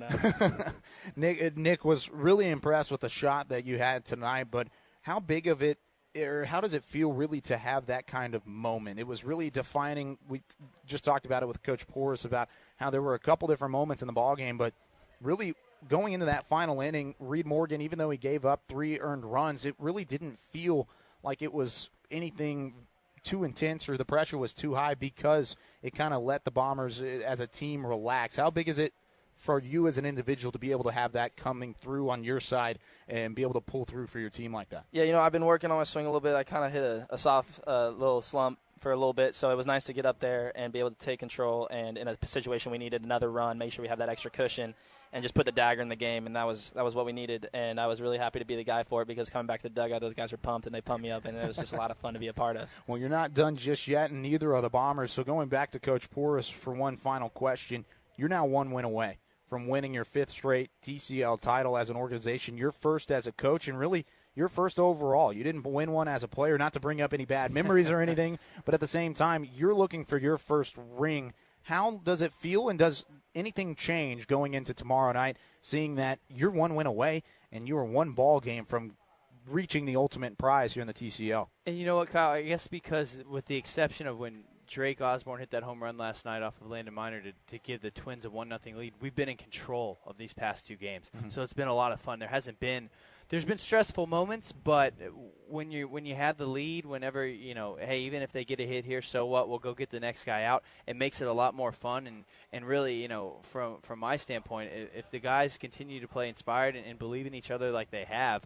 Nick was really impressed with the shot that you had tonight, but how big of it, or how does it feel really to have that kind of moment? It was really defining. We just talked about it with Coach Porras about how there were a couple different moments in the ballgame, but really going into that final inning, Reed Morgan, even though he gave up 3 earned runs, it really didn't feel like it was anything too intense or the pressure was too high because it kind of let the Bombers as a team relax. How big is it for you as an individual to be able to have that coming through on your side and be able to pull through for your team like that? Yeah, you know, I've been working on my swing a little bit. I kind of hit a soft little slump for a little bit, so it was nice to get up there and be able to take control, and in a situation we needed another run, make sure we have that extra cushion and just put the dagger in the game, and that was what we needed, and I was really happy to be the guy for it because coming back to the dugout, those guys were pumped, and they pumped me up, and it was just a lot of fun to be a part of. Well, you're not done just yet, and neither are the Bombers, so going back to Coach Porras for one final question, you're now 1 win away from winning your 5th straight TCL title as an organization, your first as a coach, and really your first overall. You didn't win one as a player, not to bring up any bad memories or anything, but at the same time, you're looking for your first ring. How does it feel, and does anything change going into tomorrow night, seeing that you're 1 win away and you are 1 ball game from reaching the ultimate prize here in the TCL? And you know what, Kyle? I guess because with the exception of when Drake Osborne hit that home run last night off of Landon Minor to give the Twins a 1-0 lead, we've been in control of these past 2 games. Mm-hmm. So it's been a lot of fun. There's been stressful moments, but when you have the lead, whenever, you know, hey, even if they get a hit here, so what? We'll go get the next guy out. It makes it a lot more fun, and really, you know, from my standpoint, if the guys continue to play inspired and believe in each other like they have,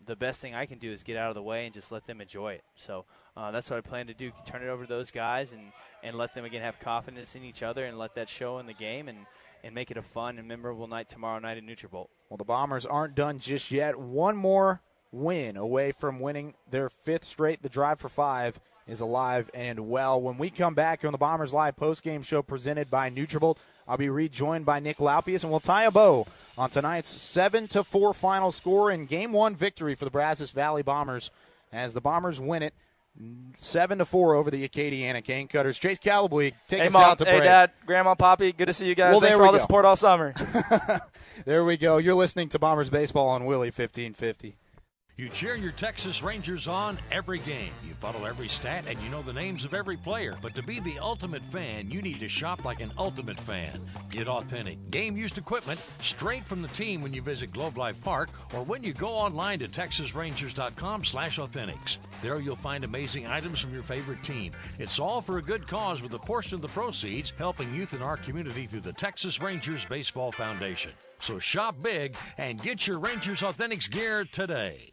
the best thing I can do is get out of the way and just let them enjoy it. So that's what I plan to do, turn it over to those guys and let them, again, have confidence in each other and let that show in the game and make it a fun and memorable night tomorrow night at Nutrabolt. Well, the Bombers aren't done just yet. 1 more win away from winning their 5th straight. The drive for 5 is alive and well. When we come back here on the Bombers Live postgame show presented by Nutrabolt, I'll be rejoined by Nick Laupius, and we'll tie a bow on tonight's 7-4 final score and Game 1 victory for the Brazos Valley Bombers as the Bombers win it 7-4 over the Acadiana Cane Cutters. Chase Callaway, take us out to break. Hey, Dad, Grandma, Poppy, good to see you guys. Thanks for all the support all summer. There we go. You're listening to Bombers Baseball on Willie 1550. You cheer your Texas Rangers on every game. You follow every stat and you know the names of every player. But to be the ultimate fan, you need to shop like an ultimate fan. Get authentic game used equipment straight from the team when you visit Globe Life Park or when you go online to TexasRangers.com/authentics. There you'll find amazing items from your favorite team. It's all for a good cause with a portion of the proceeds helping youth in our community through the Texas Rangers Baseball Foundation. So shop big and get your Rangers Authentics gear today.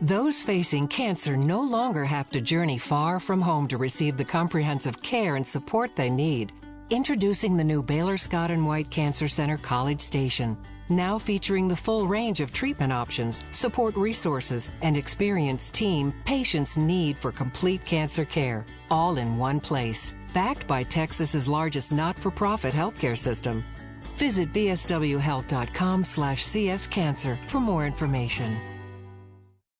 Those facing cancer no longer have to journey far from home to receive the comprehensive care and support they need. Introducing the new Baylor Scott & White Cancer Center College Station, now featuring the full range of treatment options, support resources, and experienced team patients need for complete cancer care, all in one place. Backed by Texas's largest not-for-profit healthcare system. Visit bswhealth.com/cscancer for more information.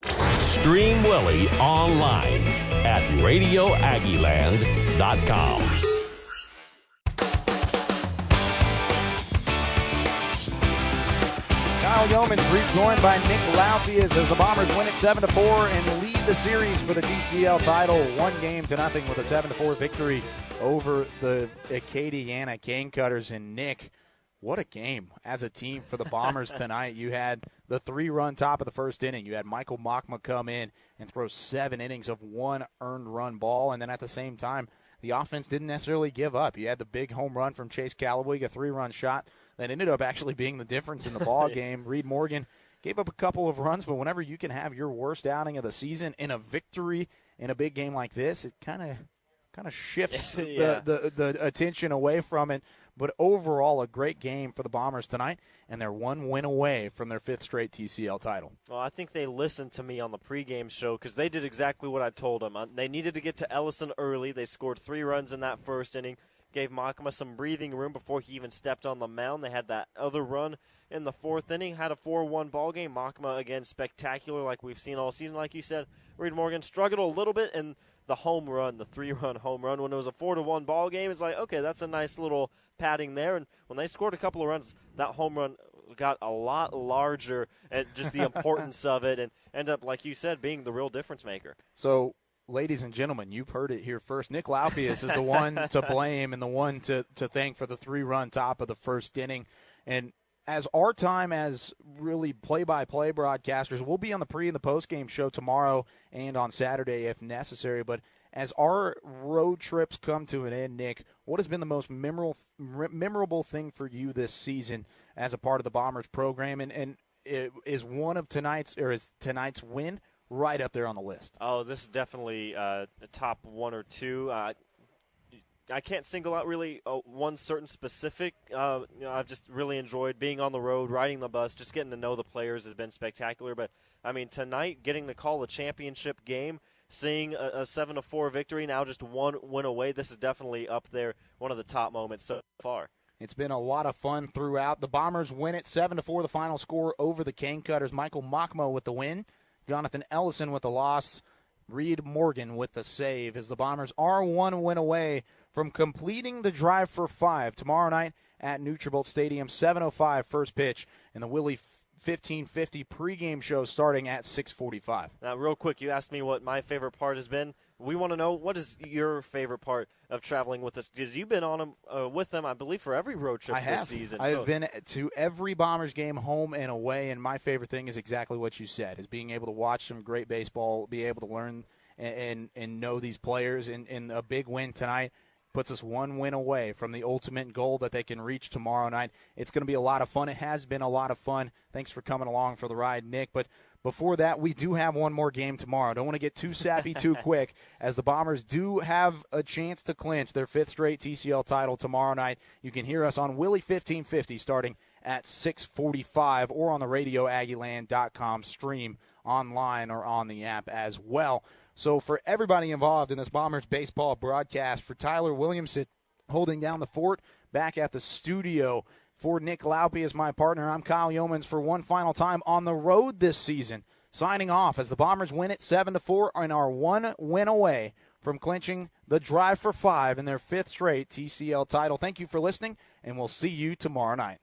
Stream Willie online at RadioAggieland.com. Kyle Yeomans rejoined by Nick Laupius as the Bombers win it 7-4 and lead the series for the TCL title 1-0 with a 7-4 victory over the Acadiana Cane Cutters. And Nick, what a game as a team for the Bombers tonight. You had the 3-run top of the first inning. You had Michael Mockma come in and throw 7 innings of 1 earned run ball. And then at the same time, the offense didn't necessarily give up. You had the big home run from Chase Callaway, a 3-run shot that ended up actually being the difference in the ball game. Reed Morgan gave up a couple of runs, but whenever you can have your worst outing of the season in a victory in a big game like this, it kind of shifts the attention away from it. But overall, a great game for the Bombers tonight, and they're 1 win away from their 5th straight TCL title. Well, I think they listened to me on the pregame show because they did exactly what I told them. They needed to get to Ellison early. They scored 3 runs in that first inning, gave Makama some breathing room before he even stepped on the mound. They had that other run in the 4th inning, had a 4-1 ball game. Makama, again, spectacular like we've seen all season. Like you said, Reed Morgan struggled a little bit in the home run, the 3-run home run. When it was a 4-1 ball game, it's like, okay, that's a nice little padding there. And when they scored a couple of runs, that home run got a lot larger, and just the importance of it, and ended up, like you said, being the real difference maker. So, ladies and gentlemen, you've heard it here first. Nick Laupius is the one to blame and the one to thank for the 3-run top of the 1st inning. And as our time as really play-by-play broadcasters, we'll be on the pre- and the post-game show tomorrow and on Saturday if necessary. But as our road trips come to an end, Nick, what has been the most memorable thing for you this season as a part of the Bombers program? And is tonight's win right up there on the list? Oh, this is definitely a top 1 or 2. I can't single out really one certain specific. I've just really enjoyed being on the road, riding the bus, just getting to know the players has been spectacular. But, I mean, tonight, getting to call a championship game, seeing a 7-4 victory, now just 1 win away, this is definitely up there, one of the top moments so far. It's been a lot of fun throughout. The Bombers win it 7-4, the final score over the Cane Cutters. Michael Makamo with the win, Jonathan Ellison with the loss, Reed Morgan with the save, as the Bombers are 1 win away from completing the drive for 5 tomorrow night at Nutrabolt Stadium. 7:05 first pitch, and the Willie 1550 pregame show starting at 6:45. Now, real quick, you asked me what my favorite part has been. We want to know, what is your favorite part of traveling with us? Because you've been on them with them, I believe, for every road trip this season. I have been to every Bombers game, home and away, and my favorite thing is exactly what you said, is being able to watch some great baseball, be able to learn and know these players, and a big win tonight puts us 1 win away from the ultimate goal that they can reach tomorrow night. It's going to be a lot of fun. It has been a lot of fun. Thanks for coming along for the ride, Nick. But before that, we do have one more game tomorrow. Don't want to get too sappy too quick, as the Bombers do have a chance to clinch their 5th straight TCL title tomorrow night. You can hear us on Willie 1550 starting at 6:45 or on the radio, Aggieland.com stream online or on the app as well. So for everybody involved in this Bombers baseball broadcast, for Tyler Williamson holding down the fort back at the studio, for Nick Laupy as my partner, I'm Kyle Yeomans for one final time on the road this season, signing off as the Bombers win it 7-4 and are 1 win away from clinching the drive for 5 in their 5th straight TCL title. Thank you for listening, and we'll see you tomorrow night.